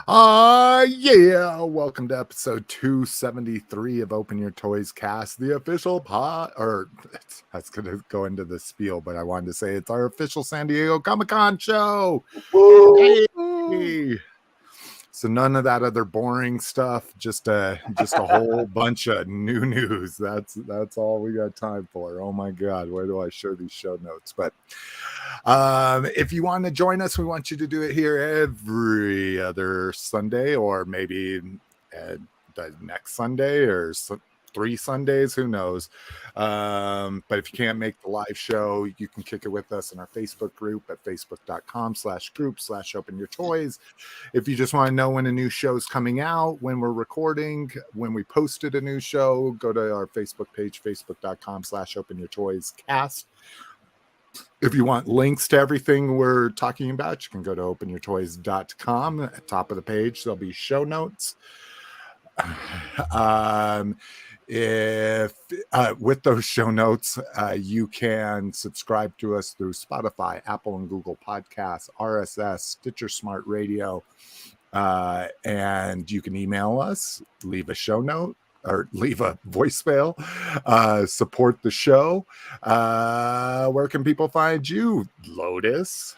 Yeah. Welcome to episode 273 of Open Your Toys Cast, the official that's going to go into the spiel, but I wanted to say it's our official San Diego Comic-Con show. Woo! Hey. So none of that other boring stuff, just a whole bunch of new news. That's all we got time for. Oh my God, where do I show these show notes? But if you want to join us, we want you to do it here every other Sunday, or maybe the next Sunday, or 3 Sundays, who knows. But if you can't make the live show, you can kick it with us in our Facebook group at facebook.com/group/openyourtoys. If you just want to know when a new show is coming out, when we're recording, when we posted a new show, go to our Facebook page, facebook.com/openyourtoyscast. If you want links to everything we're talking about, you can go to openyourtoys.com. At the top of the page, there'll be show notes. If with those show notes, you can subscribe to us through Spotify, Apple and Google Podcasts, RSS, Stitcher Smart Radio, and you can email us, leave a show note, or leave a voicemail, support the show. Where can people find you, Lotus?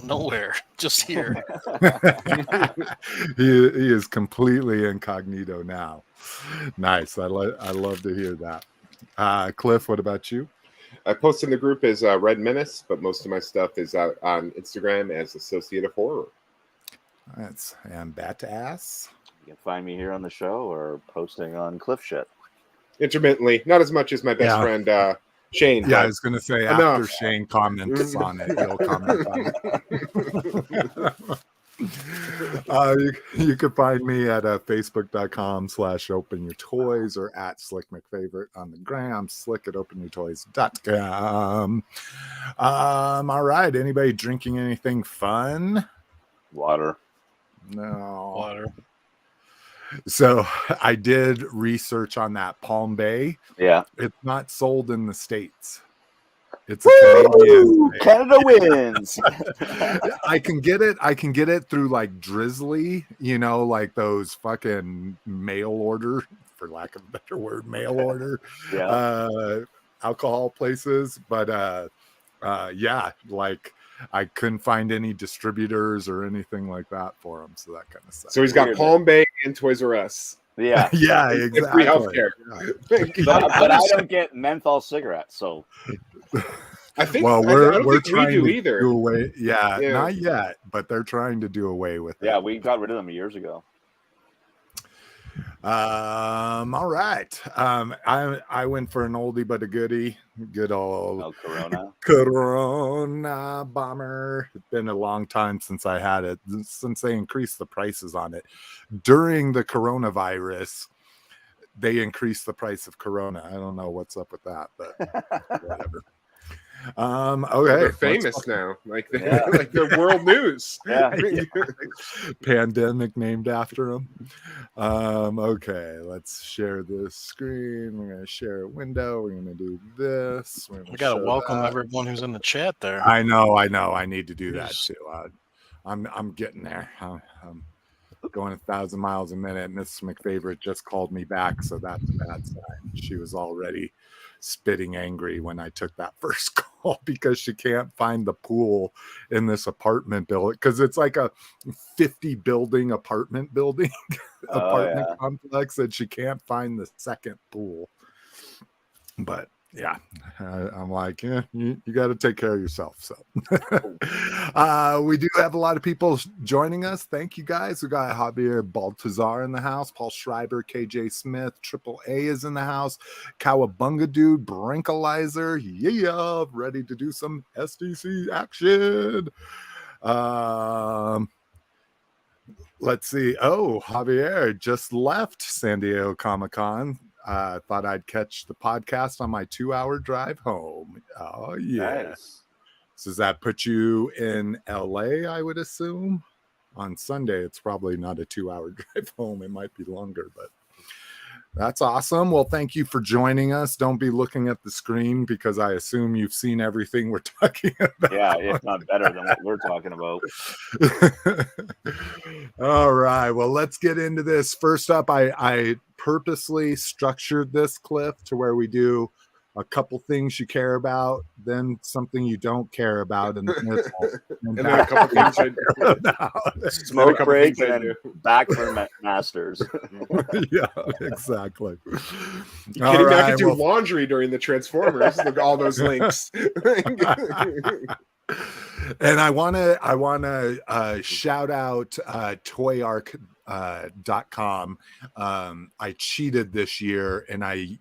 Nowhere, just here. he is completely incognito now. Nice. I love to hear that. Cliff, what about you? I post in the group as Red Menace, but most of my stuff is out on Instagram as Associative Horror. And Bat-Ass. You can find me here on the show or posting on Cliff shit. Intermittently, not as much as my best friend Shane. Yeah, I was going to say, after Shane comments on it, you'll comment on it. You can find me at facebook.com/openyourtoys or at slickmcfavorite on the gram, slick@openyourtoys.com. All right, anybody drinking anything fun? Water. No. Water. So I did research on that Palm Bay. Yeah. It's not sold in the States. It's a Canadian. Canada wins. I can get it through like Drizzly, like those fucking mail order, for lack of a better word, mail order alcohol places. But like I couldn't find any distributors or anything like that for him. So that kind of stuff. So he's got Palm Bay and Toys R Us. Yeah. Yeah, exactly. Free healthcare. But I don't get menthol cigarettes, so I think we're trying to either. do away. Yeah, not yet, but they're trying to do away with it. Yeah, we got rid of them years ago. All right. I went for an oldie but a goodie. Good old Corona bomber. It's been a long time since I had it, since they increased the prices on it. During the coronavirus, they increased the price of Corona. I don't know what's up with that, but whatever. Okay, they're famous now, like they're world news. Pandemic named after them. Okay, let's share this screen. We're gonna share a window. We're gonna do this. We gotta welcome everyone who's in the chat there. I know. I need to do that too. I'm getting there. I'm going 1,000 miles a minute. Miss McFavorite just called me back, so that's a bad sign. She was already spitting angry when I took that first call because she can't find the pool in this apartment building, because it's like a 50 building apartment complex, and she can't find the second pool. But yeah, I'm like, you got to take care of yourself. So we do have a lot of people joining us. Thank you guys. We got Javier Baltazar in the house, Paul Schreiber, KJ Smith, Triple A is in the house, Cowabunga Dude, Brinkalizer, ready to do some SDC action. Let's see. Oh, Javier just left San Diego Comic-Con. Thought I'd catch the podcast on my 2-hour drive home. Oh, yeah. Nice. So does that put you in LA, I would assume? On Sunday, it's probably not a 2-hour drive home. It might be longer, but That's awesome. Well, thank you for joining us. Don't be looking at the screen because I assume you've seen everything we're talking about. Yeah, if not better than what we're talking about. All right. Well, let's get into this. First up, I purposely structured this, Cliff, to where we do a couple things you care about, then something you don't care about in the middle. And then a couple things I Smoke break and then back for masters. Yeah, exactly. You kidding me? I could do laundry during the Transformers. Look at all those links. And I want to shout out toyarc.com. I cheated this year and I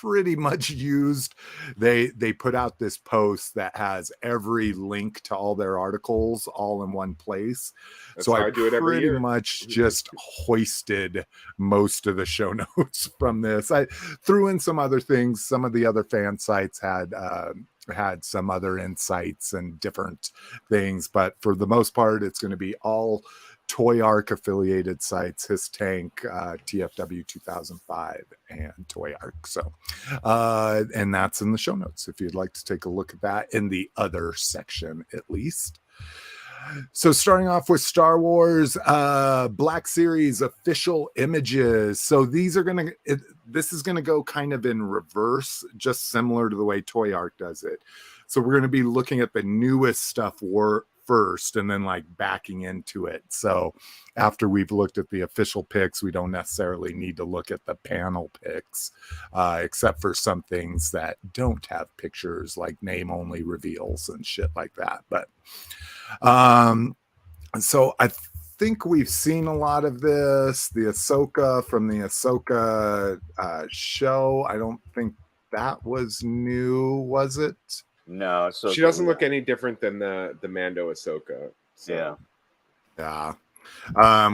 pretty much used they put out this post that has every link to all their articles all in one place. That's so how I do it every pretty year. much just hoisted most of the show notes from this. I threw in some other things. Some of the other fan sites had some other insights and different things, but for the most part it's going to be all Toy Arc affiliated sites, His Tank, TFW 2005, and Toy Arc. So, and that's in the show notes if you'd like to take a look at that in the other section at least. So starting off with Star Wars Black Series official images. So these are this is going to go kind of in reverse, just similar to the way Toy Arc does it. So we're going to be looking at the newest stuff first and then like backing into it. So after we've looked at the official pics, we don't necessarily need to look at the panel pics, except for some things that don't have pictures like name only reveals and shit like that. But so I think we've seen a lot of this. The Ahsoka from the Ahsoka show, I don't think that was new, was it? No, so she doesn't look any different than the Mando Ahsoka. So. Yeah.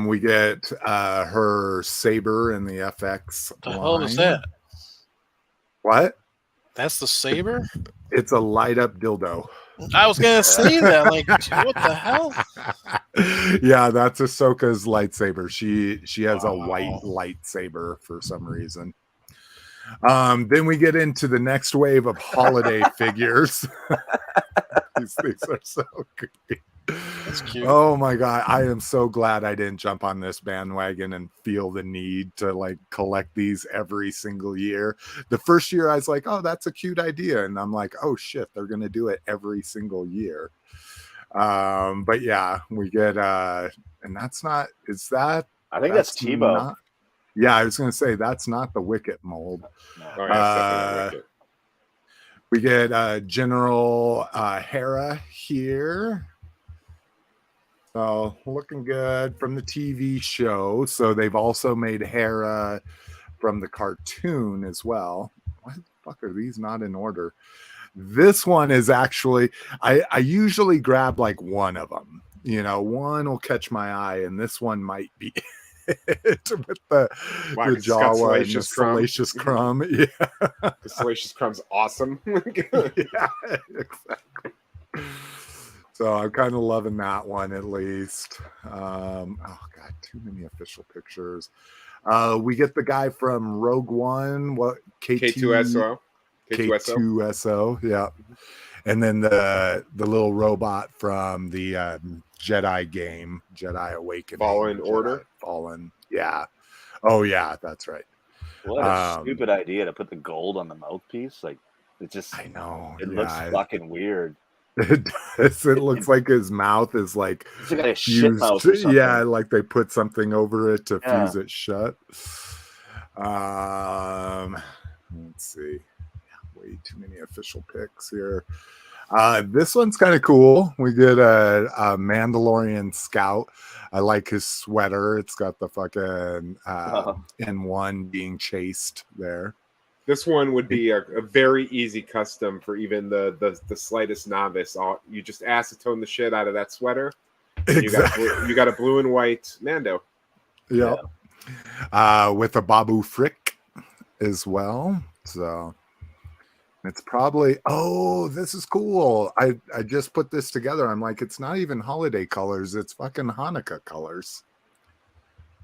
We get her saber in the FX. The hell is that? What? That's the saber? It's a light up dildo. I was gonna say that. Like, what the hell? Yeah, that's Ahsoka's lightsaber. She has a white lightsaber for some reason. Then we get into the next wave of holiday figures. These things are so creepy. That's cute. Oh my god, I am so glad I didn't jump on this bandwagon and feel the need to like collect these every single year. The first year I was like, oh, that's a cute idea, and I'm like, oh shit, they're gonna do it every single year. But yeah, we get and that's not, is that, I think that's Tebow. Yeah, I was going to say that's not the Wicket mold. Oh, yeah, Wicket. We get General Hera here. So looking good from the TV show. So they've also made Hera from the cartoon as well. Why the fuck are these not in order? This one is actually, I usually grab like one of them. You know, one will catch my eye, and this one might be with the Jawa and the Salacious Crumb. Yeah. The Salacious Crumb's awesome. Yeah, exactly. So I'm kind of loving that one at least. Oh god, too many official pictures. We get the guy from Rogue One, what K2SO. K2SO, yeah. And then the little robot from the Jedi game, Jedi Awakening. Fallen, yeah. Oh, yeah, that's right. What a stupid idea to put the gold on the mouthpiece. Like, it just, I know. It looks fucking weird. It does. It looks like his mouth is like it's like a shit mouth or something. Yeah, like they put something over it to fuse it shut. Let's see. Way too many official pics here. This one's kind of cool. We get a Mandalorian scout. I like his sweater. It's got the fucking N1 being chased there. This one would be a very easy custom for even the slightest novice. You just acetone the shit out of that sweater. Exactly. You got a blue and white Mando. Yep. Yeah. With a Babu Frick as well. So it's probably, oh, this is cool. I just put this together. I'm like, it's not even holiday colors. It's fucking Hanukkah colors.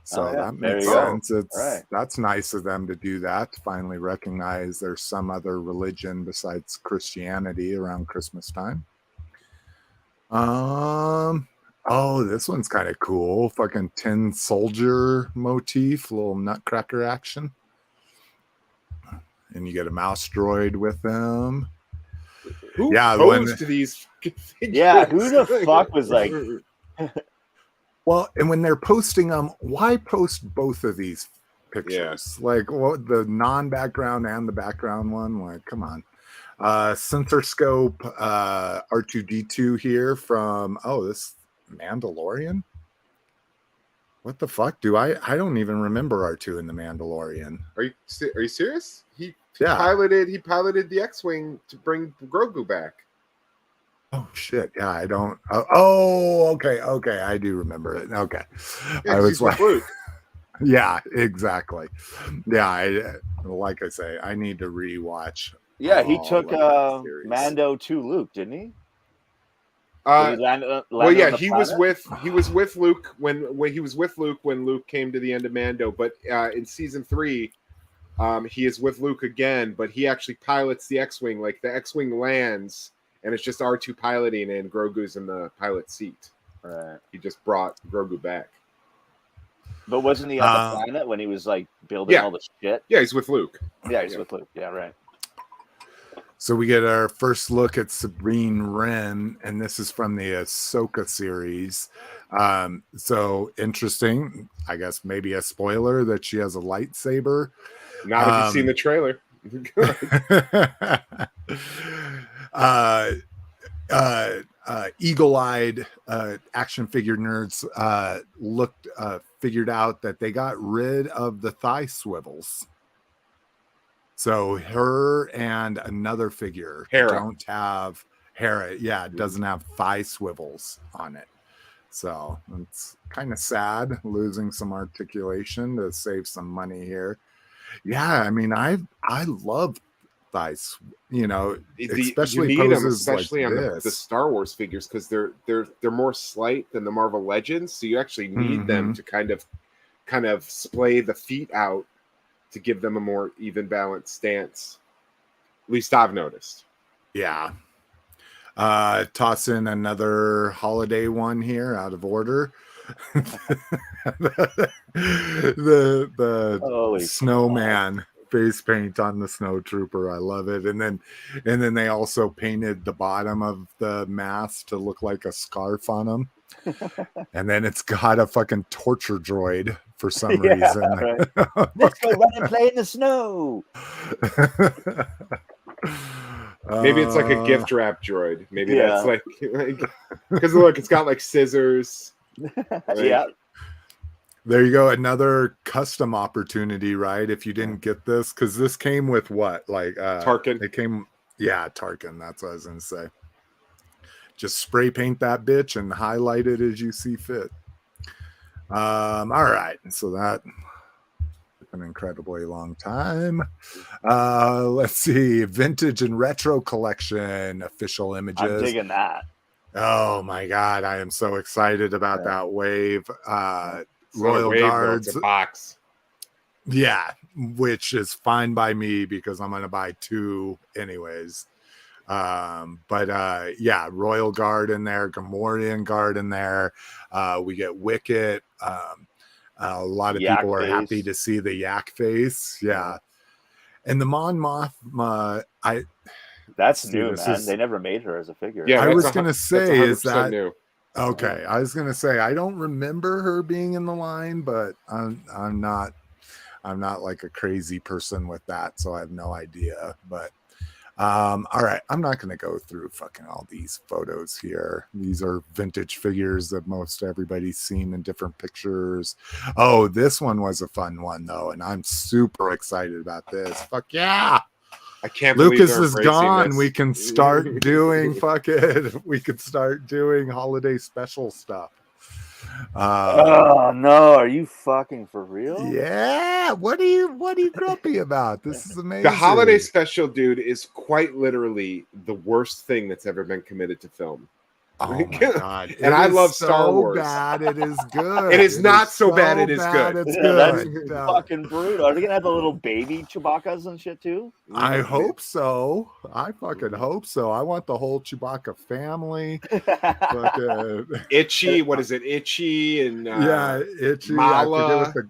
So that There makes you go. sense. It's Right. that's nice of them to do that, to finally recognize there's some other religion besides Christianity around Christmas time. Oh, this one's kind of cool. Fucking tin soldier motif, little nutcracker action. And you get a mouse droid with them. Who Yeah, posed these fucking figures? Yeah, who the fuck was like? Well, and when they're posting them, why post both of these pictures? Like what, the non-background and the background one? Like, come on. Sensor scope R2D2 here from this Mandalorian. What the fuck I don't even remember R2 in the Mandalorian. Are you serious? He Yeah. piloted the X-wing to bring Grogu back. Oh shit! Yeah, I don't. Okay. I do remember it. Okay, Yeah, I was he's with like, Luke. yeah, exactly. Yeah, like I say, I need to rewatch. Yeah, he all took of that series. Mando to Luke, didn't he? Well, yeah, on the he was planet? with Luke when he was with Luke when Luke came to the end of Mando. But in season 3, he is with Luke again. But he actually pilots the X-wing. Like the X-wing lands, and it's just R2 piloting, and Grogu's in the pilot seat. Right. He just brought Grogu back. But wasn't he on the planet when he was like building all the shit? Yeah, he's with Luke. Yeah, he's with Luke. Yeah, right. So we get our first look at Sabrine Wren, and this is from the Ahsoka series. So interesting. I guess maybe a spoiler that she has a lightsaber. Not if you've seen the trailer. Eagle-eyed action figure nerds figured out that they got rid of the thigh swivels. So her and another figure don't have Hera. Yeah, it doesn't have thigh swivels on it. So it's kind of sad losing some articulation to save some money here. Yeah, I mean, I love thighs, especially you need them, poses especially like on the Star Wars figures, because they're more slight than the Marvel Legends. So you actually need them to kind of splay the feet out to give them a more even balanced stance. At least I've noticed. Yeah. Toss in another holiday one here out of order. the snowman face paint on the snow trooper. I love it. And then they also painted the bottom of the mask to look like a scarf on him. And then it's got a fucking torture droid for some reason. Right. Let's go run and play in the snow. Maybe it's like a gift wrap droid. Maybe that's like because look, it's got like scissors. Yeah. There you go. Another custom opportunity, right? If you didn't get this, because this came with what? Like Tarkin. It came, Tarkin. That's what I was gonna say. Just spray paint that bitch and highlight it as you see fit. All right. So that took an incredibly long time. Let's see. Vintage and retro collection official images. I'm digging that. Oh my God. I am so excited about that wave. Royal wave, Guards. it's a box. Yeah, which is fine by me because I'm gonna buy 2 anyways. Royal Guard in there, Gamorrean Guard in there. We get Wicket. A lot of Yak people are face. happy to see the yak face. Yeah. And the Mon Mothma, that's new, man. They never made her as a figure. Yeah, I was gonna say, is that new? Okay, I was gonna say I don't remember her being in the line, but I'm not like a crazy person with that, so I have no idea. But all right, I'm not gonna go through fucking all these photos here. These are vintage figures that most everybody's seen in different pictures. Oh, this one was a fun one though, and I'm super excited about this. Fuck yeah! I can't Lucas believe is gone. this. We can start doing we could start doing holiday special stuff. Oh no, are you fucking for real? Yeah. What are you grumpy about? This is amazing. The holiday special, dude, is quite literally the worst thing that's ever been committed to film. Oh my god! And I is love Star so Wars. Bad, it is good. It is not so bad, it is bad, good. It's Yeah, that's good. fucking brutal. Are they gonna have the little baby Chewbacca's and shit too? I hope so. I fucking hope so. I want the whole Chewbacca family. Itchy, what is it? Itchy and Yeah, Itchy. Mala. I forget what the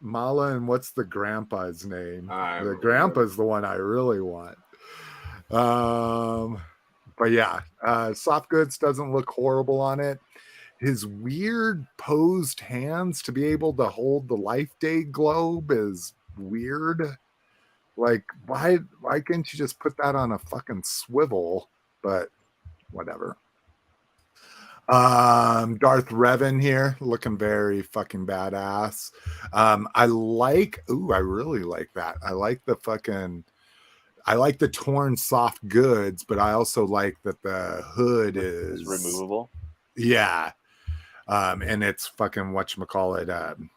Mala and what's the grandpa's name? The grandpa's the one I really want. But yeah, soft goods doesn't look horrible on it. His weird posed hands to be able to hold the Life Day globe is weird. Like, why can't you just put that on a fucking swivel? But whatever. Darth Revan here, looking very fucking badass. I really like that. I like the torn soft goods, but I also like that the hood is removable. Yeah. And it's fucking whatchamacallit,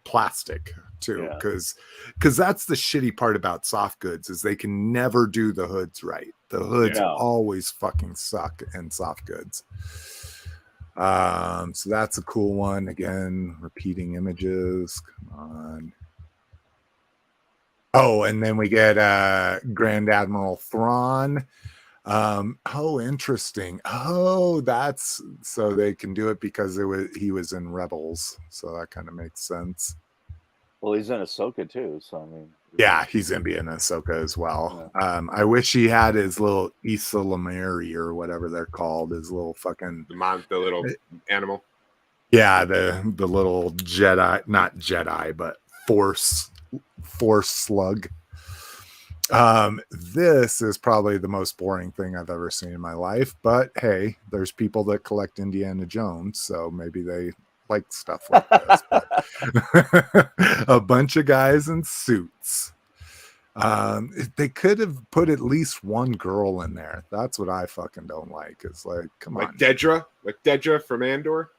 plastic too, because that's the shitty part about soft goods is they can never do the hoods right. The hoods always fucking suck in soft goods. So that's a cool one. Again, repeating images. Come on. Oh, and then we get Grand Admiral Thrawn. Interesting. That's so they can do it because he was in Rebels, so that kind of makes sense. Well, he's in Ahsoka too, so I mean, yeah, he's gonna be in Ahsoka as well. Yeah. I wish he had his little Issa Lamari or whatever they're called, his little fucking the little animal. Yeah, the little Jedi, not Jedi, but Force slug. This is probably the most boring thing I've ever seen in my life, but hey, there's people that collect Indiana Jones, so maybe they like stuff like this. A bunch of guys in suits. They could have put at least one girl in there. That's what I fucking don't like. It's like, come on. Like Dedra from Andor.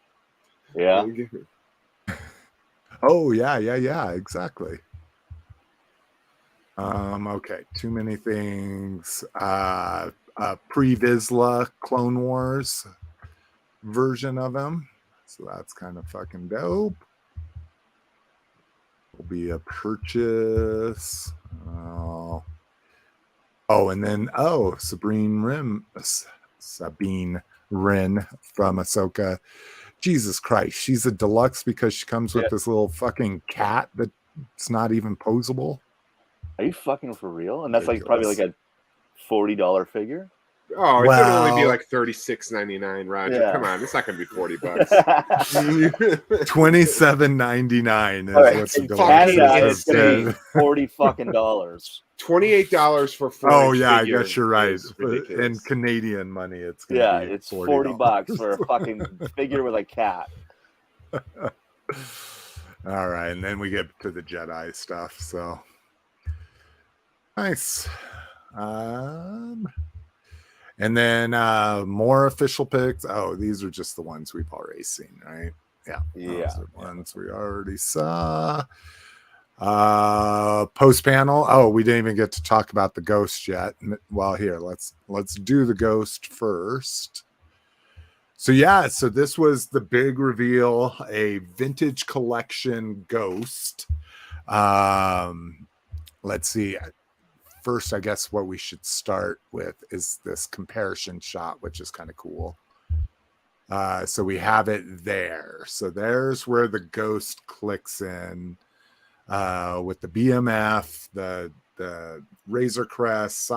Yeah. Oh yeah, exactly. Okay, too many things. Pre-Vizsla Clone Wars version of him. So that's kind of fucking dope. Will be a purchase. And then Sabine Wren from Ahsoka. Jesus Christ, she's a deluxe because she comes with this little fucking cat that's not even posable. Are you fucking for real? And that's like probably like a $40 figure. Oh, it could only be like $36.99, Roger. Yeah. Come on, it's not going to be $40. $27.99 is what the Canada is going to be $40 fucking dollars. $28 for 4. Oh yeah, I guess you're right. In Canadian money, it's gonna be it's $40 for a fucking figure with a cat. All right, and then we get to the Jedi stuff. So nice. And then more official pics. Oh, these are just the ones we've already seen, right? Yeah. Those are ones we already saw. Post panel. Oh, we didn't even get to talk about the Ghost yet. Well, here, let's do the Ghost first. So this was the big reveal, a vintage collection Ghost. Let's see. First, I guess what we should start with is this comparison shot, which is kind of cool. So we have it there. So there's where the Ghost clicks in with the BMF, the Razor Crest,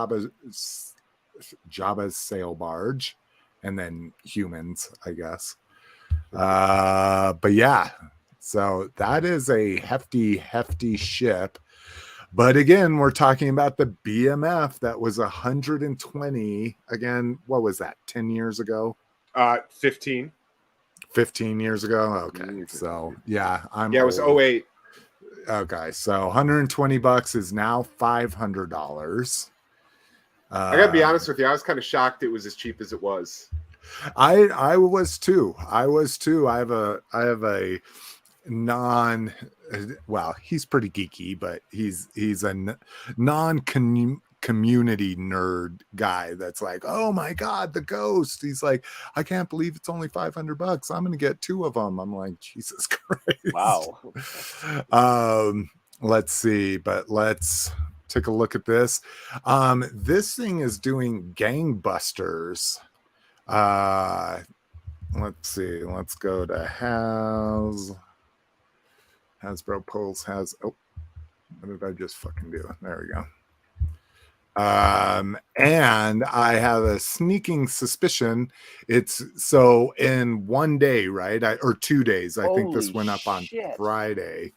Jabba's sail barge, and then humans, I guess. But yeah, so that is a hefty ship. But again, we're talking about the BMF that was 120. Again, what was that? 10 years ago? 15. 15 years ago. Okay. So yeah, it was 08. Okay, so $120 is now $500. I gotta be honest with you, I was kind of shocked it was as cheap as it was. I was too. I have a he's pretty geeky, but he's a community nerd guy that's like, oh my God, the Ghost. He's like, I can't believe it's only $500. I'm going to get 2 of them. I'm like, Jesus Christ. Wow. Let's see, but let's take a look at this. This thing is doing gangbusters. Let's see. Let's go to Hasbro Pulse has. Oh, what did I just fucking do? There we go. And I have a sneaking suspicion it's so in one day, right? Or 2 days. I think this went up on Friday.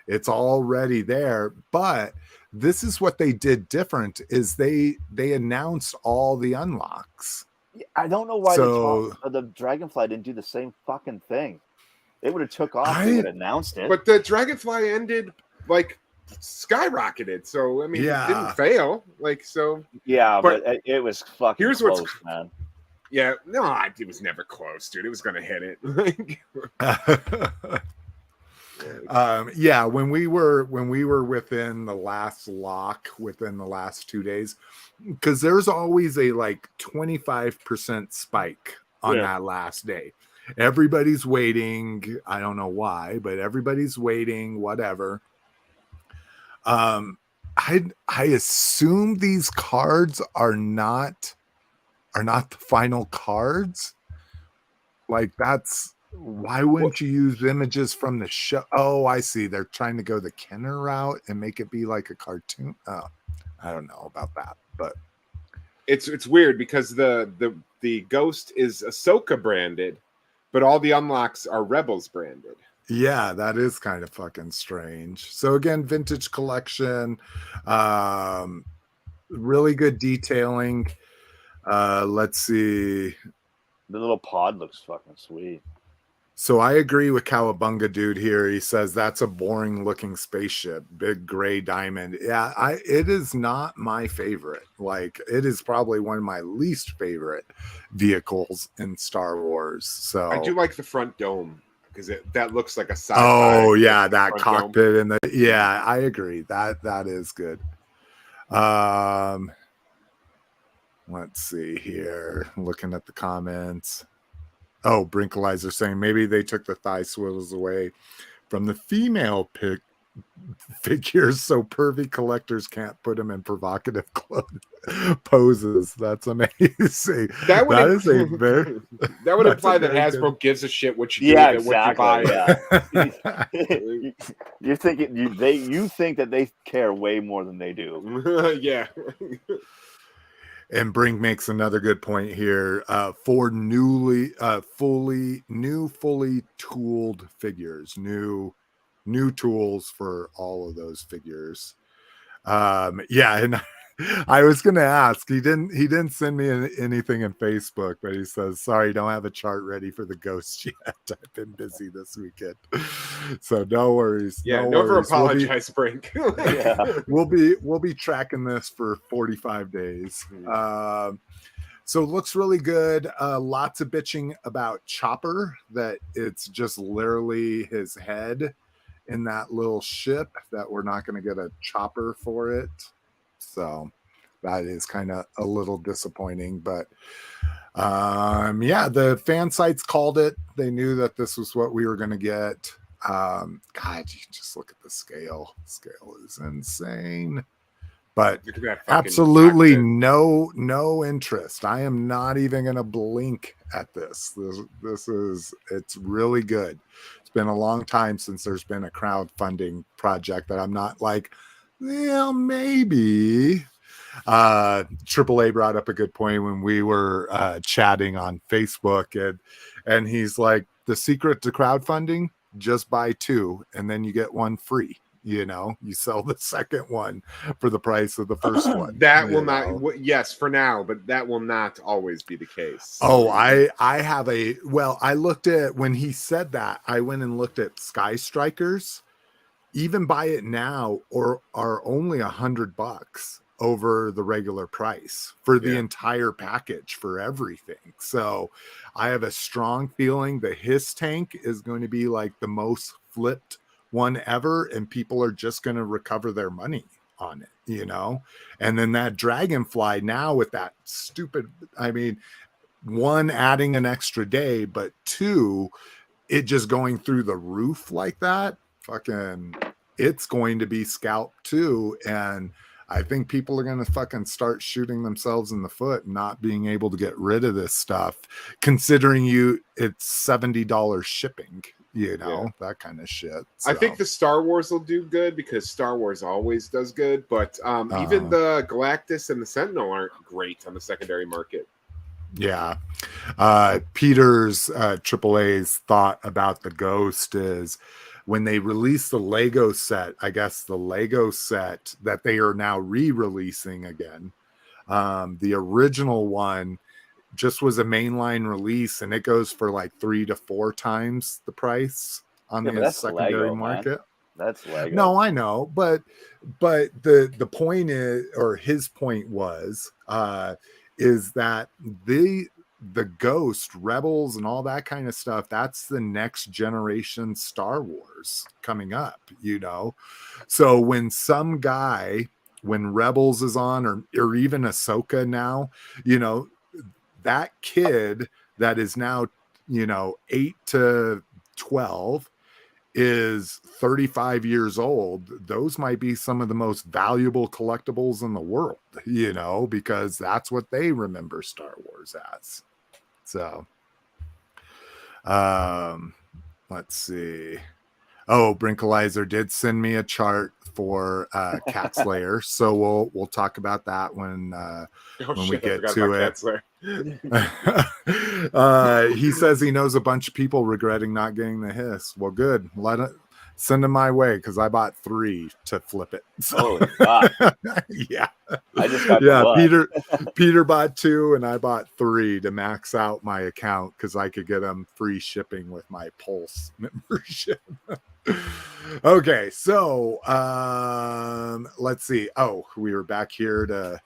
It's already there, but this is what they did different is they announced all the unlocks. I don't know why the Dragonfly didn't do the same fucking thing. They would have took off. They would have announced it. But the Dragonfly ended like skyrocketed. So I mean, it didn't fail. Like so. Yeah, but it was fucking. Here's close, man. Yeah, no, it was never close, dude. It was gonna hit it. Yeah, when we were within the last lock within the last 2 days, because there's always a like 25% spike on that last day. Everybody's waiting. I don't know why, but everybody's waiting, whatever. I assume these cards are not the final cards. Like why wouldn't you use images from the show? Oh, I see. They're trying to go the Kenner route and make it be like a cartoon. Oh, I don't know about that, but it's weird because the Ghost is Ahsoka branded, but all the unlocks are Rebels branded. Yeah, that is kind of fucking strange. So again, vintage collection, really good detailing. Let's see. The little pod looks fucking sweet. So I agree with Cowabunga dude here. He says that's a boring looking spaceship, big gray diamond. Yeah, it is not my favorite. Like it is probably one of my least favorite vehicles in Star Wars. So I do like the front dome because that looks like a sci-fi. Oh yeah, that cockpit and I agree. That is good. Let's see here. Looking at the comments. Oh, Brinkalizer saying maybe they took the thigh swivels away from the female figures so pervy collectors can't put them in provocative poses. That's amazing. That would imply that Hasbro good. Gives a shit what you do and what you buy. Yeah. You're thinking you think that they care way more than they do. Yeah. And Brink makes another good point here. For fully tooled figures, new tools for all of those figures. And I was gonna ask. He didn't send me anything in Facebook, but he says, "Sorry, don't have a chart ready for the Ghost yet. I've been busy this weekend, so no worries." Yeah, never apologize, Brink. We'll be tracking this for 45 days. So it looks really good. Lots of bitching about Chopper, that it's just literally his head in that little ship, that we're not going to get a chopper for it. So that is kind of a little disappointing, but the fan sites called it. They knew that this was what we were going to get. God, you just look at the scale. The scale is insane. But absolutely no interest. I am not even going to blink at this. It's really good. It's been a long time since there's been a crowdfunding project that I'm not like, well, maybe. AAA brought up a good point when we were chatting on Facebook, and he's like, the secret to crowdfunding, just buy 2 and then you get 1 free. You sell the second one for the price of the first one. That will not, yes, for now, but that will not always be the case. Oh, I have I looked at, when he said that, I went and looked at Sky Strikers. Even buy it now or are only $100 over the regular price for the entire package for everything. So I have a strong feeling the H.I.S. tank is going to be like the most flipped one ever, and people are just going to recover their money on it, you know? And then that Dragonfly now with that stupid, I mean, one, adding an extra day, but two, it just going through the roof like that, fucking, it's going to be scalped too. And I think people are going to fucking start shooting themselves in the foot, not being able to get rid of this stuff, considering it's $70 shipping, you know, that kind of shit. So. I think the Star Wars will do good because Star Wars always does good, but even the Galactus and the Sentinel aren't great on the secondary market. Yeah. Peter's AAA's thought about the Ghost is when they released the Lego set, I guess the Lego set that they are now re-releasing again, the original one just was a mainline release, and it goes for like 3 to 4 times the price on the secondary Lego, market. Man. That's Lego. No, I know, but the point is, or his point was, is that the Ghost, Rebels, and all that kind of stuff, that's the next generation Star Wars coming up, you know? So when some guy, when Rebels is on, or even Ahsoka now, you know, that kid that is now, you know, 8 to 12 is 35 years old. Those might be some of the most valuable collectibles in the world, you know, because that's what they remember Star Wars as. So, let's see. Oh, Brinkalizer did send me a chart for Cat Slayer, so we'll talk about that when we get to it. He says he knows a bunch of people regretting not getting the H.I.S. Well, good. Send them my way because I bought 3 to flip it. So, holy God. Yeah. I just got Peter bought 2 and I bought 3 to max out my account because I could get them free shipping with my Pulse membership. Okay, so let's see. Oh, we were back here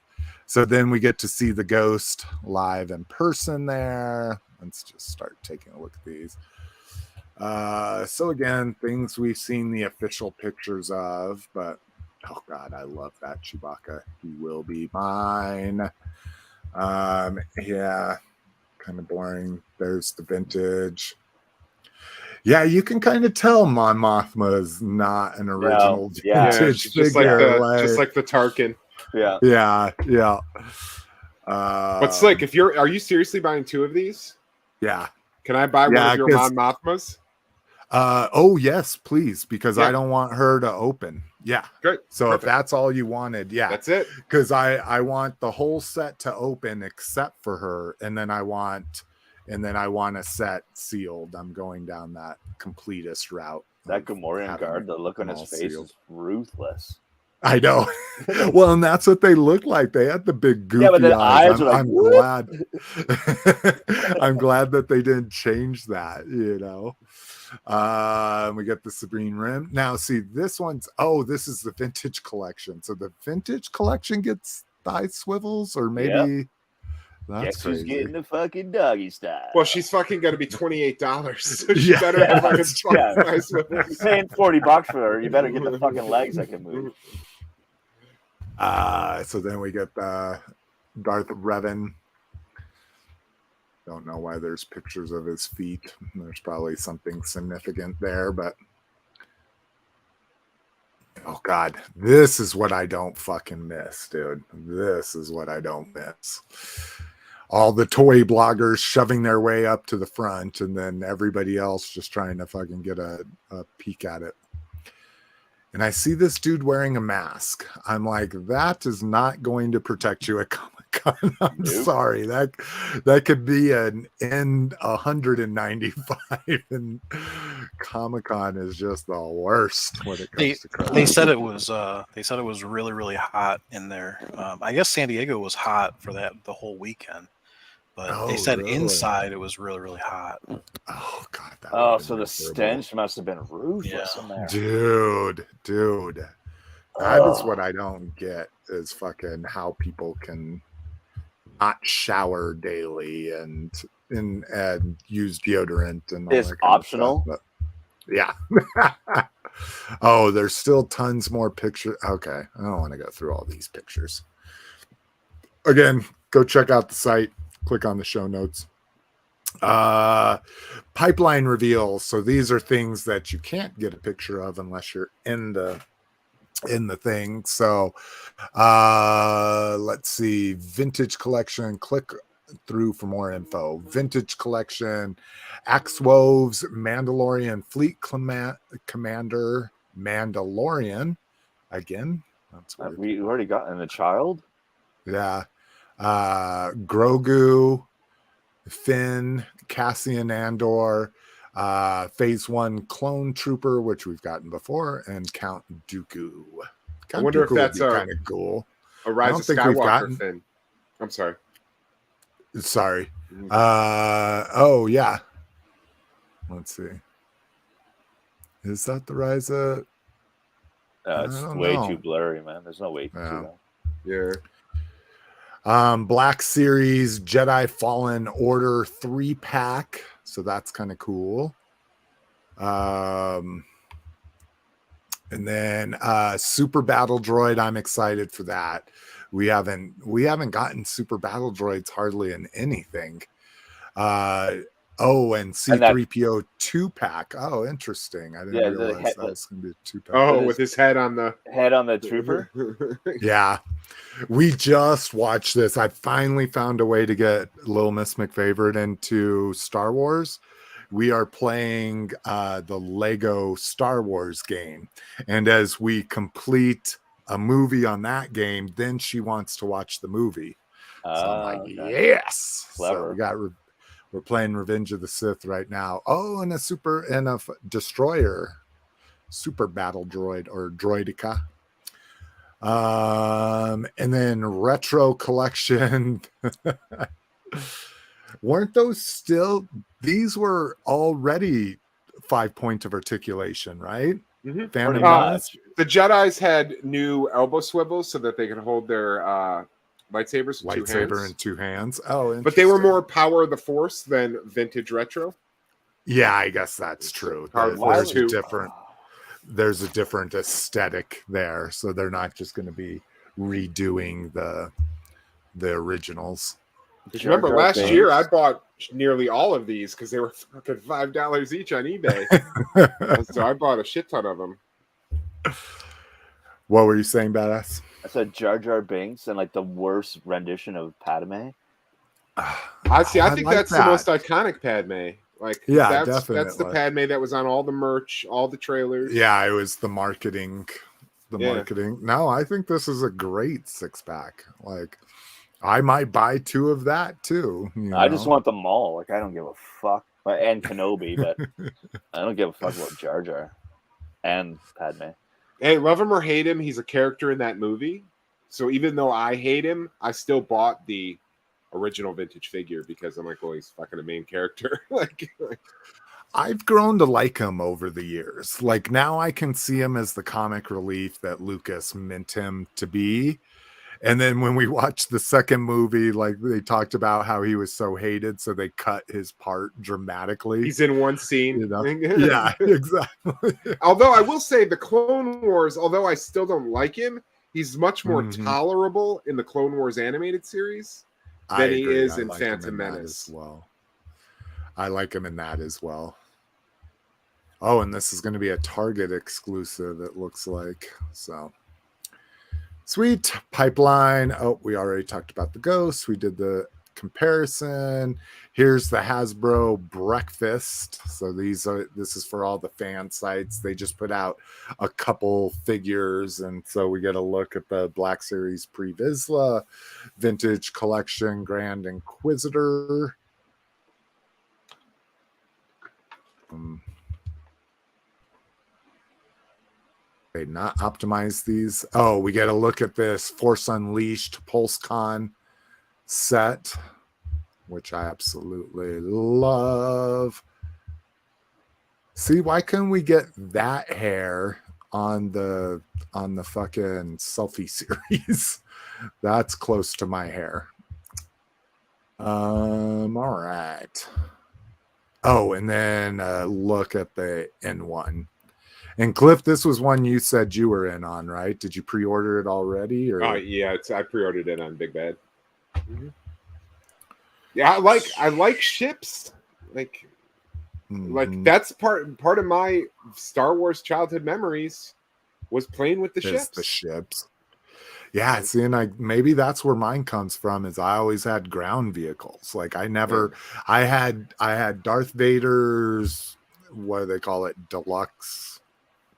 so then we get to see the Ghost live in person there. Let's just start taking a look at these. So again, things we've seen the official pictures of, but oh God, I love that Chewbacca. He will be mine. Yeah, kind of boring. There's the vintage. Yeah, you can kind of tell Mon Mothma is not an original vintage figure. Just like the Tarkin. Yeah. But Slick, are you seriously buying 2 of these? Yeah. Can I buy one of your Mon Mothmas? Oh yes, please, because I don't want her to open. Yeah. Great. So perfect. If that's all you wanted, that's it. Because I want the whole set to open except for her, and then I want a set sealed. I'm going down that completist route. That Gamorrean guard, the look on his face is ruthless. I know. Well, and that's what they look like. They had the big goofy but the eyes. are like, I'm glad. I'm glad that they didn't change that, you know. We get the Sabrine rim. Now, see, this is the vintage collection. So the vintage collection gets thigh swivels, or maybe that's crazy. She's getting the fucking doggy style. Well, she's fucking going to be $28. So she better have fucking thigh swivels. You're paying $40 for her. You better get the fucking legs that can move. So then we get Darth Revan. Don't know why there's pictures of his feet. There's probably something significant there, but oh God, this is what I don't fucking miss, dude. This is what I don't miss. All the toy bloggers shoving their way up to the front, and then everybody else just trying to fucking get a peek at it. And I see this dude wearing a mask. I'm like, that is not going to protect you at Comic-Con. I'm sorry. That could be an N195, and Comic-Con is just the worst when it comes to crowds. They said it was really, really hot in there. I guess San Diego was hot for the whole weekend. But they said really? Inside it was really, really hot. Oh God! So the stench must have been ruthless in there, dude. That is what I don't get is fucking how people can not shower daily and use deodorant and all it's that kind optional. of stuff, but yeah. Oh, there's still tons more pictures. Okay, I don't want to go through all these pictures. Again, go check out the site. Click on the show notes. Pipeline reveals. So these are things that you can't get a picture of unless you're in the thing. So let's see. Vintage collection. Click through for more info. Vintage collection. Axwoves Mandalorian Fleet Commander Mandalorian. Again, that's weird. We already got in the child. Yeah. Grogu, Finn, Cassian Andor, Phase 1 Clone Trooper, which we've gotten before, and Count Dooku. I wonder if that's kind of cool. A Rise of Skywalker Finn. I'm sorry. Sorry. Oh, yeah. Let's see. Is that the Rise of... It's way too blurry, man. There's no way to see that. Yeah. Black Series Jedi Fallen Order 3-pack. So that's kind of cool. And then Super Battle Droid. I'm excited for that. We haven't gotten Super Battle Droids hardly in anything. And C-3PO 2-pack. Oh, interesting. I didn't realize that was going to be a 2-pack. Oh, with his head on the trooper. Yeah. We just watched this. I finally found a way to get Little Miss McFavorite into Star Wars. We are playing the Lego Star Wars game. And as we complete a movie on that game, then she wants to watch the movie. So I'm like, yes. Clever. So we're playing Revenge of the Sith right now. Oh, and a destroyer, Super Battle Droid or Droidica. And then retro collection. Weren't those still? These were already 5 points of articulation, right? Mm-hmm. The Jedis had new elbow swivels so that they could hold their lightsabers in two hands. Oh, but they were more power of the force than vintage retro. Yeah, I guess that's true. There's a different aesthetic there, so they're not just going to be redoing the originals. Remember last year I bought nearly all of these because they were fucking $5 each on eBay. So I bought a shit ton of them. What were you saying, Badass? I said Jar Jar Binks and like the worst rendition of Padme. I think that's the most iconic Padme. Like, yeah, that's definitely. the Padme that was on all the merch, all the trailers. Yeah, it was the marketing. No, I think this is a great 6-pack. Like, I might buy 2 of that too. I just want them all. Like, I don't give a fuck. And Kenobi, but I don't give a fuck about Jar Jar and Padme. Hey, love him or hate him, he's a character in that movie. So even though I hate him, I still bought the original vintage figure because I'm like, well, he's fucking a main character. like I've grown to like him over the years. Like, now I can see him as the comic relief that Lucas meant him to be. And then when we watched the second movie, like, they talked about how he was so hated, so they cut his part dramatically. He's in one scene. Yeah, exactly. Although I will say the Clone Wars, although I still don't like him, he's much more tolerable in the Clone Wars animated series than he is in Phantom Menace. Well, I like him in that as well. Oh, and this is going to be a Target exclusive, it looks like. So sweet. Pipeline. Oh, we already talked about the Ghost. We did the comparison. Here's the Hasbro Breakfast. So this is for all the fan sites. They just put out a couple figures, and so we get a look at the Black Series Pre-Vizsla, Vintage Collection Grand Inquisitor. Okay, not optimize these. Oh, we get a look at this Force Unleashed PulseCon set, which I absolutely love. See, why couldn't we get that hair on the fucking selfie series? That's close to my hair. All right. Oh, and then look at the N1. And Cliff, this was one you said you were in on, right? Did you pre-order it already? Or yeah, I pre-ordered it on Big Bad. Mm-hmm. Yeah, I like ships. Like that's part of my Star Wars childhood memories was playing with the ships. The ships. Yeah, see, and maybe that's where mine comes from. Is I always had ground vehicles. Like I had Darth Vader's, what do they call it, deluxe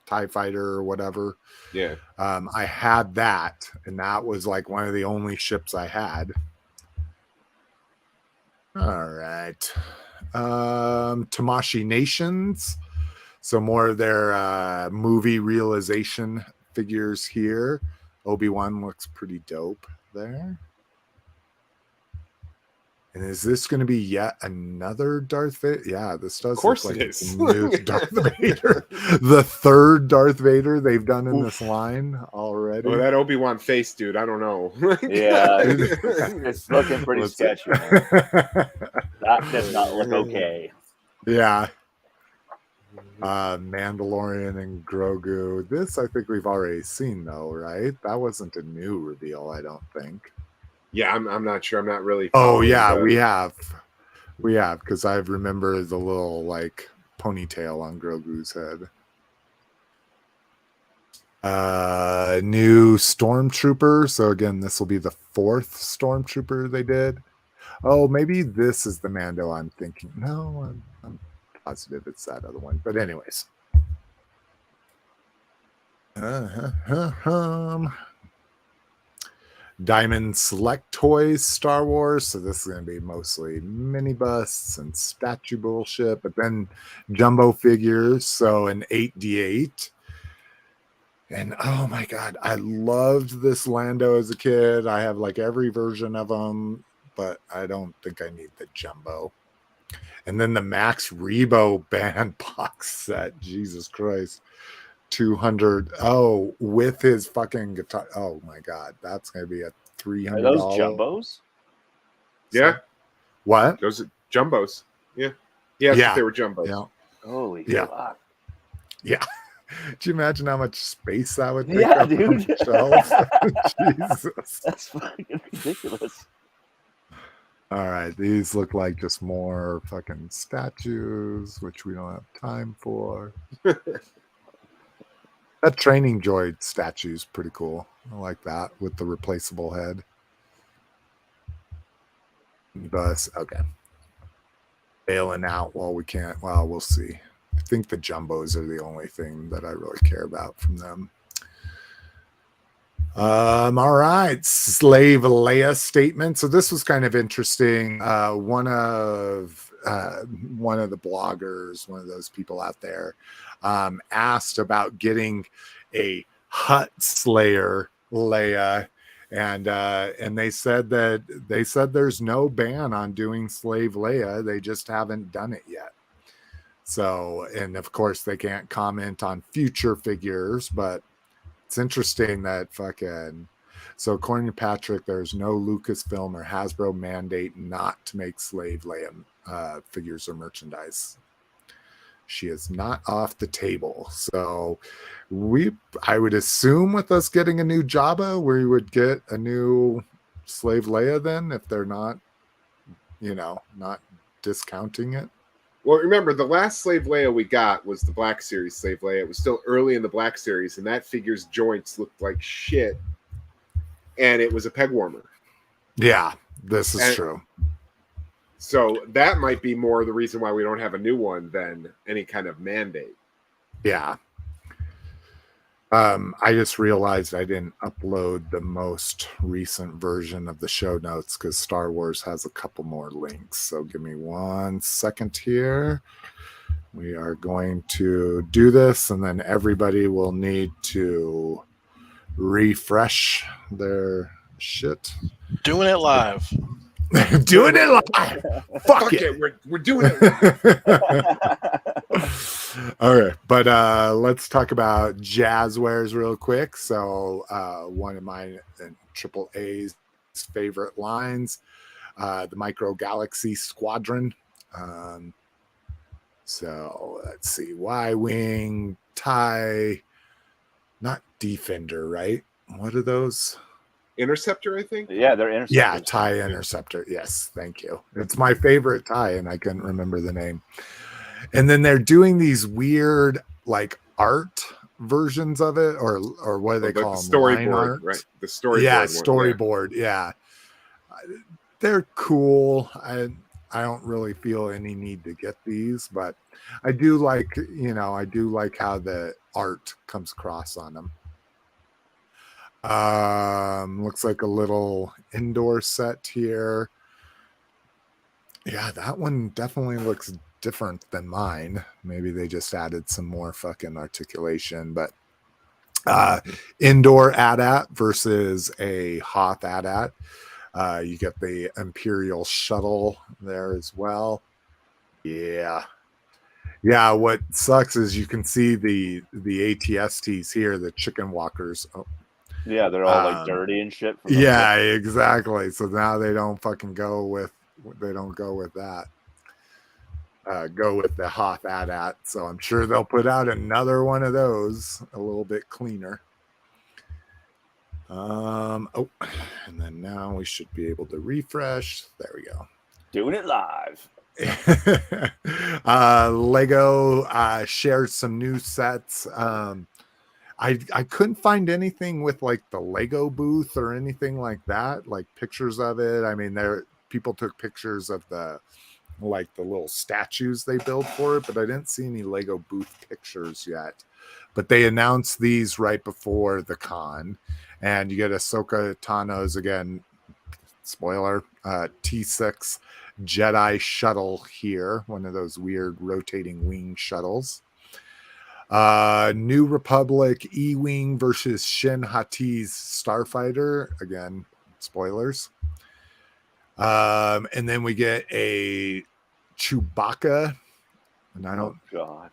TIE fighter or whatever. Yeah. I had that, and that was like one of the only ships I had. All right. Tamashii Nations. So more of their movie realization figures here. Obi-Wan looks pretty dope there. And is this going to be yet another Darth Vader? Yeah, this does look like it's a new Darth Vader. The third Darth Vader they've done in this line already. Oh, that Obi-Wan face, dude. I don't know. Yeah, it's looking pretty sketchy. That does not look okay. Yeah. Mandalorian and Grogu. This I think we've already seen though, right? That wasn't a new reveal, I don't think. Yeah, I'm not sure. I'm not really. Oh yeah, we have because I remember the little like ponytail on Grogu's head. New Stormtrooper. So again, this will be the 4th Stormtrooper they did. Oh, maybe this is the Mando I'm thinking. No, I'm positive it's that other one. But anyways. Diamond Select Toys Star Wars. So this is going to be mostly mini busts and statue bullshit, but then jumbo figures. So an 8D8. And oh my God, I loved this Lando as a kid. I have like every version of them, but I don't think I need the jumbo. And then the Max Rebo band box set. Jesus Christ. 200. Oh, with his fucking guitar. Oh my God, that's gonna be a $300. Are those jumbos? Yeah. What? Those are jumbos. Yeah. Yeah. They were jumbos. Yeah. Holy fuck. Yeah. Do you imagine how much space that would take? Yeah, dude. Jesus. That's fucking ridiculous. All right, these look like just more fucking statues, which we don't have time for. That training droid statue is pretty cool. I like that with the replaceable head. Bus, okay. Bailing out while we can't. Well, we'll see. I think the jumbos are the only thing that I really care about from them. All right, Slave Leia statement. So this was kind of interesting. One of the bloggers, one of those people out there, asked about getting a Hut Slayer Leia, and they said there's no ban on doing Slave Leia. They just haven't done it yet. So, and of course they can't comment on future figures, but it's interesting that so according to Patrick, there's no Lucasfilm or Hasbro mandate not to make Slave Leia figures or merchandise. She is not off the table. So I would assume with us getting a new Jabba, we would get a new Slave Leia then, if they're not, not discounting it. Well, remember, the last Slave Leia we got was the Black Series Slave Leia. It was still early in the Black Series, and that figure's joints looked like shit. And it was a peg warmer. Yeah, this is true. So that might be more the reason why we don't have a new one than any kind of mandate. Yeah. I just realized I didn't upload the most recent version of the show notes because Star Wars has a couple more links. So give me 1 second here. We are going to do this, and then everybody will need to refresh their shit. Doing it live. Doing it live. Fuck it. We're doing it. Okay, but let's talk about Jazwares real quick. So one of my Triple A's favorite lines, the Micro Galaxy Squadron. So let's see. Y-Wing, TIE, not Defender, right? What are those? Interceptor, I think. Yeah, they're interceptors. Yeah, TIE Interceptor. Yes, thank you. It's my favorite TIE, and I couldn't remember the name. And then they're doing these weird like art versions of it, or what do they call them? Storyboard, art? right? The storyboard. Yeah, one, storyboard. Yeah. They're cool. I don't really feel any need to get these, but I do like, I do like how the art comes across on them. Looks like a little indoor set here. Yeah, that one definitely looks different than mine. Maybe they just added some more fucking articulation, but indoor AT-AT versus a Hoth AT-AT. You get the Imperial shuttle there as well. Yeah. What sucks is you can see the ATSTs here, the chicken walkers. Oh. Yeah, they're all like dirty and shit. Yeah, exactly. So now they don't fucking go with that. Go with the Hoth AT-AT. So I'm sure they'll put out another one of those, a little bit cleaner. And then now we should be able to refresh. There we go. Doing it live. Lego shared some new sets. I couldn't find anything with like the Lego booth or anything like that, like pictures of it. I mean, people took pictures of the little statues they build for it, but I didn't see any Lego booth pictures yet. But they announced these right before the con, and you get Ahsoka Tano's, again, spoiler, T6 Jedi shuttle here, one of those weird rotating wing shuttles. New Republic E-Wing versus Shin Hati's Starfighter, again, spoilers. And then we get a Chewbacca, and I don't. Oh God,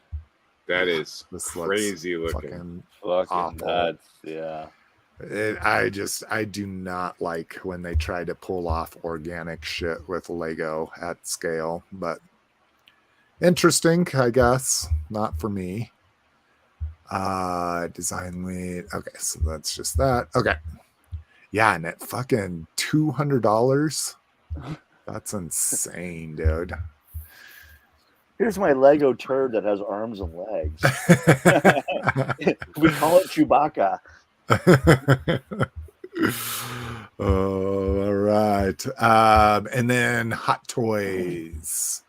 that is this crazy looking. Fucking awful. nuts. Yeah. I do not like when they try to pull off organic shit with Lego at scale, but interesting, I guess. Not for me. Design lead. Okay, so that's just that. Okay. Yeah, and at fucking $200. That's insane, dude. Here's my Lego turd that has arms and legs. We call it Chewbacca. Oh, all right. And then Hot Toys.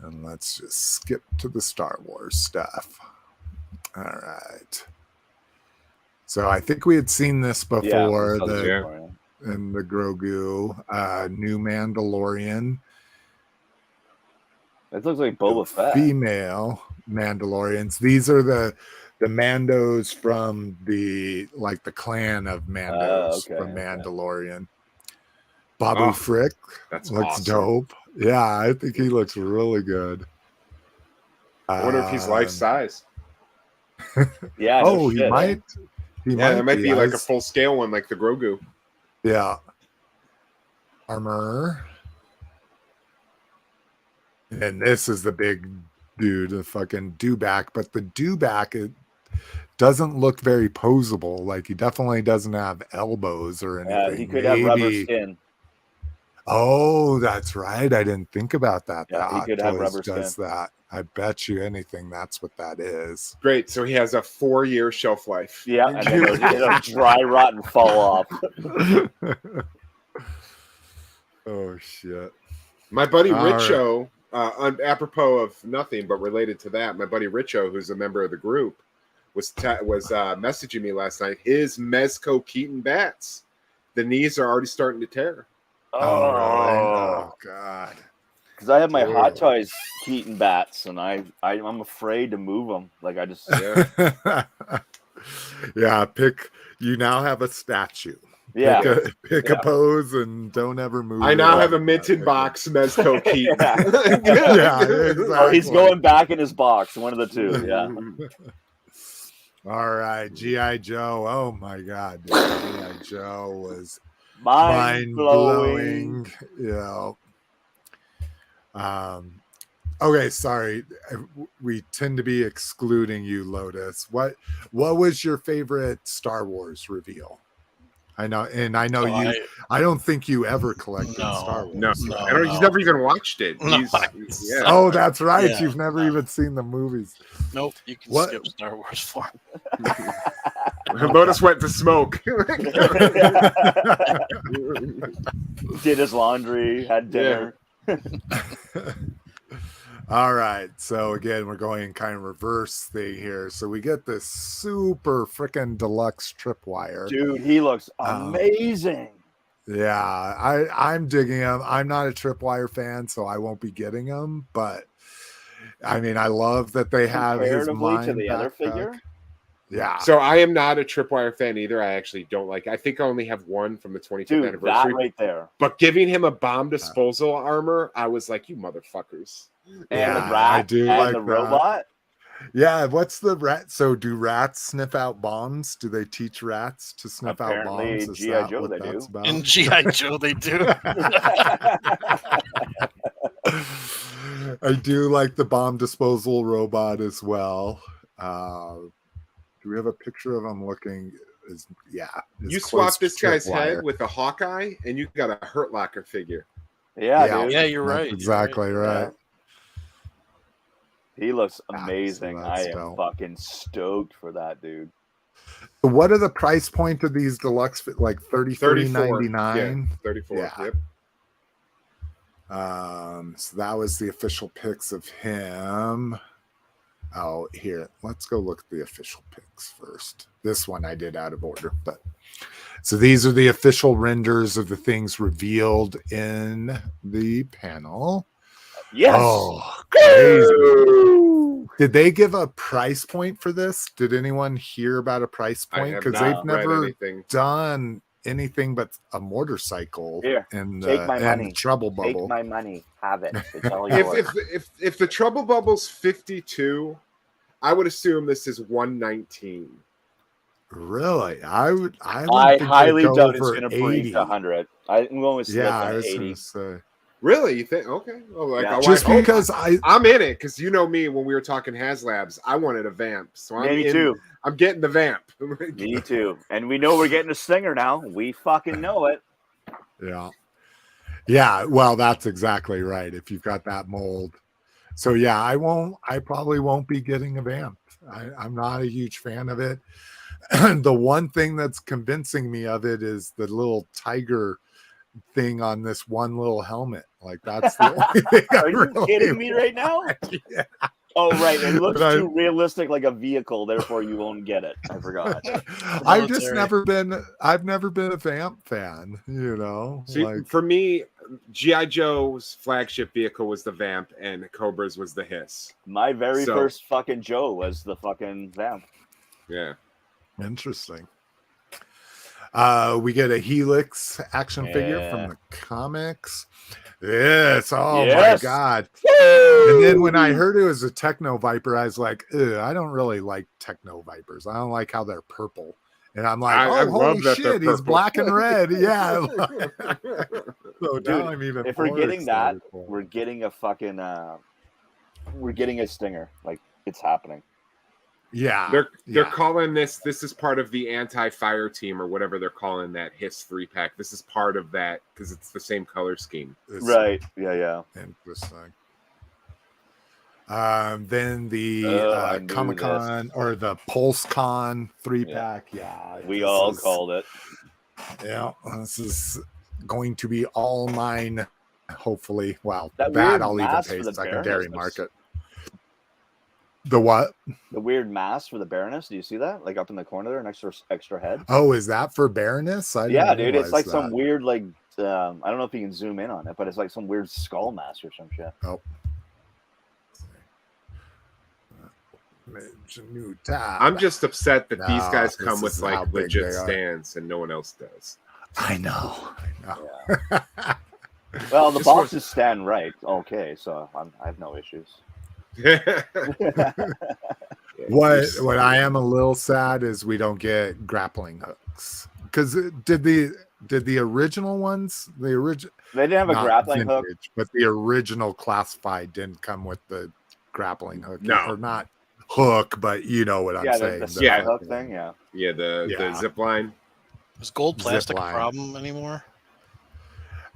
And let's just skip to the Star Wars stuff. All right. So I think we had seen this before. And the Grogu, new Mandalorian. It looks like Boba Fett. Female Mandalorians. These are the Mandos from the clan of Mandos from Mandalorian. Babu Frick looks awesome. Dope. Yeah, I think he looks really good. I wonder if he's life size. Yeah. Oh, he might. There might be like a full scale one, like the Grogu. Yeah. Armor. And this is the big dude, the fucking dewback. But the dewback, it doesn't look very posable. Like, he definitely doesn't have elbows or anything. Yeah, he could have rubber skin. Oh, that's right. I didn't think about that. Yeah, he could have rubber skin. That. I bet you anything that's what that is. Great. So he has a 4-year shelf life. Yeah, and then it'll dry rot and fall off. Oh, shit. My buddy Richo, apropos of nothing but related to that, my buddy Richo, who's a member of the group, was messaging me last night. His Mezco Keaton bats, the knees are already starting to tear. Oh, really? Oh, God. Because I have my Hot Toys Keaton bats, and I'm afraid to move them. Like, I just you now have a statue. Yeah, pick a pose and don't ever move. I now have a minted box Mezco Keaton. Yeah, exactly. Or he's going back in his box. One of the two. Yeah. All right, G.I. Joe. Oh my God, G.I. Joe was mind blowing. Yeah. Okay, sorry. We tend to be excluding you, Lotus. What was your favorite Star Wars reveal? I know, and I know you. I don't think you ever collected Star Wars. No, No, I don't, he's never even watched it. No, Yeah. Oh, that's right. Yeah, You've never even seen the movies. Nope, you can What- skip Star Wars for Lotus went to smoke. Did his laundry, had dinner. All right. So again, we're going kind of reverse thing here. So we get this super freaking deluxe tripwire. Dude, he looks amazing. Yeah, I'm digging him. I'm not a tripwire fan, so I won't be getting him. But I mean, I love that they have his Comparatively mind to the other backpack. figure. Yeah. So I am not a tripwire fan either. I actually don't like. I think I only have one from the 25th Dude, anniversary. that right there. But giving him a bomb disposal armor, I was like, you motherfuckers. And Yeah, the rat I do and like the that. robot. Yeah, what's the rat? So do rats sniff out bombs? Do they teach rats to sniff out Apparently, bombs? Is G.I. that Joe what they that's do. about? in GI Joe. They do. I do like the bomb disposal robot as well. Do we have a picture of him looking? His You close swap to this guy's tripwire. head with a Hawkeye, and you got a Hurt Locker figure. Yeah, Yeah. dude. Yeah, you're That's right. you're exactly right. He looks Yeah, so amazing. I that's am dope. fucking stoked for that, dude. So what are the price point of these deluxe? Like 33.99. 34. Yeah. Yep. So that was the official pics of him. Oh, here, let's go look at the official pics first. This one I did out of order, but so these are the official renders of the things revealed in the panel. Yes. Oh, crazy. Did they give a price point for this? Did anyone hear about a price I point? have Because not they've read never anything. done anything but a motorcycle Here, and take my and money. Trouble Take Bubble. my money. Have it. It's all yours. If the Trouble Bubble's 52, I would assume this is 119. Really? I would I think highly they'd go doubt it's over going to breach 80. 100. I'm going with Smith Yeah, I on was 80. going to say. Really? You think? Okay. Oh, like, Yeah. I Just want- because I'm in it, because you know me, when we were talking HasLabs, I wanted a vamp. So I'm Me in, too. I'm getting the vamp. Me too. And we know we're getting a stinger now. We fucking know it. Yeah. Yeah, well, that's exactly right. If you've got that mold. So yeah, I probably won't be getting a vamp. I'm not a huge fan of it. The one thing that's convincing me of it is the little tiger thing on this one little helmet. Like that's the only thing I Are you really kidding me right now? want. Yeah. Oh, right. It looks But too realistic like a vehicle, therefore you won't get it. I forgot. I've just Military. I've never been a vamp fan, you know. See, Like for me, G.I. Joe's flagship vehicle was the vamp, and Cobra's was the H.I.S. My very So- first fucking Joe was the fucking vamp. Yeah. interesting. We get a Helix action figure Yeah. from the comics. Yes. Oh Yes. my god. And then when I heard it was a Techno Viper, I was like, ugh, I don't really like Techno Vipers. I don't like how they're purple. And I'm like, I oh, love holy that they're shit, he's purple. black and red. Yeah. So Dude, now I'm even If we're more getting that, excited for it. we're getting a fucking we're getting a stinger. Like it's happening. Yeah. They're yeah. calling this is part of the anti-fire team or whatever they're calling that H.I.S. 3-pack. This is part of that because it's the same color scheme. It's Right. Yeah. interesting. Then the I knew Comic Con or the Pulse Con 3-pack. Yeah. We this all is- called it. Yeah, this is going to be all mine. Hopefully, well, That that weird I'll even mask pay for the secondary Baroness. market. The what? The weird mask for the Baroness. Do you see that? Like up in the corner there, an extra head. Oh, is that for Baroness? I Yeah, didn't dude. It's realize like that. some weird, like I don't know if you can zoom in on it, but it's like some weird skull mask or some shit. New tab. I'm just upset that these No, guys this come with is how like big legit they are. stands and no one else does. I know. Well, the Just boxes stand right. Okay, so I have no issues. What I am a little sad is we don't get grappling hooks. because did the original ones, they didn't have a grappling hook, but the original classified didn't come with the grappling hook. No. Or not hook, but you know what I'm saying. The hook thing, the zip line. Is gold plastic a problem anymore?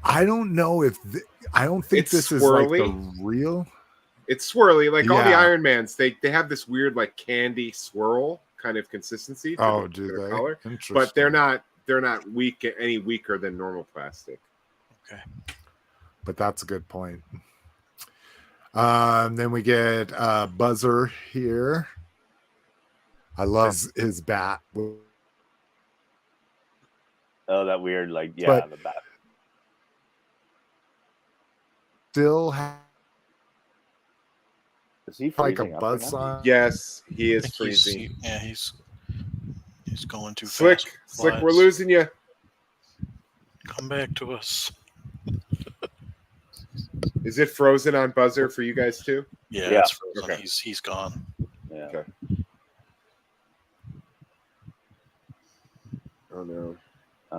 I don't know I don't think this swirly. Is like the real. It's swirly, like all the Iron Mans. They have this weird like candy swirl kind of consistency. To their color, but they're not any weaker than normal plastic. Okay, but that's a good point. Then we get Buzzer here. I love his bat. Oh, that weird, the bat. Still is he like a buzz saw? Yes, he is freezing. He's going too fast. Slick, we're losing you. Come back to us. Is it frozen on Buzzer for you guys too? Yeah. It's frozen. Okay. He's gone. Yeah. Okay. Oh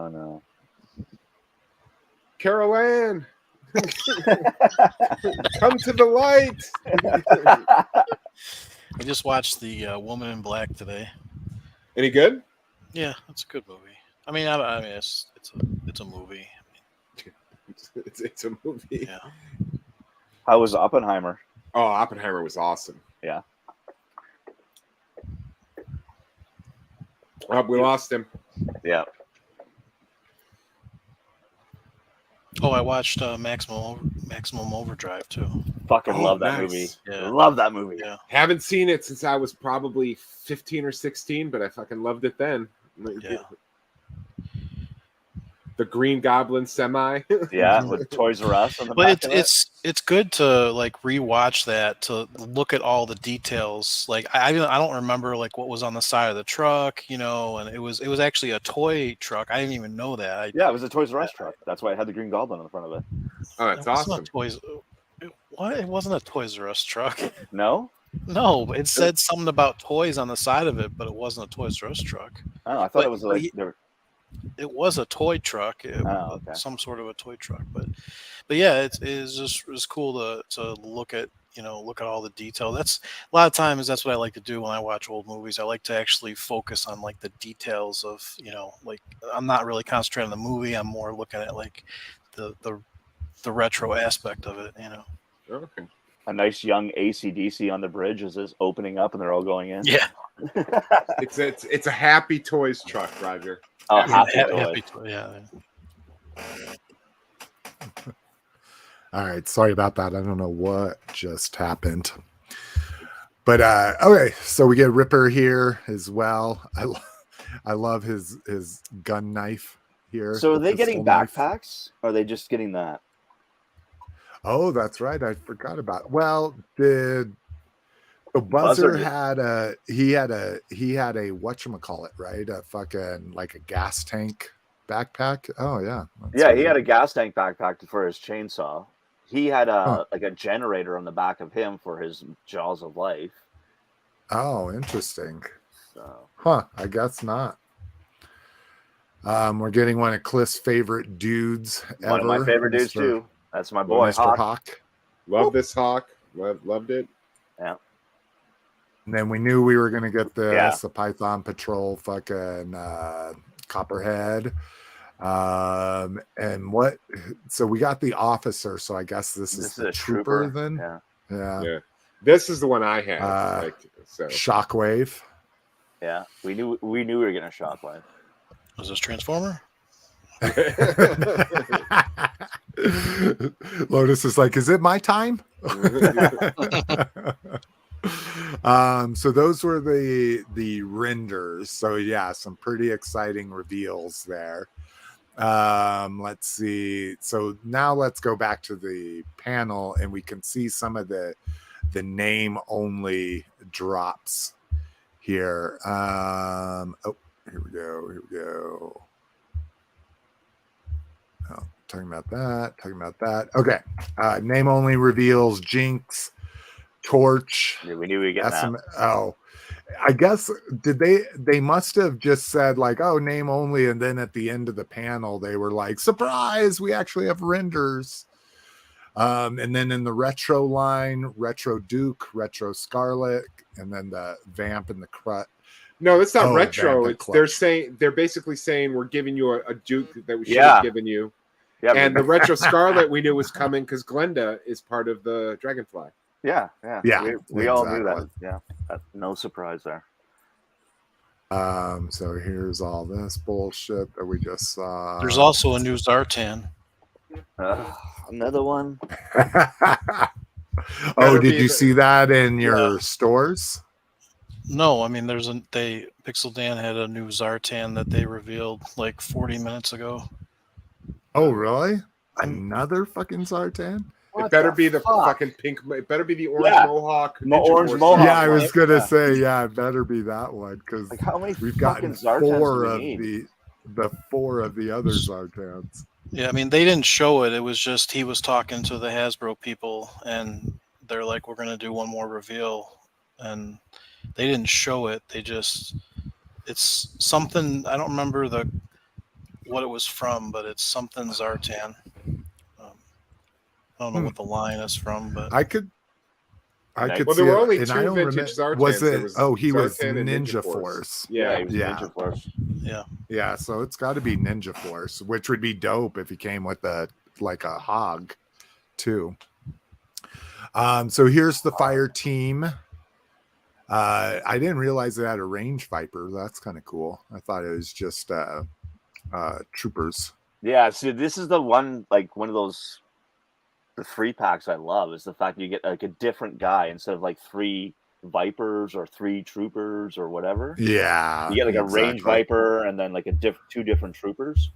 no. Carol Ann. Come to the light. I just watched the Woman in Black today. Any good? Yeah, it's a good movie. I mean, it's a movie. It's a movie. Yeah. How was Oppenheimer? Oh, Oppenheimer was awesome. Yeah. Oh, we lost him. Yeah. Oh, I watched Maximum Overdrive too. Fucking love that movie. Yeah. Love that movie. Yeah. Haven't seen it since I was probably 15 or 16, but I fucking loved it then. Yeah. The Green Goblin semi. Yeah, with Toys R Us on the back. But it's good to like rewatch that, to look at all the details. Like I don't remember like what was on the side of the truck, and it was actually a toy truck. I didn't even know that. Yeah, it was a Toys R Us truck. That's why it had the Green Goblin on the front of it. Oh, that's awesome. What? It wasn't a Toys R Us truck. No? No, it said something about toys on the side of it, but it wasn't a Toys R Us truck. Oh, I thought it was like it was a toy truck, some sort of a toy truck, but yeah, it's cool to look at all the detail. That's a lot of times that's what I like to do when I watch old movies. I like to actually focus on like the details of like I'm not really concentrating on the movie. I'm more looking at like the retro aspect of it. Okay. A nice young AC/DC on the bridge as it's opening up and they're all going in. Yeah. It's a Happy Toys truck, Roger. Oh, Happy Toy. Yeah. All right, sorry about that. I don't know what just happened. But okay, so we get Ripper here as well. I love his gun knife here. So are they getting backpacks? Or are they just getting that? Oh, that's right. I forgot about it. Well, the Buzzer had a whatchamacallit, right? A fucking like a gas tank backpack. Oh yeah. Yeah, he had a gas tank backpack for his chainsaw. He had like a generator on the back of him for his Jaws of Life. Oh, interesting. So. I guess not. We're getting one of Cliff's favorite dudes ever. One of my favorite dudes too. That's my boy, Mr. Hawk. Love this Hawk. Loved it. Yeah. And then we knew we were going to get the Python Patrol fucking Copperhead. And what? So we got the officer. So I guess this is the trooper then. Yeah. This is the one I had. Shockwave. Yeah. We knew we were getting a Shockwave. Was this Transformer? Lotus is like, is it my time? So those were the renders. So yeah, some pretty exciting reveals there. Let's see. So now let's go back to the panel and we can see some of the name only drops here. Here we go. Oh, talking about that. Okay. Name only reveals Jinx, Torch. Yeah, we knew we were getting that. I guess they must have just said like, oh, name only, and then at the end of the panel they were like, surprise, we actually have renders. And then in the retro line, Retro Duke, Retro Scarlet, and then the Vamp and the Crut. No, that's not retro. Vamp It's they're basically saying we're giving you a Duke that we should have given you. Yeah, and the Retro Scarlet we knew was coming because Glenda is part of the Dragonfly. Yeah. We all knew that. Yeah, no surprise there. So here's all this bullshit that we just saw. There's also a new Zartan. Another one. Oh, did you see that in your stores? No, I mean Pixel Dan had a new Zartan that they revealed like 40 minutes ago. Oh, really? Another fucking Zartan? It better be the fucking pink. It better be the orange mohawk. Orange mohawk. Yeah, I was gonna say, it better be that one because like how many we've gotten four of the other Zartans. Yeah, I mean they didn't show it. It was just he was talking to the Hasbro people, and they're like, "We're gonna do one more reveal," and they didn't show it. It's something I don't remember what it was from, but it's something Zartan. I don't know what the line is from, but I could. Well, there were only two vintage Zartans. Was it? He was Zartan Ninja Force. Yeah, Ninja Force. Yeah. So it's got to be Ninja Force, which would be dope if he came with a hog, too. So here's the fire team. I didn't realize they had a range viper. That's kind of cool. I thought it was just troopers. Yeah. See, this is the one, like one of those. The free packs I love is the fact that you get like a different guy instead of like 3 Vipers or 3 troopers or whatever. Yeah, you get like a range Viper and then like 2 different troopers.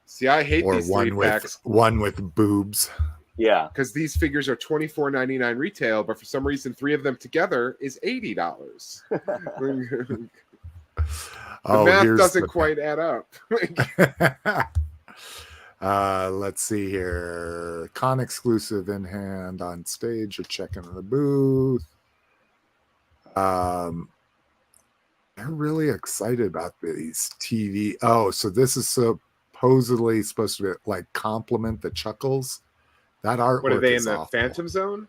See, I hate these one free packs. One with boobs. Yeah, because these figures are $24.99 retail, but for some reason 3 of them together is $80. The math doesn't quite add up. Let's see here. Con exclusive in hand on stage or checking the booth. They're really excited about these TV. Oh, so this is supposedly supposed to be like complement the Chuckles. That artwork. What are they in the awful. Phantom Zone?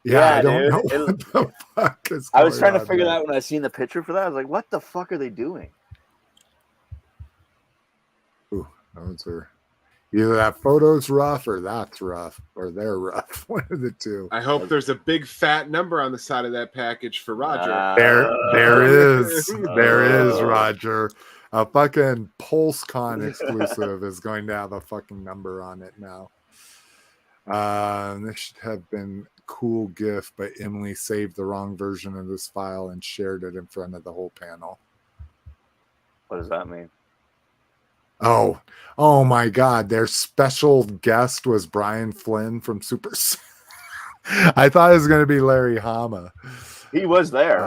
Yeah, I don't know what the fuck is I was trying to figure that out when I seen the picture for that. I was like, what the fuck are they doing? Ooh, those are either that photo's rough or that's rough or they're rough. One of the two. I hope there's a big fat number on the side of that package for Roger. There is Roger. A fucking PulseCon exclusive is going to have a fucking number on it now. This should have been cool gift, but Emily saved the wrong version of this file and shared it in front of the whole panel. What does that mean? Oh my God. Their special guest was Brian Flynn from Super. I thought it was going to be Larry Hama. He was there.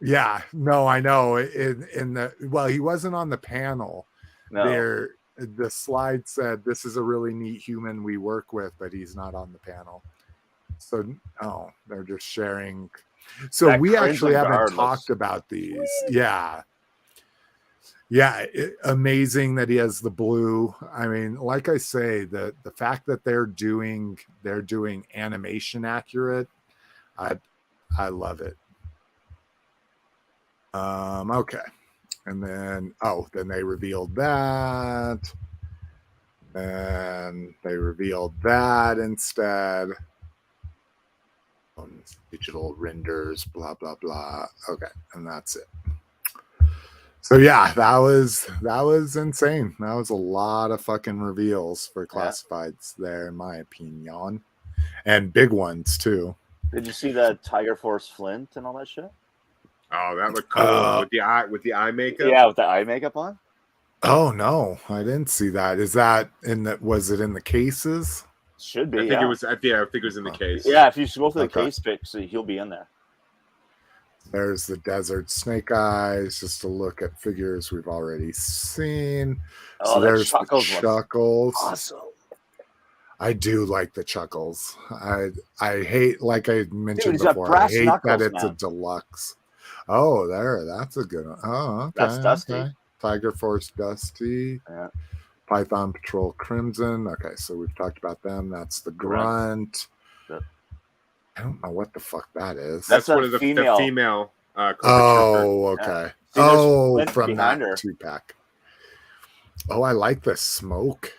Yeah, no, I know. He wasn't on the panel. No. The slide said, this is a really neat human we work with, but he's not on the panel. So, they're just sharing. So that we actually haven't talked about these. Yeah. Yeah, amazing that he has the blue. I mean, like I say, the fact that they're doing animation accurate, I love it. Okay, and then they revealed that, and they revealed that instead. Digital renders, blah blah blah. Okay, and that's it. So yeah, that was insane. That was a lot of fucking reveals for classifieds there, in my opinion, and big ones too. Did you see the Tiger Force Flint and all that shit? Oh, that looked cool with the eye makeup. Yeah, with the eye makeup on. Oh no, I didn't see that. Is that was it in the cases? Should be. I think it was. I think it was in the case. Yeah, if you go for the case pics, he'll be in there. There's the Desert Snake Eyes, just a look at figures we've already seen. Oh, so there's Chuckles. Chuckles. Awesome. I do like the chuckles. I hate, like I mentioned he's got before, I brass hate knuckles, that it's a man. deluxe. Oh, that's a good one. Oh, okay. That's Dusty. Okay. Tiger Force Dusty. Yeah. Python Patrol Crimson. Okay, so we've talked about them. That's the Grunt. Yep. I don't know what the fuck that is. That's a one of the female. Oh, Cobra okay. Yeah. Oh, See, from that her. 2-pack. Oh, I like the smoke.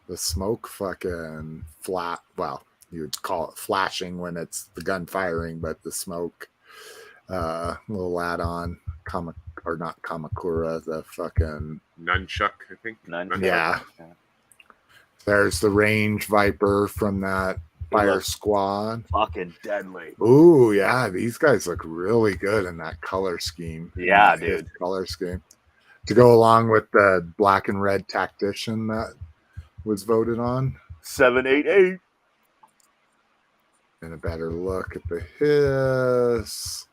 The smoke fucking flat. Well, you would call it flashing when it's the gun firing, but the smoke little add-on. Or not Kamakura, the fucking Nunchuck, I think. Nunchuck. Yeah. There's the range Viper from that Fire Squad. Fucking deadly. Ooh, yeah. These guys look really good in that color scheme. Yeah, dude. Color scheme. To go along with the black and red Tactician that was voted on. 788. And a better look at the H.I.S.S.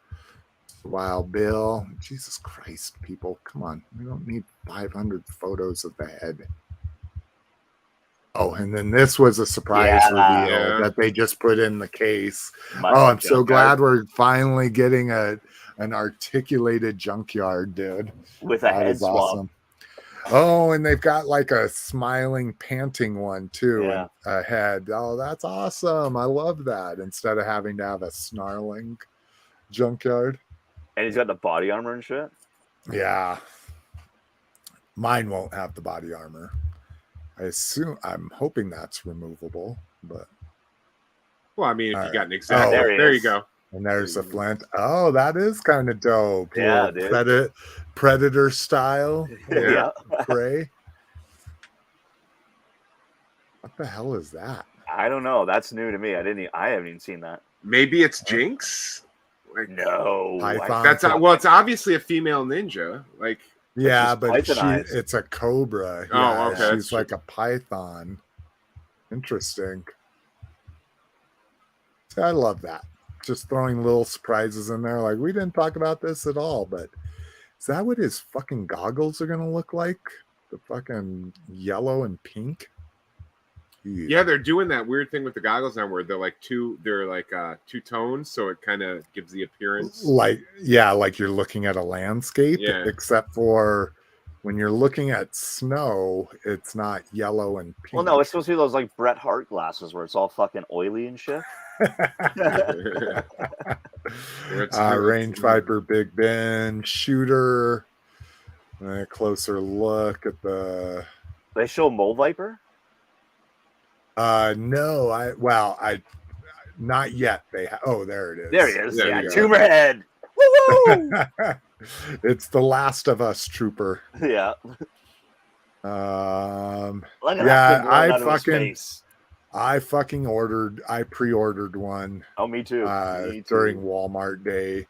Wild Bill. Jesus Christ, people. Come on. We don't need 500 photos of the head. Oh, and then this was a surprise reveal that they just put in the case. I'm so glad we're finally getting an articulated junkyard, dude. With a head swap. Awesome. Oh, and they've got like a smiling, panting one too. Yeah. A head. Oh, that's awesome. I love that. Instead of having to have a snarling junkyard. And he's got the body armor and shit? Yeah. Mine won't have the body armor. I'm hoping that's removable, but. Well, I mean, if you got an exact, there you go. And there's a flint. Oh, that is kind of dope. Yeah, dude. Predator style. Yeah. Prey. What the hell is that? I don't know. That's new to me. I haven't even seen that. Maybe it's Jinx. Like, no. It's obviously a female ninja. Like. Yeah, but it's a Cobra. Yeah, okay. She's like a python. Interesting. See, I love that. Just throwing little surprises in there. Like, we didn't talk about this at all, but is that what his fucking goggles are going to look like? The fucking yellow and pink? Yeah, they're doing that weird thing with the goggles now where they're two tones, so it kind of gives the appearance like you're looking at a landscape, except for when you're looking at snow, it's not yellow and pink. Well, no, it's supposed to be those like Bret Hart glasses where it's all fucking oily and shit. Range Viper, Big Ben, Shooter. A closer look at the. They show Mole Viper. No, I not yet. There it is. There he is. Yeah, tumor head. Woo! It's the Last of Us trooper. Yeah. I pre-ordered one. Oh, me too. During Walmart day.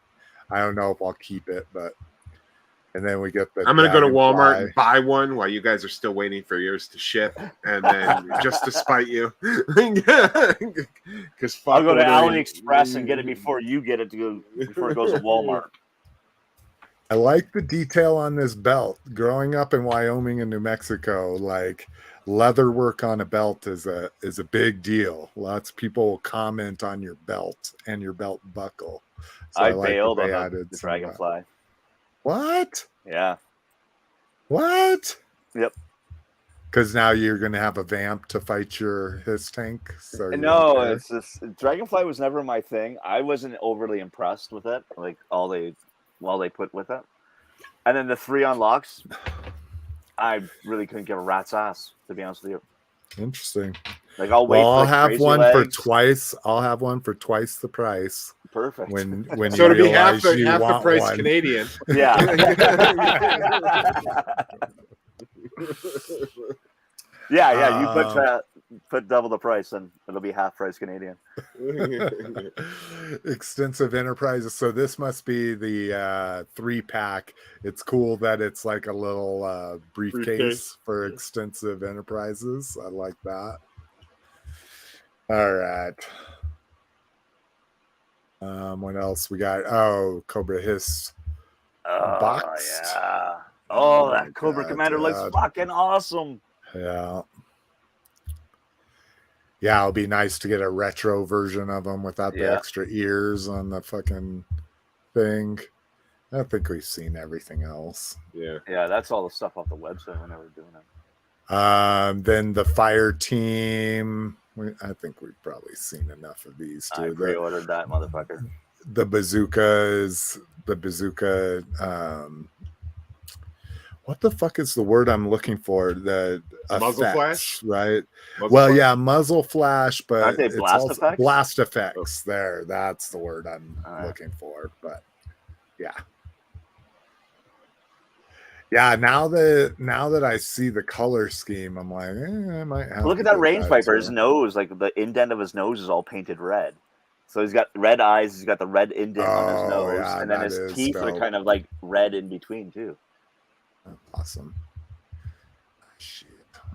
I don't know if I'll keep it, but. And then we get the. I'm gonna go to Walmart and buy one while you guys are still waiting for yours to ship, and then just to spite you, because I'll go to AliExpress and get it before you get it before it goes to Walmart. I like the detail on this belt. Growing up in Wyoming and New Mexico, like leather work on a belt is a big deal. Lots of people will comment on your belt and your belt buckle. So I bailed on the Dragonfly. What? Yeah. What? Yep. Because now you're going to have a vamp to fight your H.I.S. tank. So no, it's just Dragonfly was never my thing. I wasn't overly impressed with it, like all they put with it. And then the 3 unlocks, I really couldn't give a rat's ass, to be honest with you. Interesting. Like I'll have one for twice. I'll have one for twice the price. Perfect. When so to be half the price one. Canadian. Yeah. yeah. You put double the price, and it'll be half price Canadian. Extensive Enterprises. So this must be the 3-pack. It's cool that it's like a little briefcase for Extensive Enterprises. I like that. All right. What else we got? Oh, Cobra H.I.S. box. Yeah. Oh, that Cobra Commander looks fucking awesome. Yeah. Yeah, it'll be nice to get a retro version of them without the Yeah. extra ears on the fucking thing. I think we've seen everything else. Yeah. Yeah, that's all the stuff off the website when they were doing it. Then the fire team. I think we've probably seen enough of these too. I pre-ordered that motherfucker. The bazookas. The bazooka. What the fuck is the word I'm looking for? The Muzzle effects, flash? right? Muzzle Well, flash? yeah, muzzle flash, but Aren't they it's blast also effects? blast effects. There, that's the word I'm looking for. But yeah. Yeah, now that I see the color scheme, I'm like, I might have Look to at that get range viper. too. His nose, like the indent of his nose, is all painted red. So he's got red eyes. He's got the red indent on his nose, yeah, and then his teeth are kind of like red in between too. Awesome. Shit.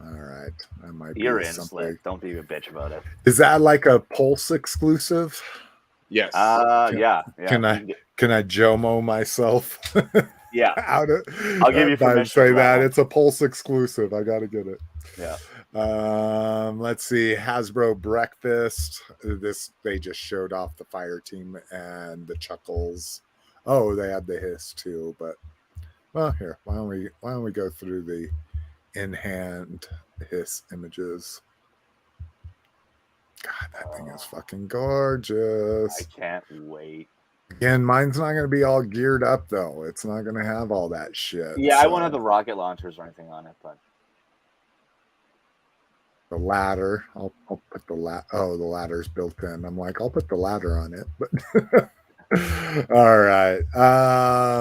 All right, that might You're be in, something. Slick. Don't be a bitch about it. Is that like a Pulse exclusive? Yes. Yeah. Can I Jomo myself? Yeah. I'll give you by permission say for that one. it's a Pulse exclusive. I got to get it. Yeah. Let's see. Hasbro Breakfast. They just showed off the fire team and the Chuckles. Oh, they had the H.I.S. too. But well, here. Why don't we go through the in-hand H.I.S. images? God, that thing is fucking gorgeous. I can't wait. Again, mine's not going to be all geared up, though. It's not going to have all that shit. Yeah, I won't have the rocket launchers or anything on it, but the ladder. I'll put the the ladder's built in. I'm like, I'll put the ladder on it. But all right.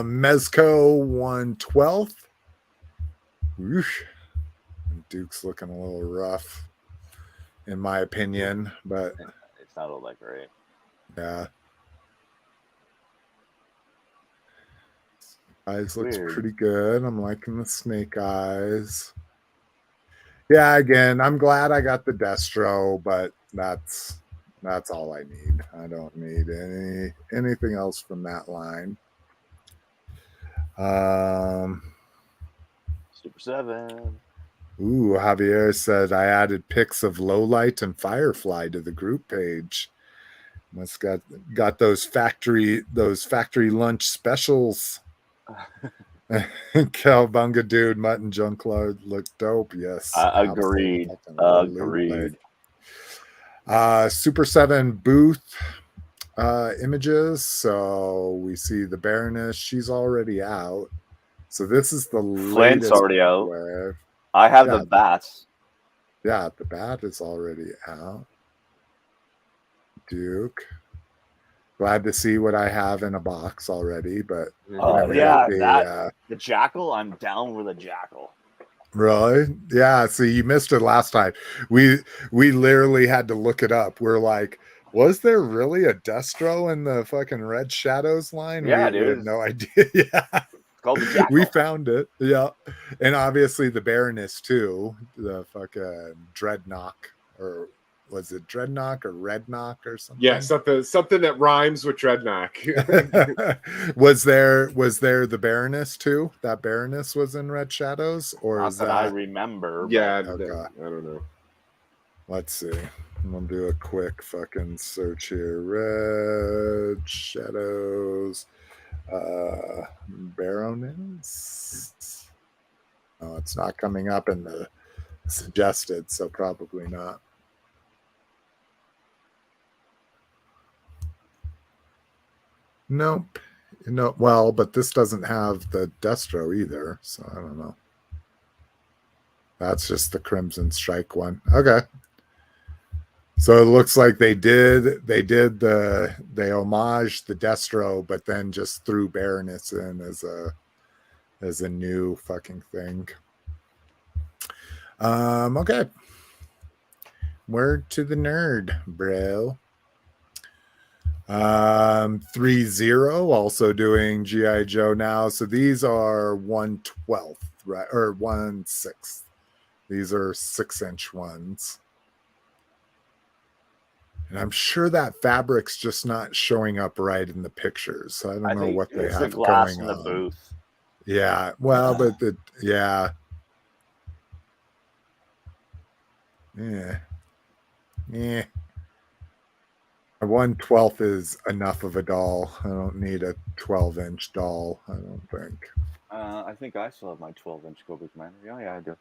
Mezco 1/12. Whoosh. Duke's looking a little rough, in my opinion, but it's not all that great. Yeah. Eyes looks pretty good. I'm liking the snake eyes. Yeah, again, I'm glad I got the Destro, but that's all I need. I don't need anything else from that line. Super 7. Ooh, Javier said I added pics of Lowlight and Firefly to the group page. Must got those factory lunch specials. Cowabunga dude, mutton junk looked dope. Yes, agreed. Agreed. Super 7 booth images. So we see the Baroness. She's already out. So this is the Flint's already out. Wave. I have the bats. Yeah, the bat is already out. Duke. Glad to see what I have in a box already, but the jackal. I'm down with a jackal. Really? Yeah. See, you missed it last time. We literally had to look it up. We're like, was there really a Destro in the fucking Red Shadows line? Yeah, we had no idea. Yeah. It's called the jackal. We found it. Yeah. And obviously the Baroness too. The fucking Dreadnought, or was it Dreadnought or Redknock or something? Yeah, something that rhymes with Dreadnought. Was there the Baroness too? That Baroness was in Red Shadows, or Not is that I remember? Yeah, okay. I don't know. Let's see. I'm gonna do a quick fucking search here. Red Shadows, Baroness. Oh, it's not coming up in the suggested, so probably not. Nope. No, well, but this doesn't have the Destro either, so I don't know. That's just the Crimson Strike one. Okay. So it looks like they homaged the Destro, but then just threw Baroness in as a new fucking thing. Okay. Word to the nerd, bro. ThreeZero also doing G.I. Joe now. So these are 1/12, right? Or 1/6. These are 6-inch ones. And I'm sure that fabric's just not showing up right in the pictures. So I don't know what they have going in the on. booth. Yeah. Well, but yeah. A 1/12 is enough of a doll. I don't need a 12-inch doll. I don't think. I think I still have my 12-inch Cobra Commander. Yeah, I do.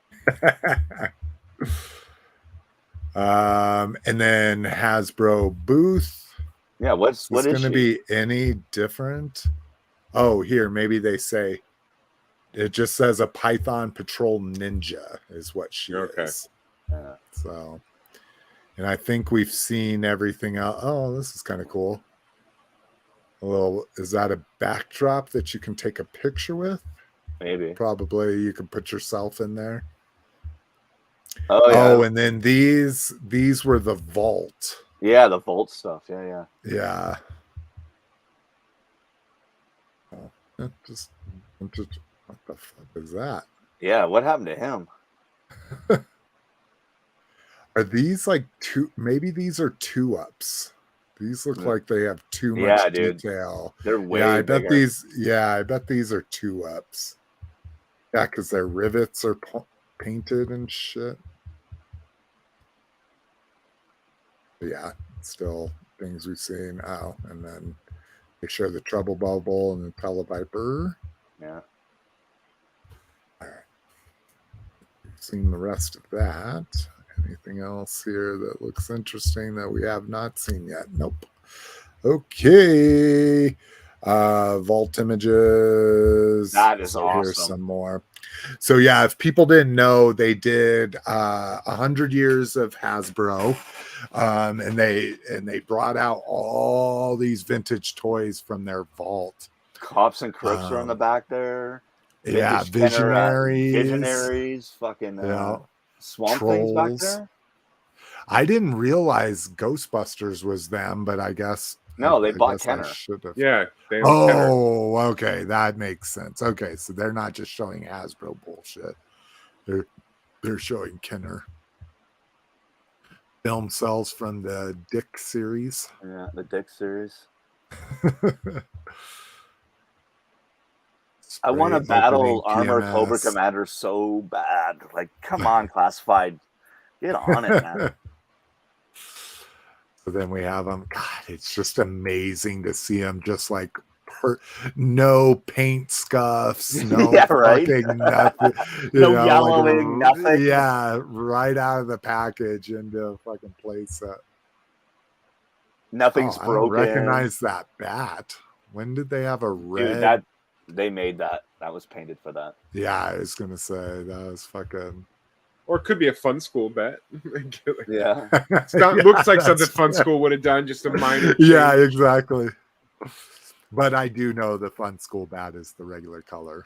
And then Hasbro Booth. Yeah, what is going to she? Be any different? Oh, here, maybe they say it just says a Python Patrol Ninja is what she is. Yeah. So, and I think we've seen everything else. Oh, this is kind of cool. A little, is that a backdrop that you can take a picture with? Maybe. Probably you can put yourself in there. Oh, yeah. Oh, and then these were the vault. Yeah, the vault stuff. Yeah. Yeah. Oh, just what the fuck is that? Yeah, what happened to him? Are these like two? Maybe these are 2-ups. These look like they have too much detail. They're way I bigger. bet these. Yeah, I bet these are 2-ups. Yeah, because their rivets are painted and shit. But yeah, still things we've seen. Oh, and then they show the Trouble Bubble and the Televiper. Yeah. All right. We've seen the rest of that. Anything else here that looks interesting that we have not seen yet? Nope. Okay. Vault images. That is awesome. Here's some more. So yeah, if people didn't know, they did 100 years of Hasbro, and they brought out all these vintage toys from their vault. Cops and Crooks are on the back there. Yeah, Visionaries, fucking Swamp Things back there. I didn't realize Ghostbusters was them, but I guess no, they bought Kenner. Yeah. Oh, okay, that makes sense. Okay, so they're not just showing Hasbro bullshit; they're showing Kenner. Film cells from the Dick series. Yeah, the Dick series. I want to battle Armor Cobra Commander so bad. Like, come on, Classified. Get on it, man. So then we have them. God, it's just amazing to see them just like no paint scuffs, no fucking nothing. No yellowing, nothing. Yeah, right out of the package into a fucking playset. Nothing's broken. I don't recognize that bat. When did they have a red? Dude, they made that. That was painted for that. Yeah, I was gonna say that was fucking. Or it could be a Fun School bet. Yeah. Looks like something Fun School would have done, just a minor change. Yeah, exactly. But I do know the Fun School bat is the regular color.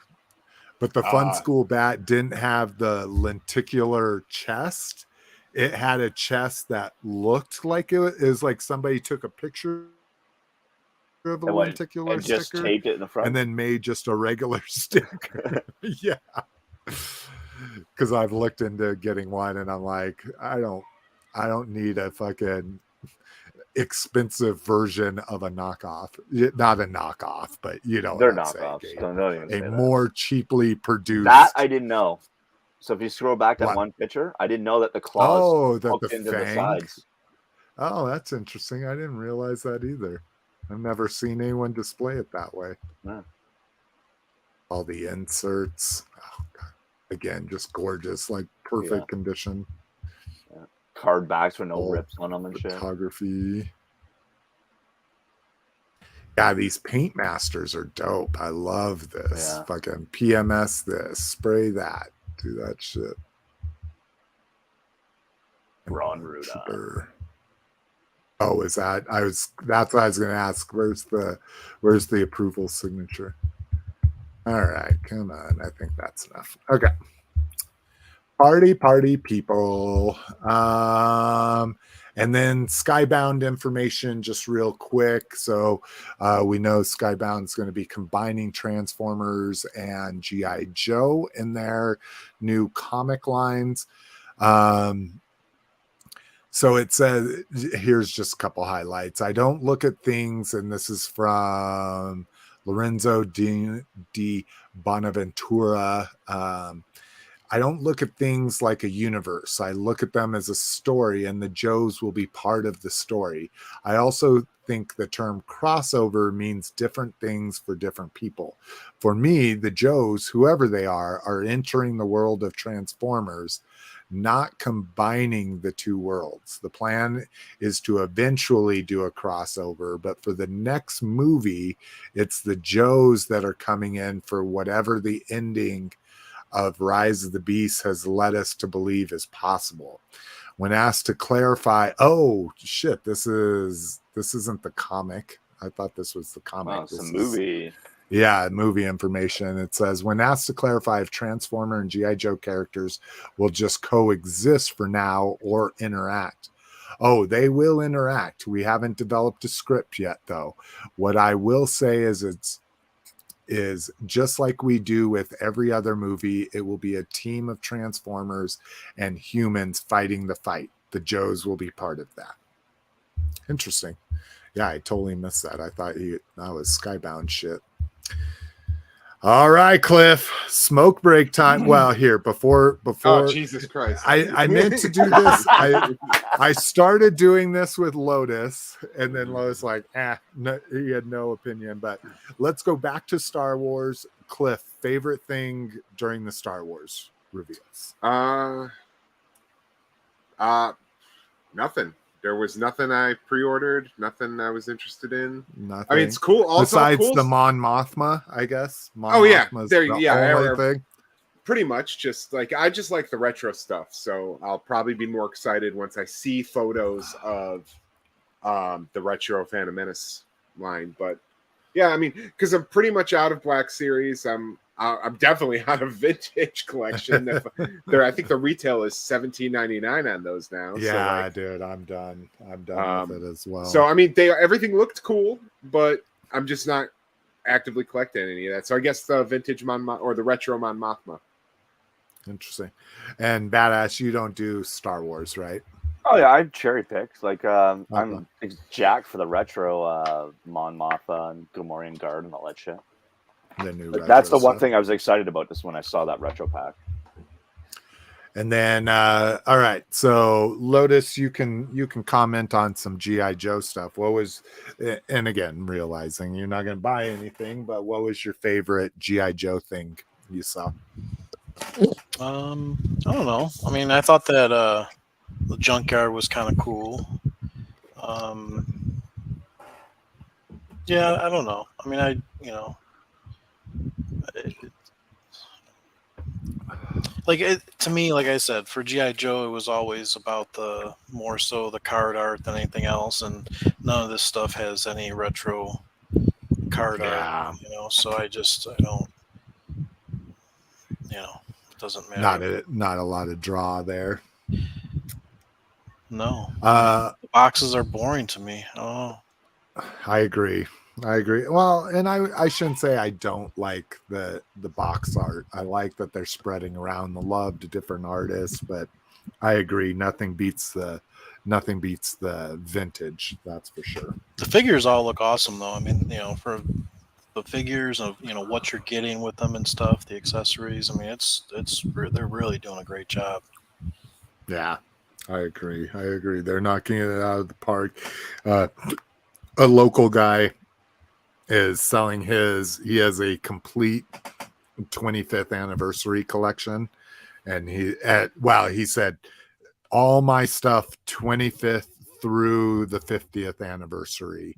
But the Fun School bat didn't have the lenticular chest. It had a chest that looked like it was like somebody took a picture of a lenticular sticker. Just taped it in the front. And then made just a regular sticker. Yeah. Because I've looked into getting one and I'm like, I don't need a fucking expensive version of a knockoff. Not a knockoff, but you know, they're knockoffs. A more cheaply produced. That I didn't know. So if you scroll back to one picture, I didn't know that the claws hooked into the sides. Oh, that's interesting. I didn't realize that either. I've never seen anyone display it that way. No. All the inserts. Oh, God. Again, just gorgeous, like perfect condition. Yeah. Card backs with no rips on them and shit. Photography. Yeah, these paint masters are dope. I love this. Yeah. Fucking PMS this, spray that, do that shit. Ron Ruda. Oh, is that? That's what I was gonna ask. Where's the approval signature? All right, come on. I think that's enough. Okay. Party people. And then Skybound Information, just real quick. So we know Skybound is going to be combining Transformers and G.I. Joe in their new comic lines. So it says, here's just a couple highlights. I don't look at things, and this is from Lorenzo di Bonaventura. I don't look at things like a universe. I look at them as a story, and the Joes will be part of the story. I also think the term crossover means different things for different people. For me, the Joes, whoever they are entering the world of Transformers, not combining the two worlds. The plan is to eventually do a crossover, but for the next movie, it's the Joes that are coming in for whatever the ending of Rise of the Beast has led us to believe is possible. When asked to clarify, oh shit, this isn't the comic. I thought this was the comic. Wow, it's a movie. Yeah, movie information. It says, when asked to clarify if Transformer and G.I. Joe characters will just coexist for now or interact. Oh, they will interact. We haven't developed a script yet, though. What I will say is just like we do with every other movie, it will be a team of Transformers and humans fighting the fight. The Joes will be part of that. Interesting. Yeah, I totally missed that. I thought that was Skybound shit. All right, Cliff, smoke break time. Well, here before oh Jesus Christ, I meant to do this. I started doing this with Lotus, and then Lotus like, no, he had no opinion. But let's go back to Star Wars. Cliff, favorite thing during the Star Wars reveals? Nothing. There was nothing I pre-ordered, nothing I was interested in. Nothing. I mean, it's cool. Also, besides cool. the Mon Mothma, I guess. Thing. Pretty much, just like I just like the retro stuff. So I'll probably be more excited once I see photos of the retro Phantom Menace line. But yeah, I mean, because I'm pretty much out of Black Series. I'm definitely out of vintage collection. I think the retail is $17.99 on those now. Yeah, so dude, I'm done. I'm done with it as well. So I mean, everything looked cool, but I'm just not actively collecting any of that. So I guess the vintage or the retro Mon Mothma. Interesting. And Badass, you don't do Star Wars, right? Oh yeah, I cherry pick. Like I'm jacked for the retro Mon Mothma and Gamorrean Guard and all that shit. That's the one thing I was excited about this when I saw that retro pack. And then all right, so Lotus, you can comment on some G.I. Joe stuff. What was, and again, realizing you're not going to buy anything, but what was your favorite G.I. Joe thing you saw? I don't know. I mean, I thought that the junkyard was kind of cool. Yeah, I don't know. I mean, to me, like I said, for G.I. Joe, it was always about more so the card art than anything else, and none of this stuff has any retro card art, so I don't, it doesn't matter. Not a lot of draw there. No. The boxes are boring to me. Oh, I agree. Well, and I shouldn't say I don't like the box art. I like that they're spreading around the love to different artists, but I agree. Nothing beats the vintage. That's for sure. The figures all look awesome, though. I mean, for the figures of what you're getting with them and stuff, the accessories. I mean, they're really doing a great job. Yeah, I agree. They're knocking it out of the park. A local guy is selling he has a complete 25th anniversary collection, and he said all my stuff 25th through the 50th anniversary,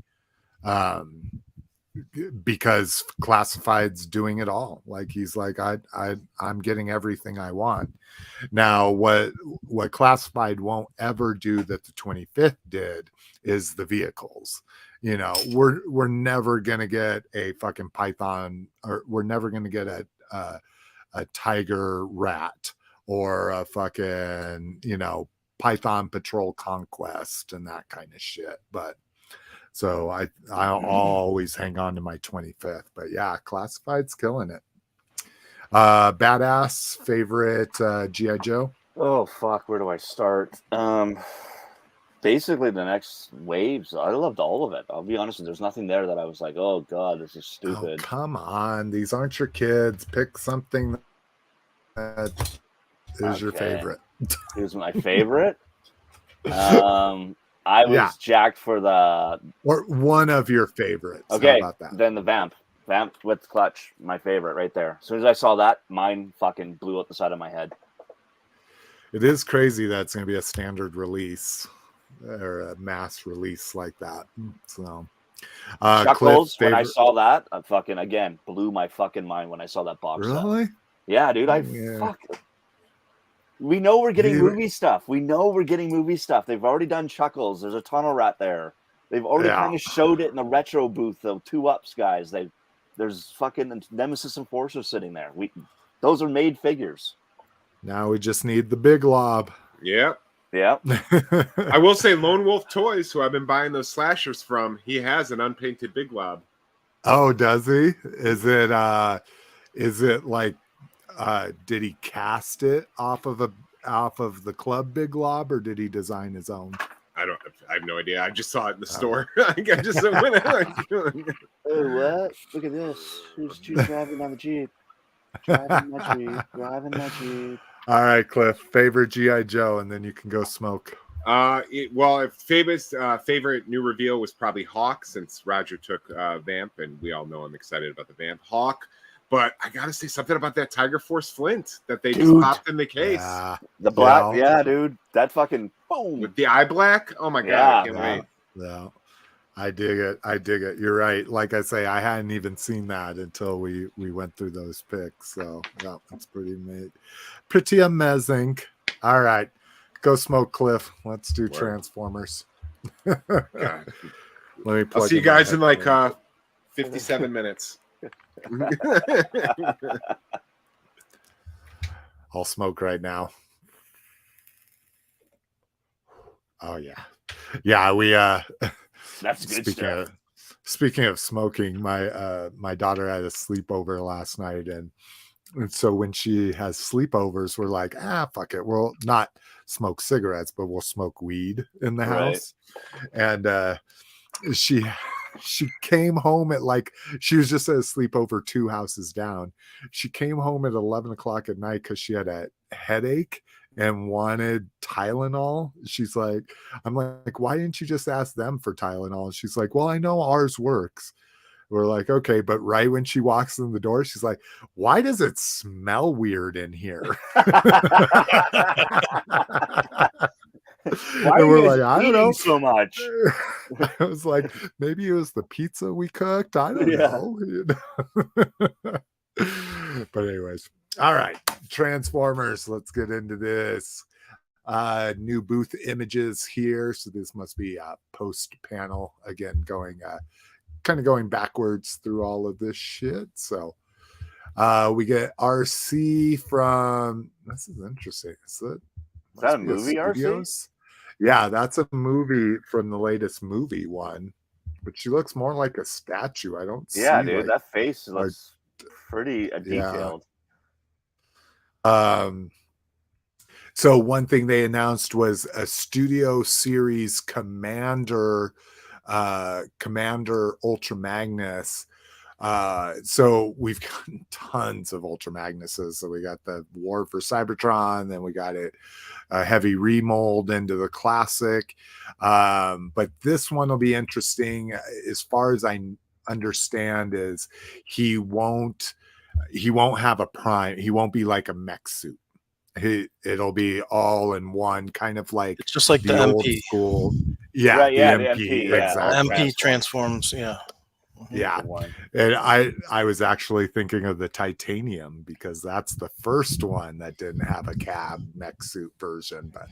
because Classified's doing it all. Like he's like, I'm getting everything I want. Now what Classified won't ever do that the 25th did is the vehicles. We're never gonna get a fucking Python, or we're never gonna get a Tiger Rat or a fucking Python Patrol Conquest and that kind of shit. But so I'll always hang on to my 25th. But yeah, Classified's killing it. Badass, favorite G.I. Joe? Oh fuck, where do I start? Basically the next waves. I loved all of it. I'll be honest, there's nothing there that I was like, oh god, this is stupid. Oh, come on, these aren't your kids. Pick something that is your favorite? Who's my favorite? I was jacked for the or one of your favorites. Okay, how about that? Then the Vamp with clutch, my favorite right there. As soon as I saw that, mine fucking blew out the side of my head. It is crazy that it's going to be a standard release or a mass release like that. So, Chuckles, when I saw that, I fucking again blew my fucking mind when I saw that box. Really? Set. Yeah, dude. Fuck. We know we're getting movie stuff. They've already done Chuckles. There's a Tunnel Rat there. They've already kind of showed it in the retro booth. The 2-Ups guys. There's fucking Nemesis and Forcer sitting there. Those are made figures. Now we just need the big lob. Yep. Yeah. I will say Lone Wolf Toys, who I've been buying those slashers from, he has an unpainted big lob. Oh, does he? Is it like did he cast it off of the club big lob, or did he design his own? I have no idea. I just saw it in the store. I just went out. Oh, what? Look at this. Who's driving on the Jeep? Driving my Jeep. All right, Cliff. Favorite G.I. Joe, and then you can go smoke. Favorite new reveal was probably Hawk, since Roger took Vamp, and we all know I'm excited about the Vamp. Hawk. But I gotta say something about that Tiger Force Flint that they just popped in the case. Yeah. The black, dude. That fucking boom with the eye black. Oh my god! I can't wait. Yeah, I dig it. You're right. Like I say, I hadn't even seen that until we went through those pics. So yeah, that's pretty amazing. All right, go smoke, Cliff. Let's do Transformers. Let me. I'll see you guys in like 57 minutes. I'll smoke right now. Oh yeah. We that's good stuff. Speaking of smoking, my daughter had a sleepover last night, and so when she has sleepovers, we're like, fuck it, we'll not smoke cigarettes, but we'll smoke weed in the house. And she came home at she was just at a sleepover 2 houses down. She came home at 11 o'clock at night because she had a headache and wanted Tylenol. She's like, I'm like, why didn't you just ask them for Tylenol? She's like, well, I know ours works. We're like, okay, but right when she walks in the door, she's like, why does it smell weird in here? Why and we're like, I don't know so much. I was like, maybe it was the pizza we cooked. I don't know. But anyways, all right, Transformers. Let's get into this. New booth images here. So this must be a post panel again, going kind of going backwards through all of this shit. So we get RC from. This is interesting. Is that a movie, RC? Yeah, that's a movie from the latest movie one, but she looks more like a statue. I don't see. Yeah, dude, that face looks pretty detailed. So one thing they announced was a Studio Series Commander Ultra Magnus. So we've gotten tons of Ultra Magnuses. So we got the War for Cybertron, then we got a heavy remold into the classic. But this one will be interesting. As far as I understand, is he won't have a prime. He won't be like a mech suit. It'll be all in one, kind of like it's just like the MP school. Yeah, right, the MP, exactly. MP transforms, Yeah, and I was actually thinking of the Titanium because that's the first one that didn't have a cab mech suit version. But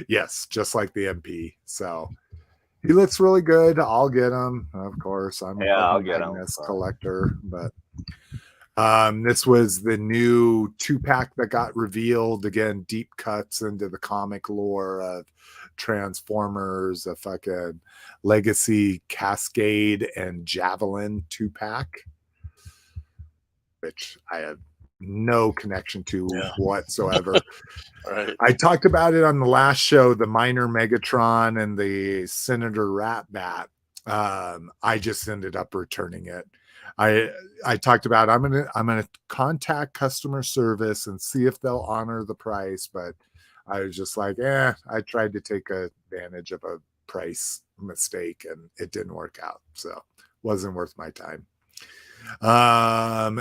yes, just like the MP. So he looks really good. I'll get him, of course. I'll get him. Collector, but this was the new 2-pack that got revealed. Again, deep cuts into the comic lore of Transformers, a fucking Legacy, Cascade, and Javelin 2-pack, which I have no connection to whatsoever. Right. I talked about it on the last show, the Minor Megatron and the Senator Ratbat. I just ended up returning it. I talked about I'm gonna contact customer service and see if they'll honor the price, but I was just like, I tried to take advantage of a price mistake and it didn't work out, so wasn't worth my time.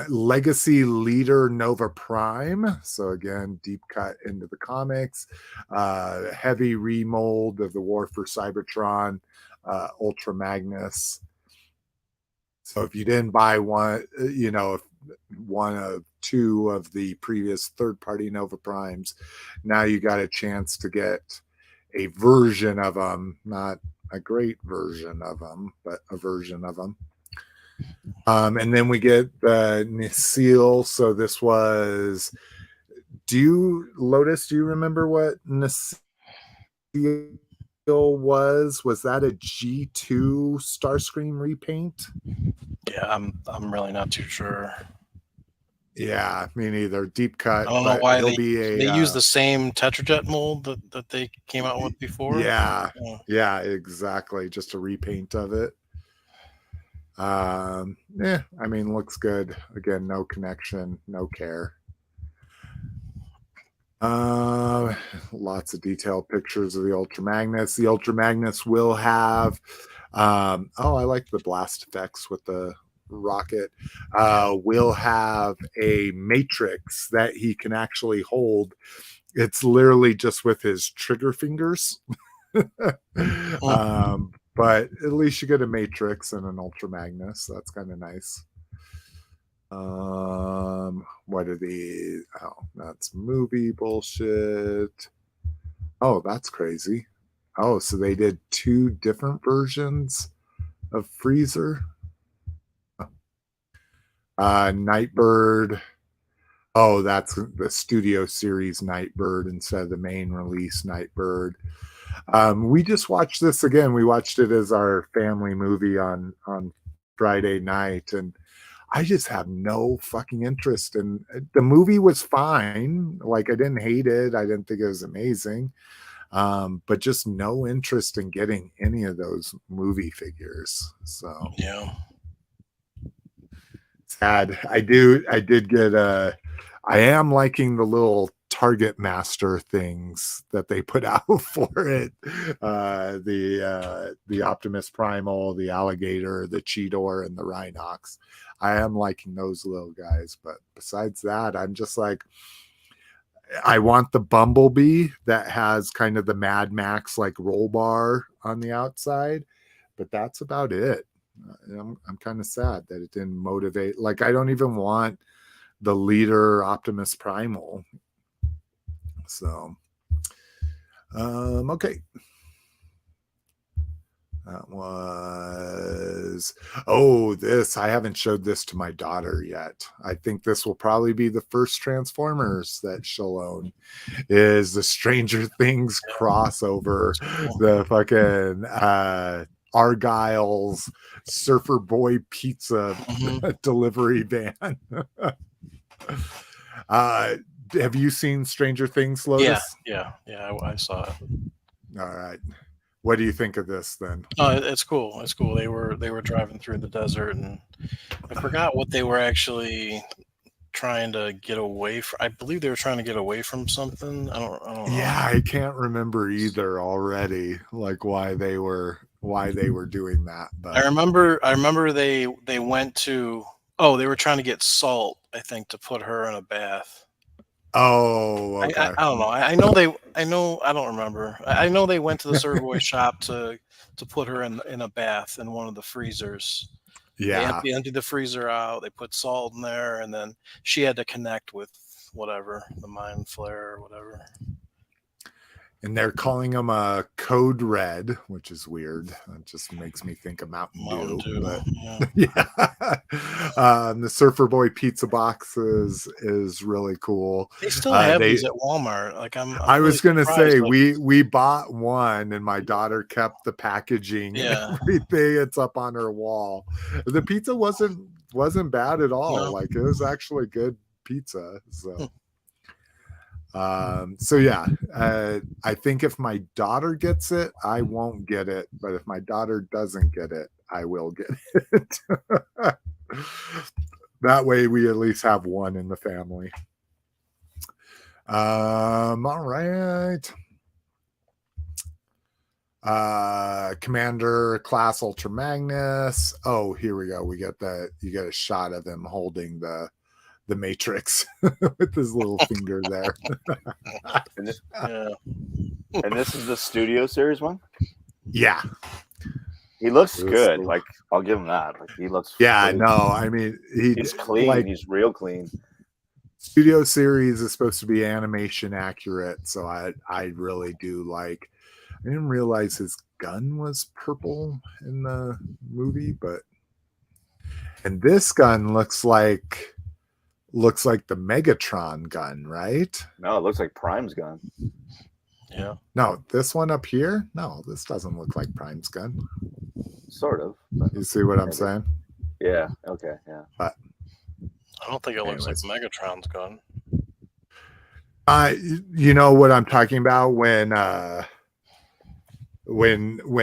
Legacy Leader Nova Prime, so again, deep cut into the comics, heavy remold of the War for Cybertron, Ultra Magnus. So if you didn't buy one, one of two of the previous third-party Nova Primes, now you got a chance to get a version of them, not a great version of them, but a version of them. And then we get the Nacelle. So this was, Lotus, do you remember what Nacelle was? Was that a G2 Starscream repaint? Yeah, I'm really not too sure. Yeah, me neither. Deep cut. I don't know why they use the uh, same Tetrajet mold that they came out with before. Yeah, exactly. Just a repaint of it. I mean, looks good. Again, no connection, no care. Lots of detailed pictures of the Ultra Magnus. The Ultra Magnus will have I like the blast effects with the rocket. Will have a matrix that he can actually hold. It's literally just with his trigger fingers. But at least you get a matrix and an Ultra Magnus. That's kind of nice. What are these? Oh, that's movie bullshit. Oh, that's crazy. Oh, so they did two different versions of Freezer. Nightbird. Oh, that's the studio series Nightbird instead of the main release Nightbird. We just watched this again. We watched it as our family movie on Friday night, and I just have no fucking interest in the movie. Was fine. Like, I didn't hate it. I didn't think it was amazing. But just no interest in getting any of those movie figures. So yeah, sad. I did get I am liking the little Target Master things that they put out for it. The Optimus Primal, the Alligator, the Cheetor, and the Rhinox. I am liking those little guys, but besides that, I'm just like, I want the Bumblebee that has kind of the Mad Max like roll bar on the outside, but that's about it. I'm kind of sad that it didn't motivate. Like, I don't even want the Leader Optimus Primal. So, okay. That was, this, I haven't showed this to my daughter yet. I think this will probably be the first Transformers that she'll own, is the Stranger Things crossover, the fucking Argyle's Surfer Boy Pizza delivery van. Have you seen Stranger Things, Lotus? Yeah, I saw it. All right. What do you think of this then? Oh, it's cool. It's cool. They were driving through the desert, and I forgot what they were actually trying to get away from. I believe they were trying to get away from something. I don't know. Yeah, I can't remember either already, like why they were doing that. But I remember they went to, they were trying to get Salt, I think, to put her in a bath. Oh, okay. I don't know. I don't remember. I know they went to the Surfer Boy shop to put her in a bath in one of the freezers. Yeah. They emptied the freezer out. They put Salt in there, and then she had to connect with whatever, the Mind Flare or whatever. And they're calling them a Code Red, which is weird. It just makes me think of Mountain Dew. But yeah. The Surfer Boy pizza box is really cool. They still have these at Walmart. Like, I was gonna say, we bought one, and my daughter kept the packaging and everything. It's up on her wall. The pizza wasn't bad at all. No. Like, it was actually good pizza. So. Yeah, I think if my daughter gets it, I won't get it. But if my daughter doesn't get it, I will get it. That way we at least have one in the family. All right. Commander Class Ultra Magnus. Oh, here we go. We got that. You get a shot of him holding the Matrix with his little finger there. And this is the Studio Series one? Yeah. He looks good. Like, I'll give him that. Like, he looks. Yeah, no, I mean, he's clean. Like, he's real clean. Studio Series is supposed to be animation accurate, so I really do like. I didn't realize his gun was purple in the movie, and this gun looks like the Megatron gun, right? No, it looks like Prime's gun. Yeah. No, this one up here? No, this doesn't look like Prime's gun. Sort of. You see what I'm saying? Yeah. Okay. Yeah. But I don't think it looks like Megatron's gun. You know what I'm talking about when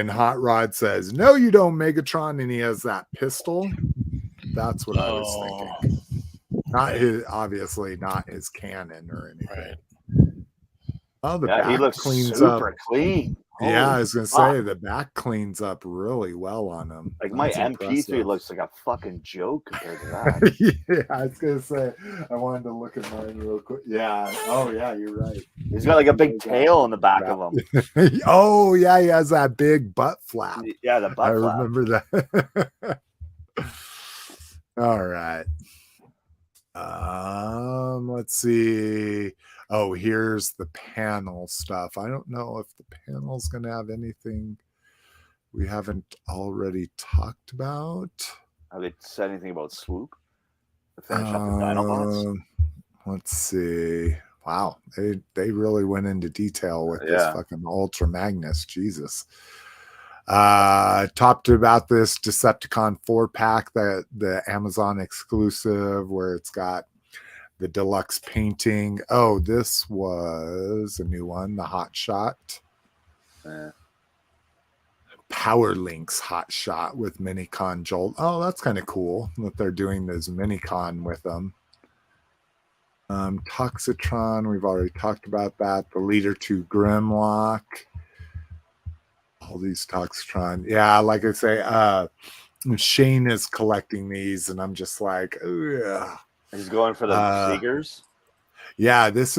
Hot Rod says, "No, you don't, Megatron," and he has that pistol. That's what I was thinking. Not his, obviously not his cannon or anything. Right. Oh, the back he looks cleans super up. clean. Yeah, I was gonna say the back cleans up really well on him. Like, That's my MP3 impressive. looks like a fucking joke compared to that. Yeah, I was gonna say I wanted to look at mine real quick. Yeah. Oh yeah, you're right. He's got like a big tail on the back of him. Oh yeah, he has that big butt flap. Yeah, the butt flap. I remember that. All right. Let's see. Oh, here's the panel stuff. I don't know if the panel's going to have anything we haven't already talked about. Have they said anything about Swoop? To finish up the Dinobots? Let's see. Wow, they really went into detail with this fucking Ultra Magnus. Jesus. Talked about this Decepticon 4-pack, that the Amazon exclusive, where it's got the deluxe painting. Oh, this was a new one, the Hot Shot. Power Links Hot Shot with Minicon Jolt. Oh, that's kind of cool that they're doing this Minicon with them. Toxitron, we've already talked about that. The Leader 2 Grimlock. All these Toxitron. Yeah, like I say, Shane is collecting these, and I'm just like, ugh. He's going for the Seegers. Yeah, this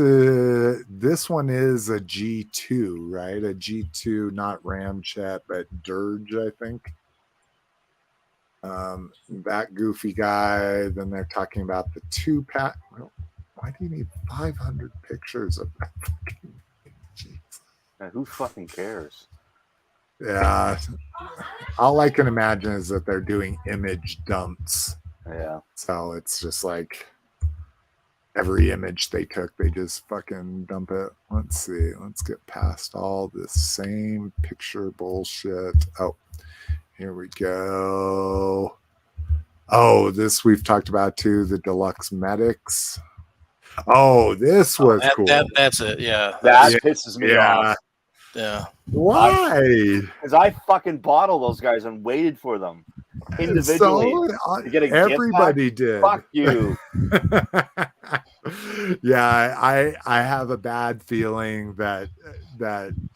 one is a G2, right? A G2, not Ramjet, but Dirge, I think. That goofy guy. Then they're talking about the 2-pack. Why do you need 500 pictures of that fucking thing? Man, who fucking cares? Yeah. All I can imagine is that they're doing image dumps. Yeah. So it's just like every image they took, they just fucking dump it. Let's see. Let's get past all this same picture bullshit. Oh, here we go. Oh, this we've talked about too, the deluxe medics. Oh, this was cool. That's it. Yeah. That pisses me off. Yeah. Why? Because I fucking bought all those guys and waited for them individually to get a everybody gift did. Fuck you. Yeah, I have a bad feeling that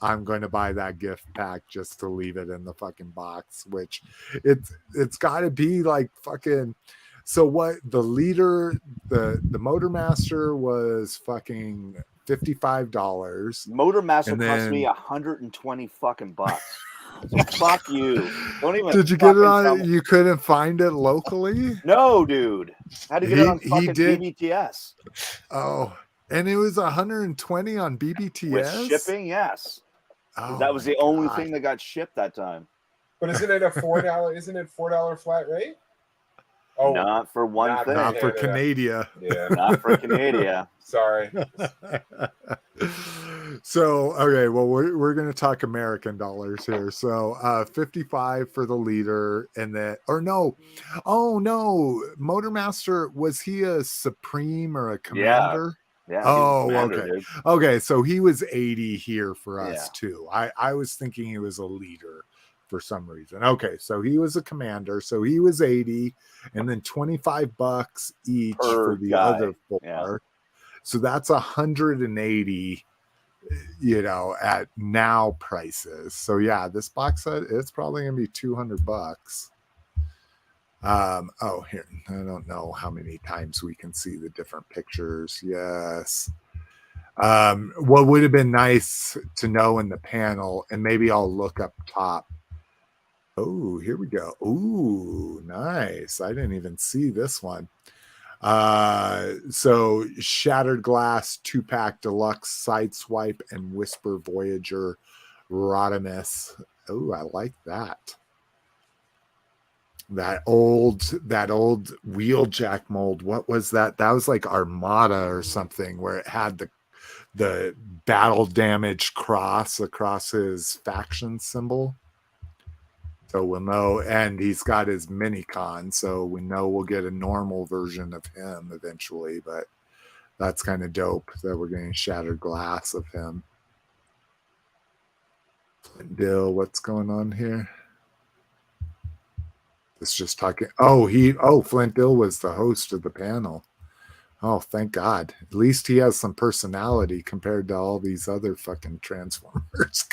I'm going to buy that gift pack just to leave it in the fucking box, which it's got to be like fucking. So what the leader, the Motormaster was fucking $55. Motormaster cost me 120 fucking bucks. So fuck you. Don't even. Did you get it on? You couldn't find it locally? No, dude. How to get it on fucking BBTS? Oh, and it was 120 on BBTS with shipping. Yes. Oh, that was the only thing that got shipped that time. But isn't it a $4? Isn't it $4 flat rate? Oh, not for one thing. Not for Canada. Yeah, not for Canada. Sorry. So, okay, well, we're going to talk American dollars here. So, 55 for the leader, and then, or no, oh no, Motormaster, was he a Supreme or a Commander? Yeah. Oh, Commander, okay. Dude. Okay, so he was 80 here for us too. I was thinking he was a leader for some reason. Okay, so he was a commander, so he was 80, and then $25 each Per for the guy. other 4. Yeah. So that's 180, you know, at now prices. So yeah, this box set, it's probably gonna be $200. Oh, here, I don't know how many times we can see the different pictures. Yes. What would have been nice to know in the panel, and maybe I'll look up top. Oh, here we go. Ooh, nice. I didn't even see this one. So Shattered Glass 2-pack deluxe Sideswipe and Whisper Voyager Rodimus. Oh, I like that. That old Wheeljack mold. What was that? That was like Armada or something, where it had the battle damage cross across his faction symbol. So we'll know, and he's got his mini-con, so we know we'll get a normal version of him eventually, but that's kind of dope that we're getting Shattered Glass of him. Flint Dill, what's going on here? It's just talking. Oh, Flint Dill was the host of the panel. Oh, thank God. At least he has some personality compared to all these other fucking Transformers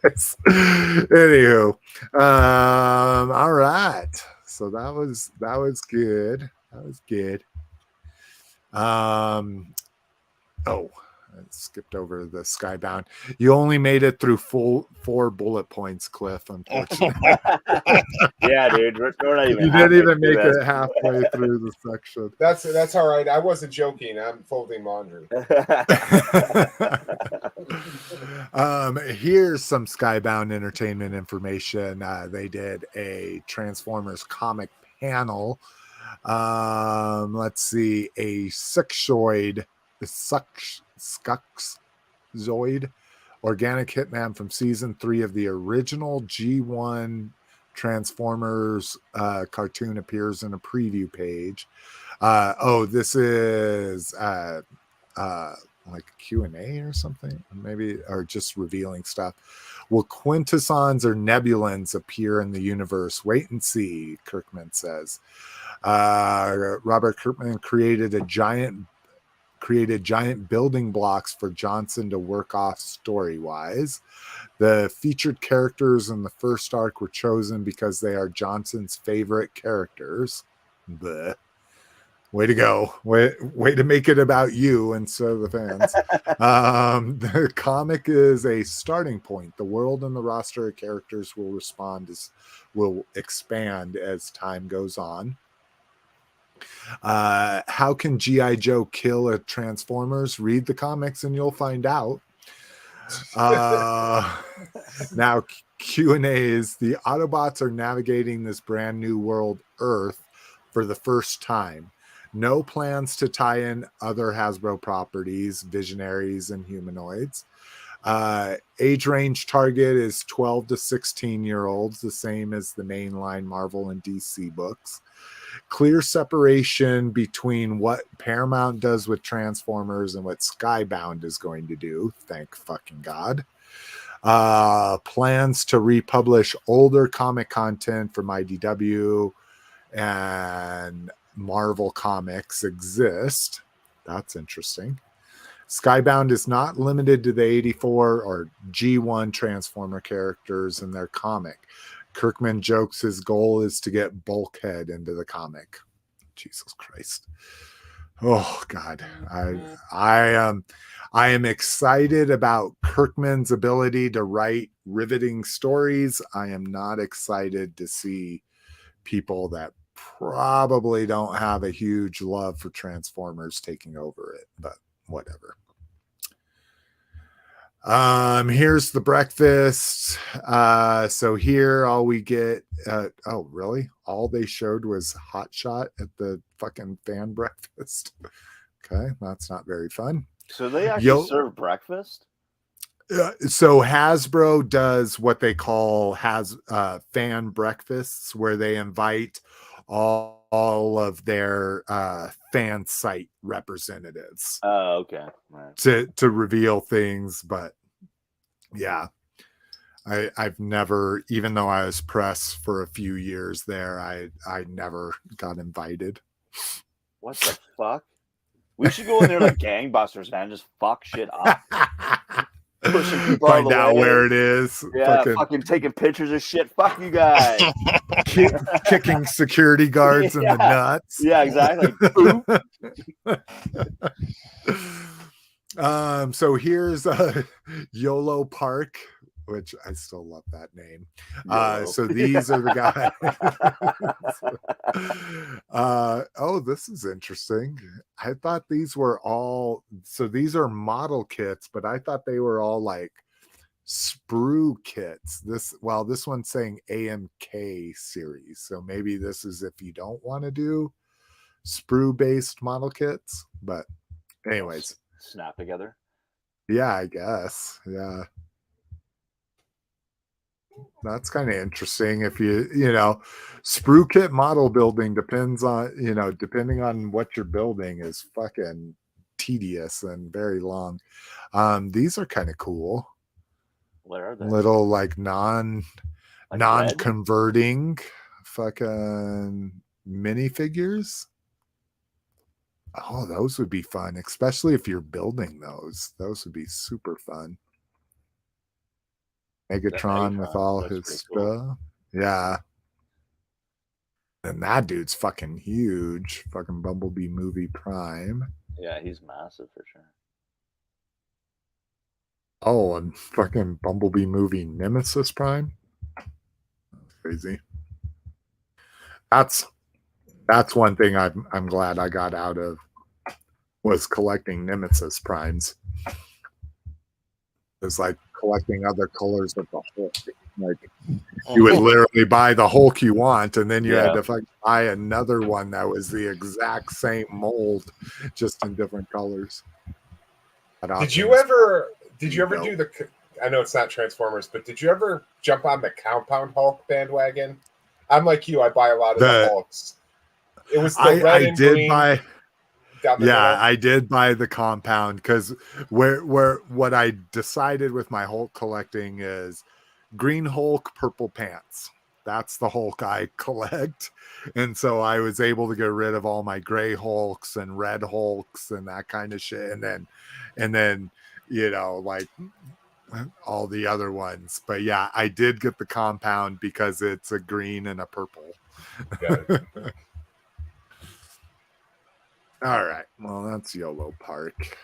guys. Anywho, all right. So that was good. That was good. Oh, I skipped over the Skybound. You only made it through 4 bullet points, Cliff, unfortunately. Yeah, dude. We're not even you didn't even make it halfway through the section. That's all right. I wasn't joking. I'm folding laundry. Here's some Skybound Entertainment information. They did a Transformers comic panel. Let's see, a Suxoid, Zoid, organic hitman from season 3 of the original G1 Transformers cartoon appears in a preview page. This is like a Q&A or something, maybe, or just revealing stuff. Will Quintessons or Nebulons appear in the universe? Wait and see, Kirkman says. Robert Kirkman created giant building blocks for Johnson to work off story-wise. The featured characters in the first arc were chosen because they are Johnson's favorite characters. Bleh. Way to go. Way to make it about you instead of the fans. The comic is a starting point. The world and the roster of characters will expand as time goes on. How can G.I. Joe kill a Transformers? Read the comics and you'll find out. Now, Q&As. The Autobots are navigating this brand new world, Earth, for the first time. No plans to tie in other Hasbro properties, Visionaries, and Humanoids. Age range target is 12 to 16-year-olds, the same as the mainline Marvel and DC books. Clear separation between what Paramount does with Transformers and what Skybound is going to do. Thank fucking God. Plans to republish older comic content from IDW and Marvel Comics exist. That's interesting. Skybound is not limited to the 84 or G1 Transformer characters in their comic. Kirkman jokes his goal is to get Bulkhead into the comic. Jesus Christ. Oh God. I am excited about Kirkman's ability to write riveting stories. I am not excited to see people that probably don't have a huge love for Transformers taking over it, but whatever. Here's the breakfast. So here all we get, oh really? All they showed was Hot Shot at the fucking fan breakfast. Okay, that's not very fun. So they actually serve breakfast? So Hasbro does what they call fan breakfasts, where they invite all of their fan site representatives. Oh, okay. Right. To reveal things, but yeah. I've never, even though I was press for a few years there, I never got invited. What the fuck? We should go in there like gangbusters, man. Just fuck shit up. Pushing people out of Find the out way. where it is. Yeah, fucking taking pictures of shit. Fuck you guys. Kicking security guards in the nuts. Yeah, exactly. So here's YOLO Park, which I still love that name. So these are the guys. Oh, this is interesting. I thought these were all, so these are model kits, but I thought they were all like sprue kits. This one's saying AMK series, so maybe this is if you don't want to do sprue based model kits, but anyways, snap together. Yeah, I guess. Yeah. That's kind of interesting. If you sprue kit model building depends on, depending on what you're building, is fucking tedious and very long. These are kind of cool. What are they? Little like non-converting fucking minifigures. Oh, those would be fun, especially if you're building those. Those would be super fun. Megatron with all his stuff. Cool. Yeah. And that dude's fucking huge. Fucking Bumblebee movie Prime. Yeah, he's massive for sure. Oh, and fucking Bumblebee movie Nemesis Prime. That's crazy. That's one thing I'm glad I got out of, was collecting Nemesis Primes. It's like collecting other colors of the Hulk. Like you would literally buy the Hulk you want, and then you had to buy another one that was the exact same mold, just in different colors. Did you ever do the? I know it's not Transformers, but did you ever jump on the Compound Hulk bandwagon? I'm like you. I buy a lot of the Hulks. It was the red and green. I did buy the Compound, because what I decided with my Hulk collecting is green Hulk, purple pants. That's the Hulk I collect. And so I was able to get rid of all my gray Hulks and red Hulks and that kind of shit. And then like all the other ones. But yeah, I did get the Compound because it's a green and a purple. All right. Well, that's YOLO Park.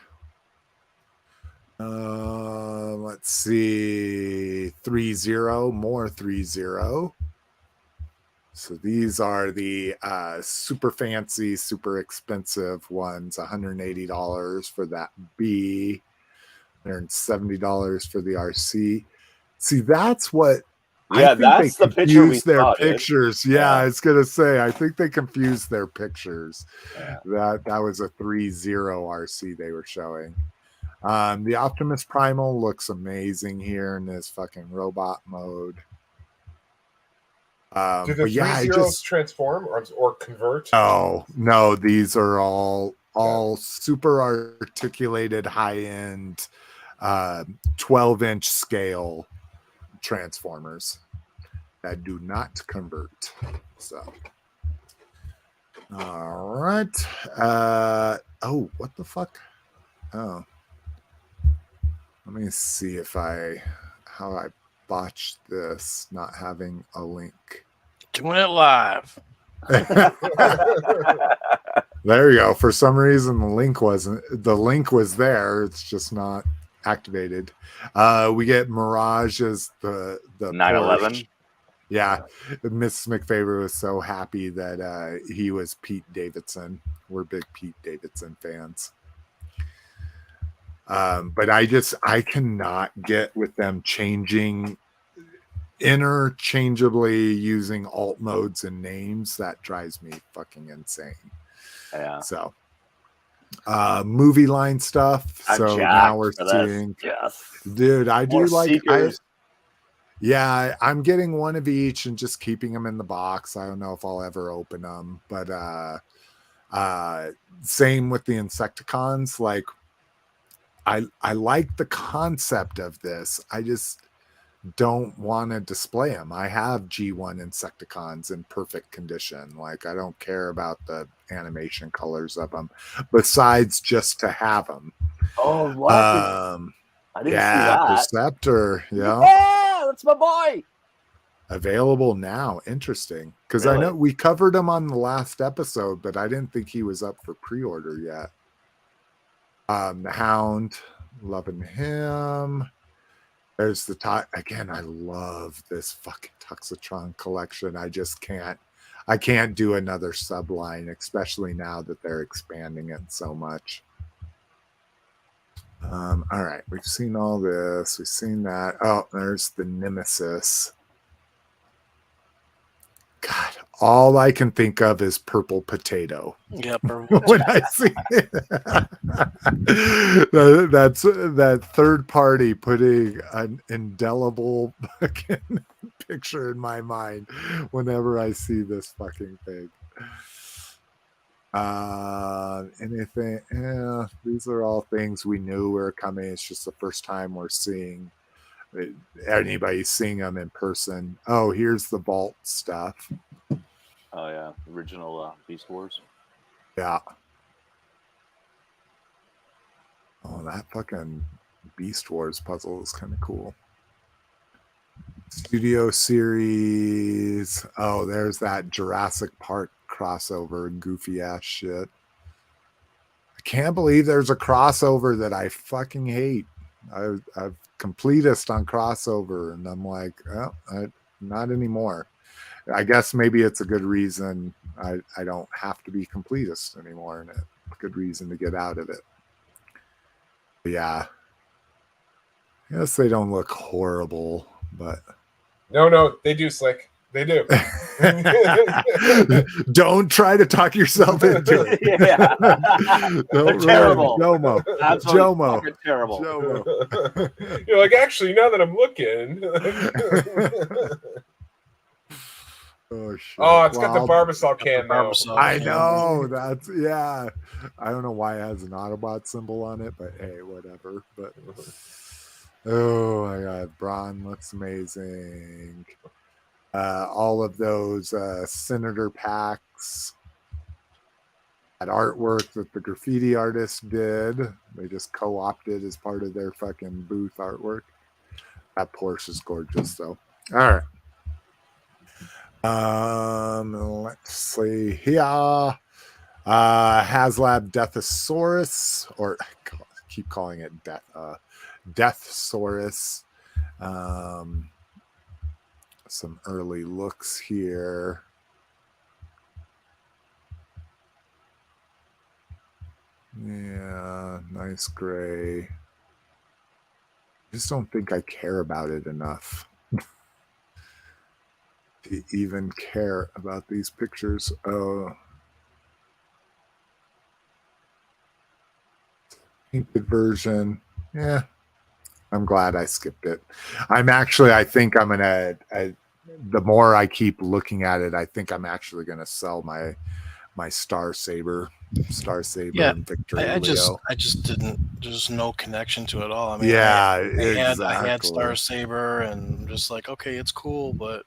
Let's see. ThreeZero, more ThreeZero. So these are the super fancy, super expensive ones. $180 for that B. $170 for the RC. See, that's what. Yeah, that's the picture we saw. Pictures. Yeah, I was gonna say. I think they confused their pictures. Yeah. That was a ThreeZero RC they were showing. The Optimus Primal looks amazing here in this fucking robot mode. Do the ThreeZeros transform or convert? No, these are all super articulated, high-end, 12-inch scale Transformers that do not convert. So, all right. What the fuck? Oh, let me see how I botched this, not having a link. Doing it live. There you go. For some reason, the link was there. It's just not activated. We get Mirage as the 911. Yeah, Miss McFavor was so happy that he was Pete Davidson. We're big Pete Davidson fans. But I cannot get with them changing interchangeably using alt modes and names. That drives me fucking insane. Yeah. So movie line stuff. So now we're seeing, dude, I do like I'm getting one of each and just keeping them in the box. I don't know if I'll ever open them, but same with the Insecticons. Like I like the concept of this. don't want to display them. I have G1 Insecticons in perfect condition. Like, I don't care about the animation colors of them, besides just to have them. Oh, what? I didn't see that. Perceptor. Yeah, that's my boy. Available now. Interesting. Because Really? I know we covered him on the last episode, but I didn't think he was up for pre-order yet. The Hound, loving him. There's the again. I love this fucking Tuxatron collection. I just can't. I can't do another subline, especially now that they're expanding it so much. All right, we've seen all this. We've seen that. Oh, there's the Nemesis. God, all I can think of is purple potato. Yeah, when I see it. That's that third party putting an indelible fucking picture in my mind whenever I see this fucking thing. Anything? Yeah, these are all things we knew were coming. It's just the first time we're seeing anybody seeing them in person. Oh, here's the vault stuff. Oh yeah, original Beast Wars. Yeah. Oh, that fucking Beast Wars puzzle is kind of cool. Studio series. Oh, there's that Jurassic Park crossover, goofy ass shit. I can't believe there's a crossover that I fucking hate. I've completist on crossover, and I'm like, oh, not anymore. I guess maybe it's a good reason I don't have to be completist anymore, and it's a good reason to get out of it. But yeah. Yes, they don't look horrible, but no, they do, Slick. They do. Don't try to talk yourself into it. Yeah. They're terrible. Jomo. Absolutely Jomo. terrible. Jomo. You're like, actually, now that I'm looking. Oh shit. Oh, it's got the Barbasol can now. I know. That's yeah. I don't know why it has an Autobot symbol on it, but hey, whatever. But oh my god, Braun looks amazing. All of those Senator packs, that artwork that the graffiti artist did, they just co-opted as part of their fucking booth artwork. That Porsche is gorgeous, though. All right. Let's see here. HasLab Deathosaurus, or I keep calling it Deathsaurus. Some early looks here. Yeah, nice gray. I just don't think I care about it enough to even care about these pictures. Oh, painted version. Yeah, I'm glad I skipped it. I think I'm gonna. The more I keep looking at it, I think I'm actually gonna sell my Star Saber and Victory I just didn't. There's no connection to it at all. I mean, I had Star Saber, and I'm just like, okay, it's cool, but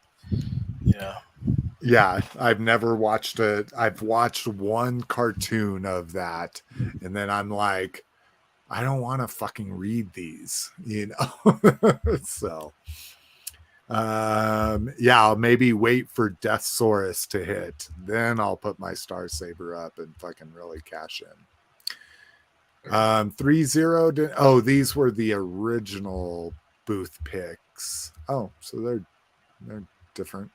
yeah, I've never watched it. I've watched one cartoon of that, and then I'm like, I don't want to fucking read these, So, I'll maybe wait for Deathsaurus to hit, then I'll put my Star Saber up and fucking really cash in. 3-0. Oh, these were the original booth picks. Oh, so they're different.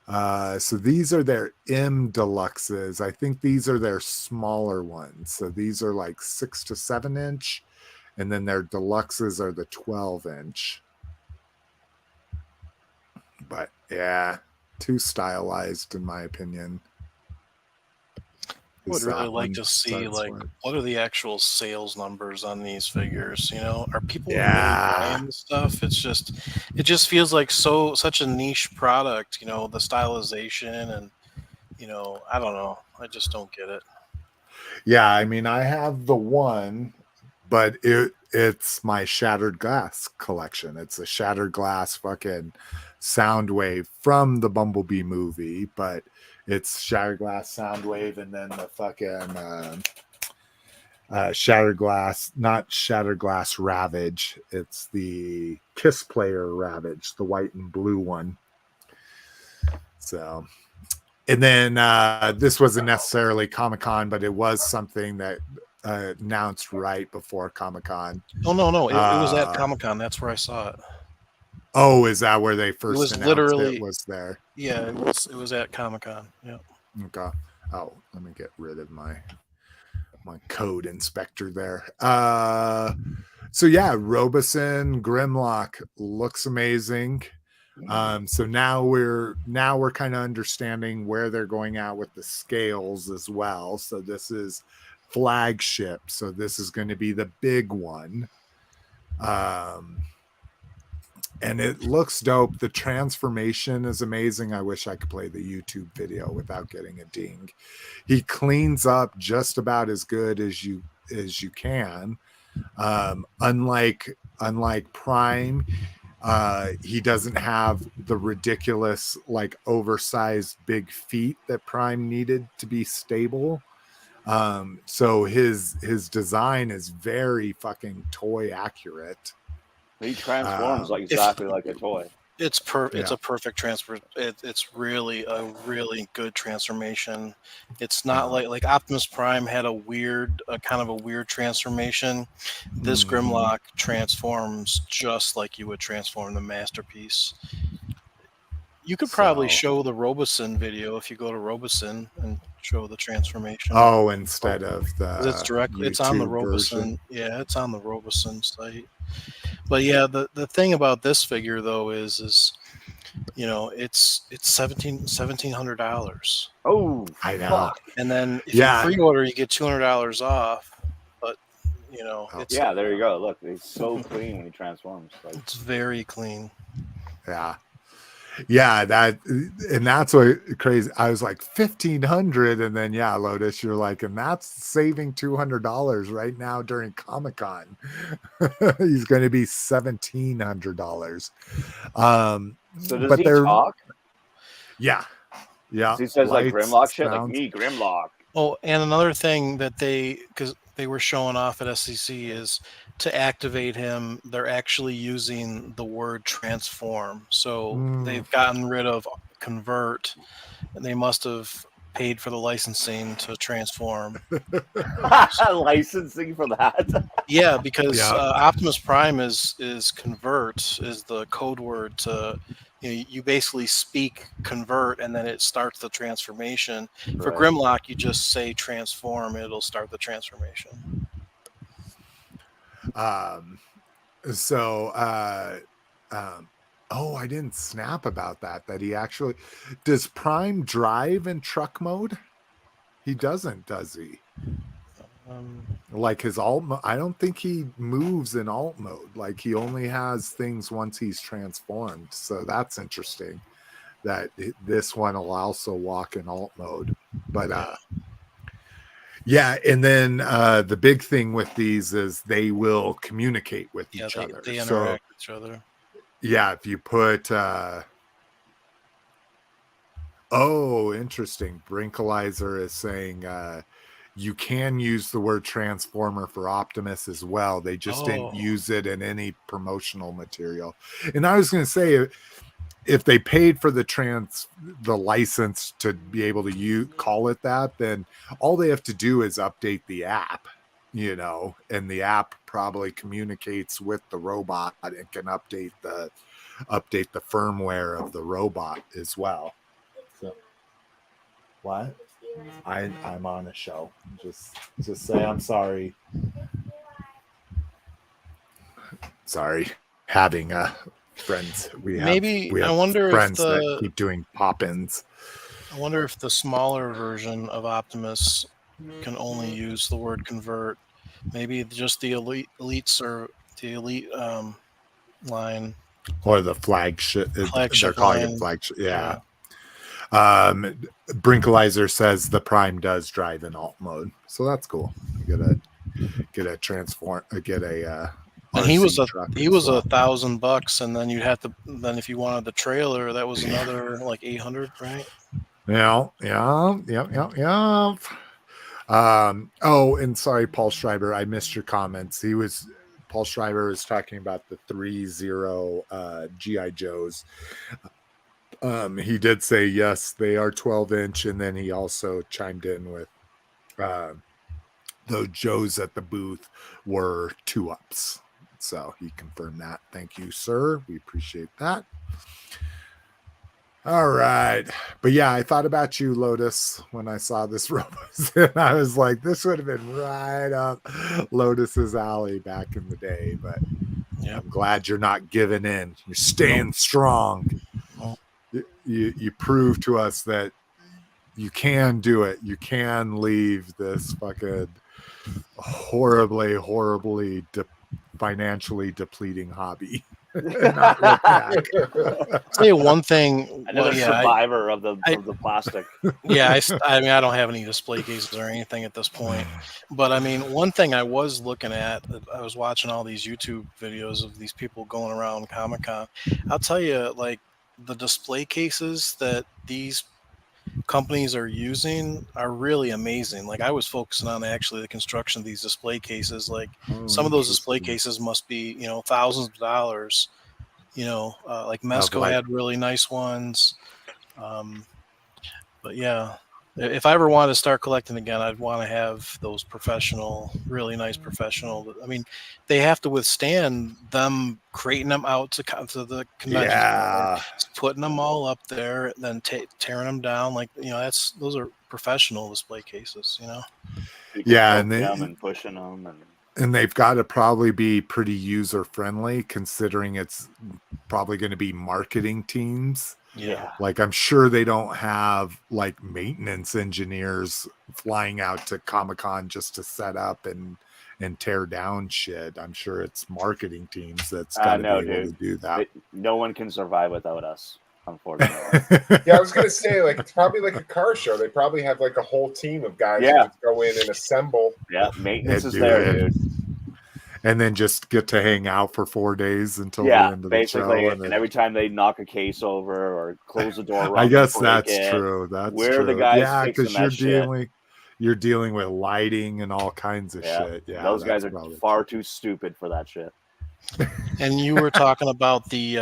So these are their M deluxes. I think these are their smaller ones. So these are like 6 to 7 inch, and then their deluxes are the 12-inch. But yeah, too stylized in my opinion. I would really like to see what are the actual sales numbers on these figures? Are people really buying this stuff? It just feels like such a niche product. The stylization and I don't know. I just don't get it. Yeah, I mean, I have the one but it's my Shattered Glass collection. It's a Shattered Glass fucking sound wave from the Bumblebee movie, but it's Shattered Glass sound wave, and then the fucking Shattered Glass, not Shattered Glass Ravage. It's the Kiss Player Ravage, the white and blue one. So, and then this wasn't necessarily Comic-Con, but it was something that announced right before Comic-Con. Oh no, it was at Comic-Con. That's where I saw it. Oh, is that where they first was announced literally it was there? Yeah, it was at Comic-Con. Yeah. Okay. Oh, let me get rid of my code inspector there. So yeah, Robeson Grimlock looks amazing. So now we're kind of understanding where they're going out with the scales as well. So this is flagship. So this is going to be the big one. And it looks dope. The transformation is amazing. I wish I could play the YouTube video without getting a ding. He cleans up just about as good as you can. Unlike Prime, he doesn't have the ridiculous, like, oversized big feet that Prime needed to be stable. So his design is very fucking toy accurate. He transforms like exactly like a toy. It's a perfect transfer. It's really a really good transformation. It's not like Optimus Prime had a kind of a weird transformation. This Grimlock transforms just like you would transform the Masterpiece. You could probably show the Robeson video if you go to Robeson and show the transformation. Oh, instead of the it's directly, it's on the Robeson. Version. Yeah, it's on the Robeson site. But yeah, the thing about this figure though is you know, it's $1,700. Oh, I know. And then if you pre-order, you get $200 off. But you know, it's, there you go. Look, it's so clean when he transforms. Like, it's very clean. Yeah, that's what crazy. I was like $1,500, and then Lotus, you're like, and that's saving $200 right now during Comic-Con. He's going to be $1,700. So does he talk? Yeah. He says like Grimlock shit, like me, Grimlock. Oh, and another thing that because they were showing off at SCC is to activate him, they're actually using the word transform. So they've gotten rid of convert, and they must have paid for the licensing to transform. Licensing for that? Yeah, because Optimus Prime is convert, is the code word to, you basically speak convert and then it starts the transformation. Right. For Grimlock, you just say transform, it'll start the transformation. I didn't snap about that he actually does. Prime drive in truck mode? He doesn't, does he? Like his alt mode, I don't think he moves in alt mode. Like he only has things once he's transformed. So that's interesting that this one will also walk in alt mode. But and then the big thing with these is they will communicate with each other. They interact with each other. Yeah, if you put interesting. Brinkalizer is saying you can use the word transformer for Optimus as well. They just didn't use it in any promotional material. And I was going to say, if they paid for the license to be able to call it that, then all they have to do is update the app, and the app probably communicates with the robot and can update the firmware of the robot as well. So, what? I'm on a show. Just say I'm sorry. Sorry, having friends. We have I wonder friends if that keep doing pop-ins. I wonder if the smaller version of Optimus can only use the word convert. Maybe just the elites or the elite line, or the flagship. They're calling it flagship. Yeah. Brinkalizer says the Prime does drive in alt mode, so that's cool. You gotta get a and he was RC truck as well. $1,000, and then you'd have to. Then if you wanted the trailer, that was another like 800, right? Yeah. Oh, and sorry, Paul Schreiber, I missed your comments. Paul Schreiber was talking about the ThreeZero GI Joes. He did say yes, they are 12-inch, and then he also chimed in with the Joes at the booth were 2-ups. So he confirmed that. Thank you, sir. We appreciate that. All right. But yeah, I thought about you, Lotus, when I saw this Robos. And I was like, this would have been right up Lotus's alley back in the day. But I'm glad you're not giving in. You're staying strong. You prove to us that you can do it. You can leave this fucking horribly financially depleting hobby. Not look back. Tell you one thing. Another survivor of the plastic. Yeah, I mean, I don't have any display cases or anything at this point. But I mean, one thing I was looking at, I was watching all these YouTube videos of these people going around Comic-Con. I'll tell you, like, the display cases that these companies are using are really amazing. Like, I was focusing on actually the construction of these display cases. Like, some of those display cases must be, thousands of dollars. Like Mezco had really nice ones. But yeah, if I ever wanted to start collecting again, I'd want to have those really nice professional. I mean, they have to withstand them creating them out to the convention, putting them all up there, then tearing them down. Like, those are professional display cases. Yeah, and pushing them and they've got to probably be pretty user friendly, considering it's probably going to be marketing teams. Yeah. Like, I'm sure they don't have like maintenance engineers flying out to Comic-Con just to set up and tear down shit. I'm sure it's marketing teams that's got to be able to do that. No one can survive without us, unfortunately. Yeah, I was gonna say, like, it's probably like a car show. They probably have like a whole team of guys who just go in and assemble. Yeah, maintenance is there, dude. And then just get to hang out for 4 days until the end of the show. And every time they knock a case over or close the door, I guess that's true. That's true. The guys, yeah, because you're dealing with lighting and all kinds of shit. Yeah, those guys are far too stupid for that shit. And you were talking about the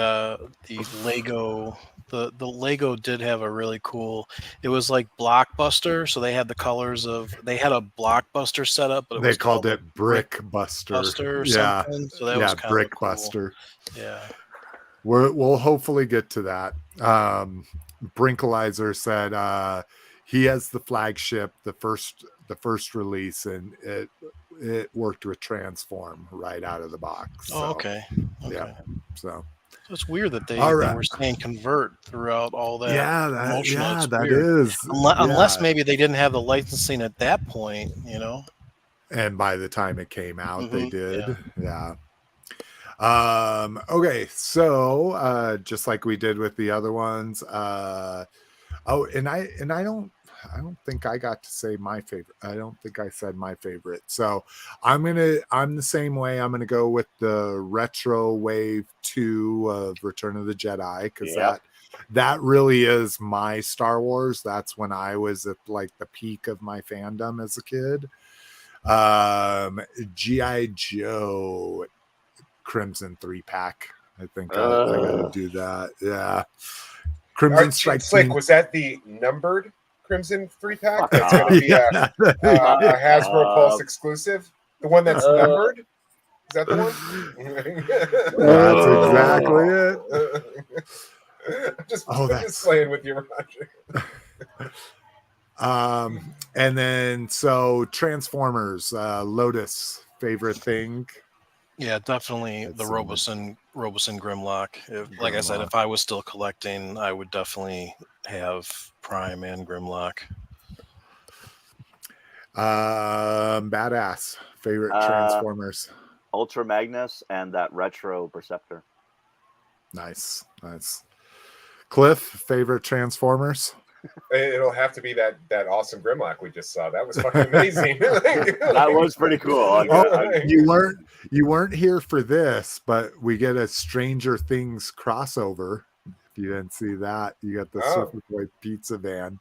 Lego. The Lego did have a really cool. It was like Blockbuster, so they had the colors of. They had a Blockbuster setup, but they called it Brickbuster. Or something. So that was kind Brickbuster. Cool. Yeah, we'll hopefully get to that. Brinkalizer said he has the flagship, the first release, and it worked with Transform right out of the box. So, okay. Yeah. So it's weird that they were saying convert throughout all that. Yeah, that is. Unless maybe they didn't have the licensing at that point, And by the time it came out, they did. Yeah. Okay, so just like we did with the other ones. And I don't think I got to say my favorite. I don't think I said my favorite. So I'm the same way. I'm gonna go with the Retro Wave 2 of Return of the Jedi, because that really is my Star Wars. That's when I was at like the peak of my fandom as a kid. G.I. Joe Crimson 3-pack. I think I gotta do that. Yeah. Crimson Strike. Slick, was that the numbered Crimson 3-pack? That's going to be a Hasbro Pulse exclusive. The one that's numbered. Is that the one? That's exactly it. Just playing with you, Roger. And then so Transformers, Lotus, favorite thing. Yeah, definitely the Roboson Grimlock. Like I said, if I was still collecting, I would definitely have Prime and Grimlock. Badass. Favorite Transformers. Ultra Magnus and that Retro Perceptor. Nice. Cliff, favorite Transformers? It'll have to be that awesome Grimlock we just saw. That was fucking amazing. That was pretty cool. You weren't here for this, but we get a Stranger Things crossover. If you didn't see that, you got the Superboy pizza van.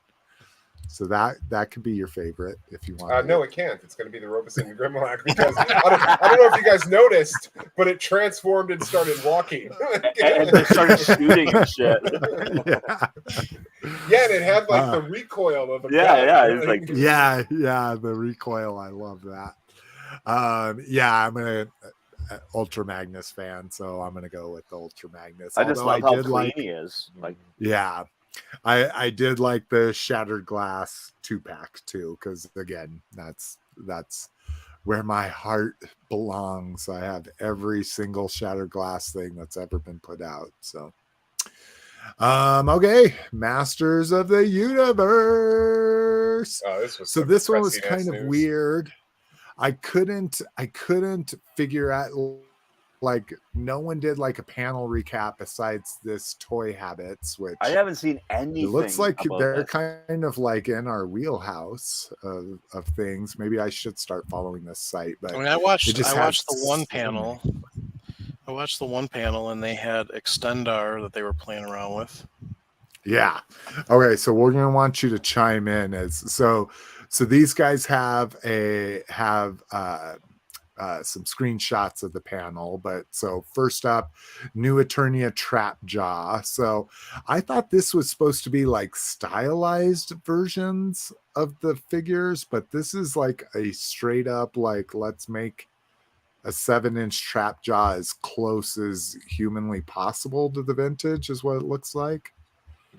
So that could be your favorite if you want. No, it can't. It's going to be the Robeson Grimlock because I don't know if you guys noticed, but it transformed and started walking. and they started shooting and shit. Yeah, and it had like the recoil of a gun. It's like the recoil. I love that. I'm a Ultra Magnus fan, so I'm gonna go with the Ultra Magnus. I just love how clean he is. Like, yeah. I did like the Shattered Glass 2-pack too, because again, that's where my heart belongs. I have every single Shattered Glass thing that's ever been put out. So, okay, Masters of the Universe. This one was kind of weird. I couldn't figure out. Like, no one did like a panel recap besides this Toy Habits, which I haven't seen anything. It looks like they're this. kind of like in our wheelhouse of things. Maybe I should start following this site. But I mean, I watched the one panel. I watched the one panel, and they had Extendar that they were playing around with. Yeah. Okay, so we're gonna want you to chime in so these guys have some screenshots of the panel, but so first up, New Eternia Trap Jaw. So I thought this was supposed to be like stylized versions of the figures, but this is like a straight up like, let's make a 7-inch Trap Jaw as close as humanly possible to the vintage is what it looks like.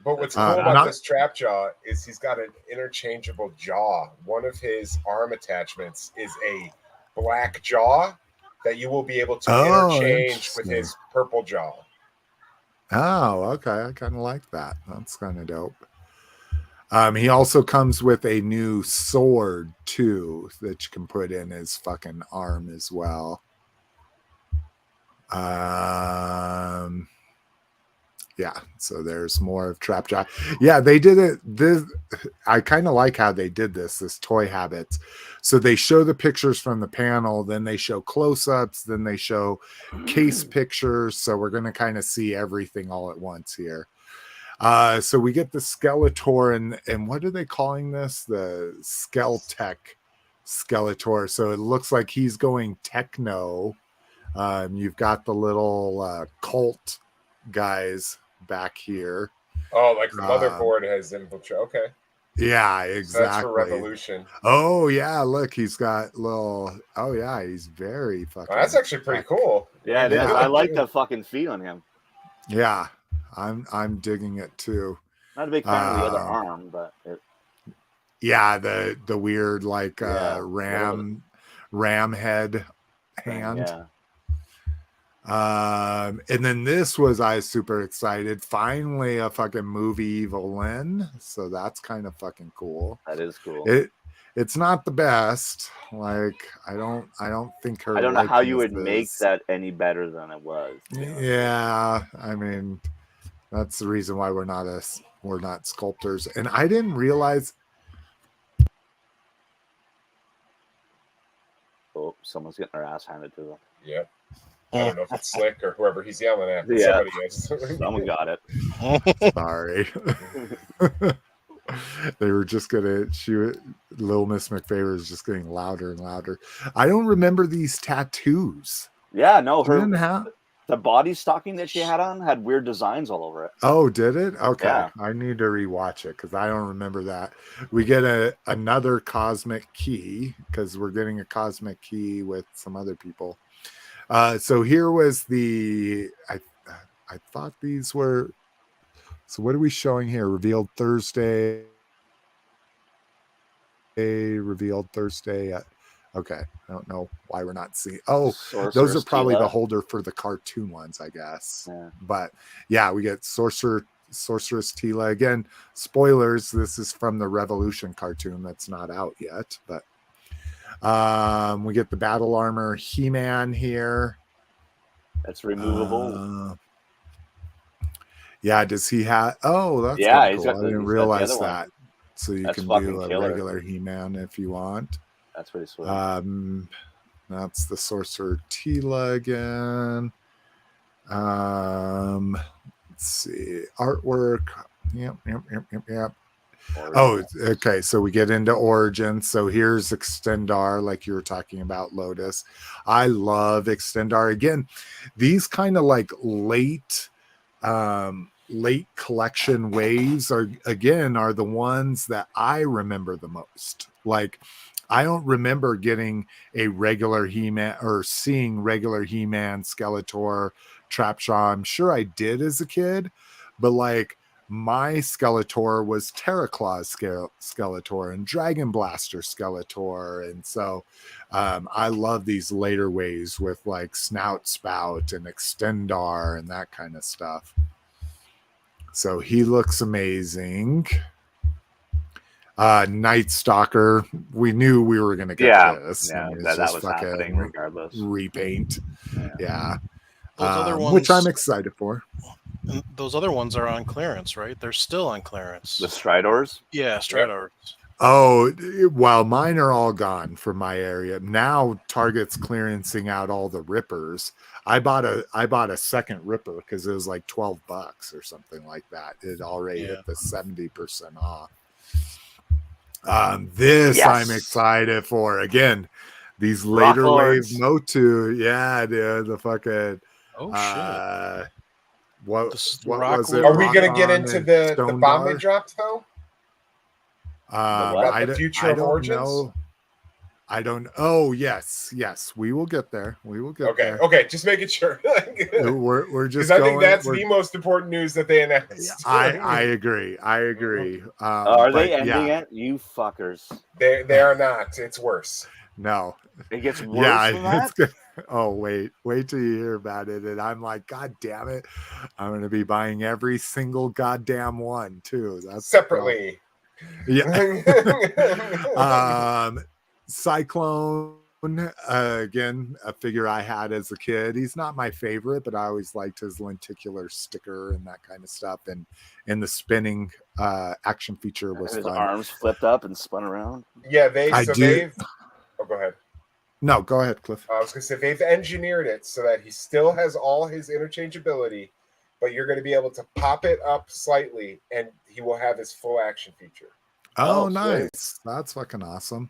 But what's cool about this Trap Jaw is he's got an interchangeable jaw. One of his arm attachments is a black jaw that you will be able to interchange with his purple jaw. Oh, okay. I kind of like that. That's kind of dope. He also comes with a new sword too that you can put in his fucking arm as well. Yeah, so there's more of Trap Jaw. Yeah, they did it. I kind of like how they did this Toy Habits. So they show the pictures from the panel, then they show close-ups, then they show case pictures. So we're going to kind of see everything all at once here. So we get the Skeletor, and what are they calling this? The Skeltech Skeletor. So it looks like he's going techno. You've got the little cult guys back here. Oh, like the motherboard has infiltrated. Okay. Yeah, exactly. So that's for Revolution. Oh yeah, look, he's got little. Oh yeah, he's very fucking. Oh, that's actually pretty cool. Yeah, it is. I like the fucking feet on him. Yeah, I'm digging it too. Not a big fan of the other arm, but yeah, the weird like ram head hand. Yeah. And then this was, I was super excited. Finally, a fucking movie Evil Lynn. So that's kind of fucking cool. That is cool. It's not the best. Like, I don't think her. I don't know how you would make that any better than it was. Yeah, I mean, that's the reason why we're not sculptors. And I didn't realize. Oh, someone's getting their ass handed to them. Yeah. I don't know if it's Slick or whoever he's yelling at. But Yeah. Somebody is. Someone got it. Sorry. They were just gonna shoot. Little Miss McFavor is just getting louder and louder. I don't remember these tattoos. Yeah, no, the body stocking that she had on had weird designs all over it. Oh, did it? Okay. Yeah. I need to rewatch it because I don't remember that. We get another cosmic key because we're getting a cosmic key with some other people. So here was I thought these were. So what are we showing here? Revealed Thursday. Okay, I don't know why we're not seeing. Oh, Sorceress those are probably Tila. the holder for the cartoon ones, I guess. Yeah. But yeah, we get Sorceress Tila again. Spoilers: this is from the Revolution cartoon that's not out yet. But we get the battle armor He-Man here. That's removable. Yeah, does he have? Oh, that's Yeah, kinda cool. I didn't he's got the realize other one. that. So you That's can fucking do a killer. regular He-Man if you want. That's pretty sweet. That's the Sorcerer Tila again. Let's see. Artwork. Yep. Oh, okay. So we get into Origins. So here's Extendar, like you were talking about, Lotus. I love Extendar. Again, these kind of like late collection waves are the ones that I remember the most. Like, I don't remember getting a regular He-Man or seeing regular He-Man, Skeletor, Trapjaw. I'm sure I did as a kid, but like my Skeletor was Terraclaw Skeletor and Dragon Blaster Skeletor. And so I love these later waves with like Snout Spout and Extendar and that kind of stuff. So he looks amazing. Night Stalker, we knew we were going to get this. Yeah, and that was happening regardless. Repaint. Yeah. Those other ones, which I'm excited for. And those other ones are on clearance, right? They're still on clearance. The Stridors? Yeah, Stridors. Yep. Oh, well, mine are all gone from my area. Now Target's clearancing out all the Rippers. I bought a second Ripper because it was like $12 or something like that. It already hit the 70% off. This I'm excited for. Again, these later wave Motu. Yeah, dude, the fucking shit. What was it? Are we gonna get into the bomb they dropped though? About the future of Origins? Know. I don't. Oh, yes. We will get there. There. Okay. Just making sure. we're just. Because I think that's the most important news that they announced. I agree. Are they ending it? You fuckers. They are not. It's worse. No. It gets worse. Than that? It's good. Oh, wait till you hear about it. And I'm like, God damn it. I'm going to be buying every single goddamn one too. That's separately. Yeah. Cyclone, again, a figure I had as a kid. He's not my favorite, but I always liked his lenticular sticker and that kind of stuff. And the spinning action feature was his fun. Arms flipped up and spun around. Yeah, they've. Oh, go ahead. No, go ahead, Cliff. I was going to say they've engineered it so that he still has all his interchangeability, but you're going to be able to pop it up slightly, and he will have his full action feature. Oh, nice. Sweet. That's fucking awesome.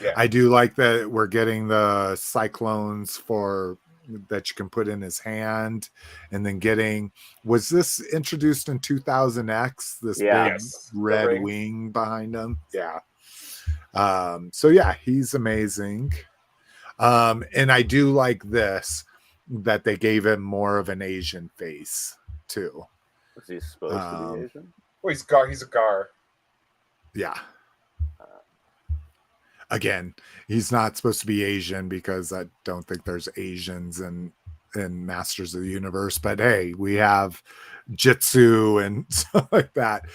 Yeah. I do like that we're getting the Cyclones that you can put in his hand, and then was this introduced in 2000X? This big red wing behind him? Yeah. So yeah, he's amazing. And I do like this, that they gave him more of an Asian face too. Was he supposed to be Asian? Well, he's a Gar. Yeah. Again, he's not supposed to be Asian because I don't think there's Asians in Masters of the Universe. But hey, we have Jitsu and stuff like that.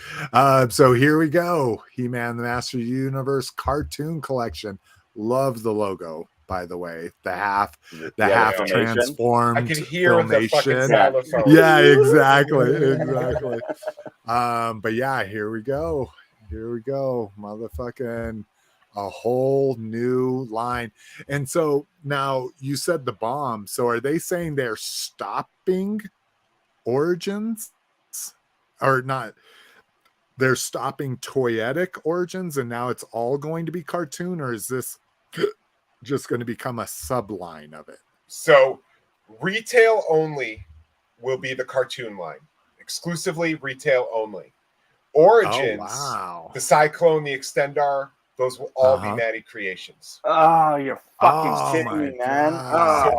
So here we go. He-Man, the Master of the Universe cartoon collection. Love the logo, by the way. The half transformed. I could hear the fucking xylophone. Yeah, exactly. But yeah, here we go. Motherfucking a whole new line. And so now you said the bomb. So are they saying they're stopping Origins? Or not? They're stopping toyetic Origins and now it's all going to be cartoon, or is this just going to become a subline of it? So retail only will be the cartoon line. Exclusively retail only. Origins, the Cyclone, the Extendar, those will all be Matty creations. Oh, you're fucking kidding me, man. So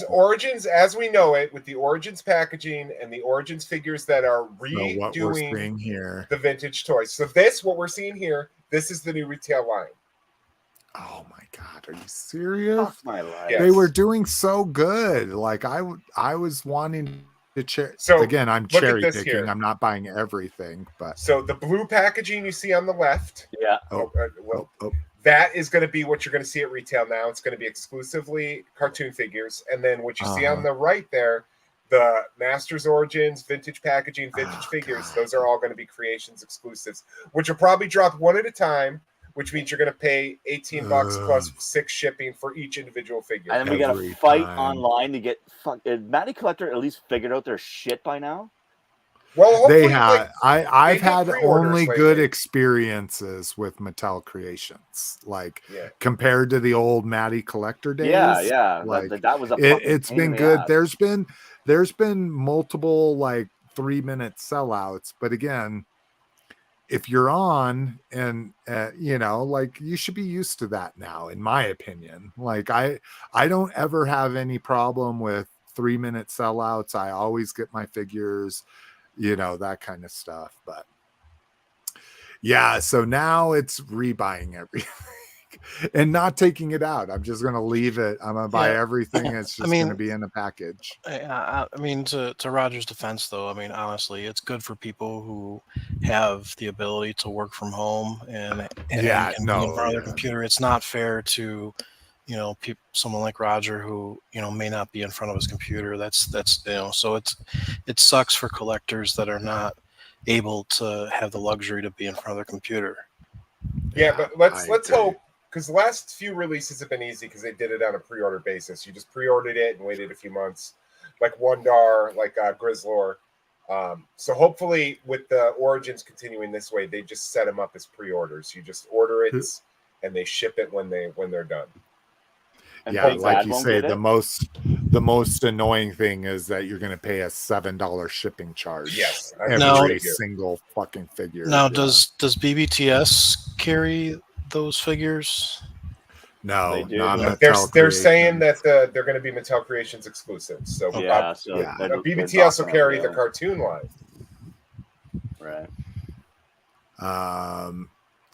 Origins as we know it, with the Origins packaging and the Origins figures that are redoing the vintage toys. So what we're seeing here, this is the new retail line. Oh my God, are you serious? Fuck my life. Yes. They were doing so good. Like I was wanting to again, I'm cherry picking. Here. I'm not buying everything, but so the blue packaging you see on the left, that is going to be what you're going to see at retail now. It's going to be exclusively cartoon figures, and then what you see on the right there, the Masters Origins, vintage packaging, vintage figures, those are all going to be Creations exclusives, which will probably drop one at a time, which means you're going to pay $18 plus 6 shipping for each individual figure. And then we got to fight online to get. Matty Collector at least figured out their shit by now. Well, they have. Like, I've had only good experiences with Mattel Creations, like compared to the old Matty Collector days. Yeah. Like that was a. It's been good. Ass. There's been multiple like 3-minute sellouts, but again, if you're on and you know, like you should be used to that now, in my opinion. Like I don't ever have any problem with 3-minute sellouts. I always get my figures. You know, that kind of stuff. But yeah, so now it's rebuying everything and not taking it out. I'm just going to leave it. I'm going to buy everything. It's just going to be in a package. I mean, to Roger's defense, though, I mean, honestly, it's good for people who have the ability to work from home and be in front of their computer. It's not fair to, you know, someone like Roger who, you know, may not be in front of his computer. That's you know, so it sucks for collectors that are not able to have the luxury to be in front of their computer. Yeah, but let's hope, because the last few releases have been easy because they did it on a pre-order basis. You just pre-ordered it and waited a few months, like Wondar, like Grizzlor. So hopefully with the Origins continuing this way, they just set them up as pre-orders. You just order it and they ship it when they're done. And yeah, like you say, the most annoying thing is that you're going to pay a $7 shipping charge. Yes, every single fucking figure. Now, does BBTS carry those figures? No, they're saying that they're going to be Mattel Creations exclusives. So BBTS will carry the cartoon line. Right.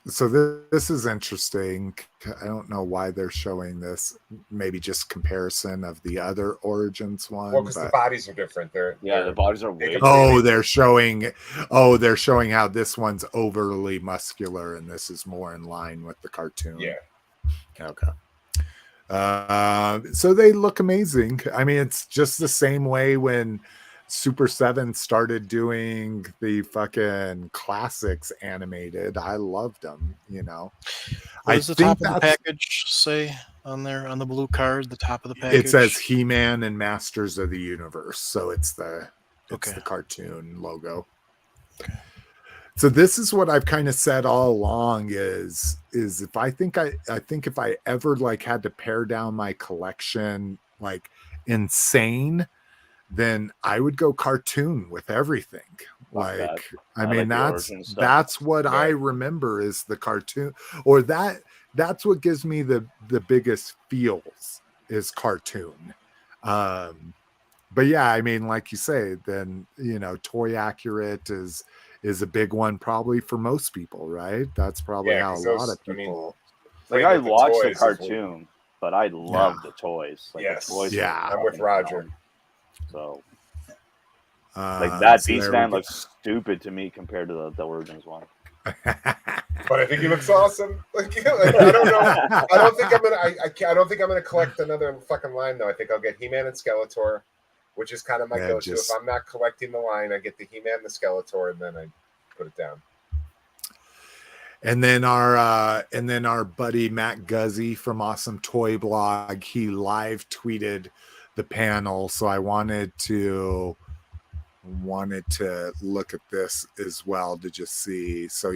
So this is interesting. I don't know why they're showing this. Maybe just comparison of the other Origins one. Well, because the bodies are different. The bodies are way. They're showing how this one's overly muscular and this is more in line with the cartoon. Yeah. Okay. So they look amazing. I mean, it's just the same way when Super 7 started doing the fucking classics animated. I loved them, you know. What does the top of the package say on there, on the blue card, the top of the package? It says He-Man and Masters of the Universe. So it's the cartoon logo. Okay. So this is what I've kind of said all along is if I think if I ever like had to pare down my collection like insane, then I would go cartoon with everything. Like, I mean, that's what I remember is the cartoon, or that's what gives me the biggest feels is cartoon. But yeah, I mean, like you say, then, you know, toy accurate is a big one probably for most people, right? That's probably how a lot of people. I watched the cartoon, but I love the toys. Like, yes. The toys I'm with Roger. So, like that Beastman looks stupid to me compared to the Origins one. But I think he looks awesome. Like, I don't know. I don't think I'm gonna collect another fucking line though. I think I'll get He-Man and Skeletor, which is kind of my go-to. If I'm not collecting the line, I get the He-Man and the Skeletor, and then I put it down. And then our buddy Matt Guzzi from Awesome Toy Blog, he live tweeted the panel, so I wanted to look at this as well to just see. So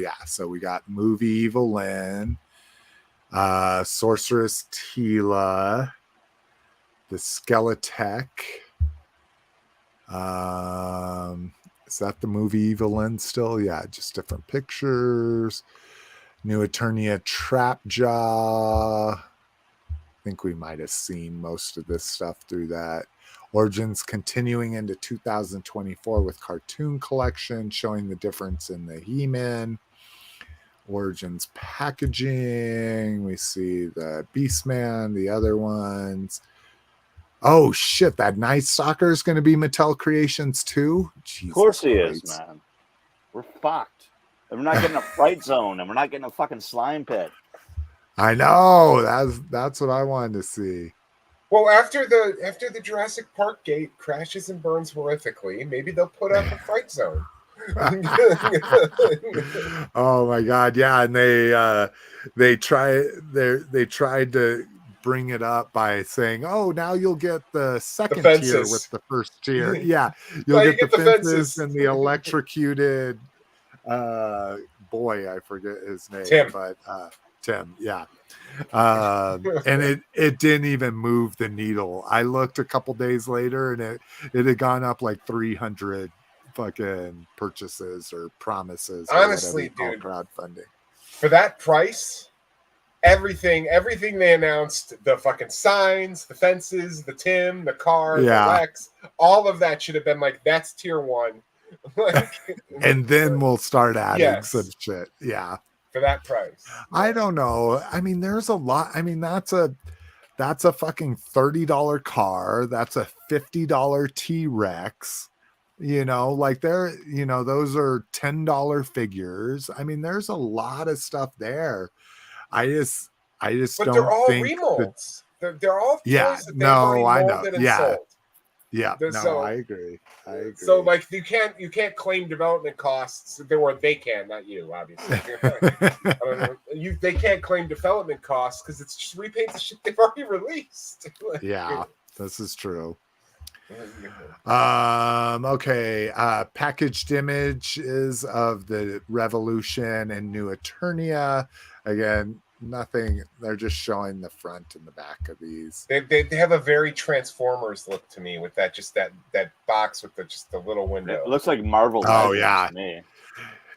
we got Movie Evelyn, Sorceress Tila, the Skeletech. Is that the Movie Evelyn still? Yeah, just different pictures. New Eternia Trapjaw. I think we might have seen most of this stuff through that. Origins continuing into 2024 with cartoon collection, showing the difference in the He-Man. Origins packaging. We see the Beastman, the other ones. Oh shit, that Night Stalker is going to be Mattel Creations too? Jesus of course he Christ. is, man. We're fucked. And we're not getting a fright zone, and we're not getting a fucking slime pit. I know. That's what I wanted to see. Well, after the Jurassic Park gate crashes and burns horrifically, maybe they'll put up a fight zone. Oh my god, yeah, and they tried to bring it up by saying, "Oh, now you'll get the second tier with the first tier." Yeah, you'll get the fences and the electrocuted boy, I forget his name, Tim. but Tim, yeah. And it didn't even move the needle. I looked a couple days later and it had gone up like 300 fucking purchases or promises. Honestly, or dude, crowdfunding for that price, everything they announced, the fucking signs, the fences, the Tim, the car, the Lex, all of that should have been like, that's tier 1. And then we'll start adding some shit. Yeah. For that price. I don't know. I mean, there's a lot. I mean, that's a fucking $30 car. That's a $50 T-Rex. You know, like those are $10 figures. I mean, there's a lot of stuff there. I just but don't they're all think remolds. They're all toys that they've I already know. molded and sold. Yeah, I agree. So like you can't claim development costs. They can, not you, obviously. I don't know. They can't claim development costs because it's just repaint the shit they've already released. Yeah, this is true. Okay. Packaged images of the Revolution and New Eternia. Again, nothing. They're just showing the front and the back of these. They have a very Transformers look to me with that box with the little window. It looks like Marvel. Oh yeah. To me.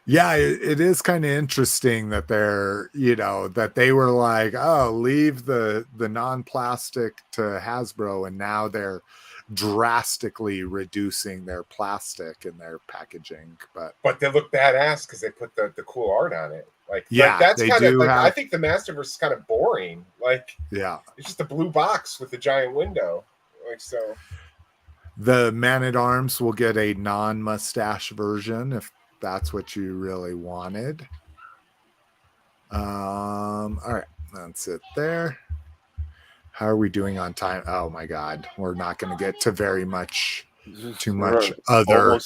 Yeah, it is kind of interesting that they're, that they were like, oh, leave the non-plastic to Hasbro, and now they're drastically reducing their plastic in their packaging. But they look badass because they put the cool art on it. That's they kind of like, have... I think the Masterverse is kind of boring. Like, yeah, it's just a blue box with a giant window. Like, so the Man-at-Arms will get a non-mustache version if that's what you really wanted. All right, that's it there. How are we doing on time? Oh my god, we're not going to get to too much other.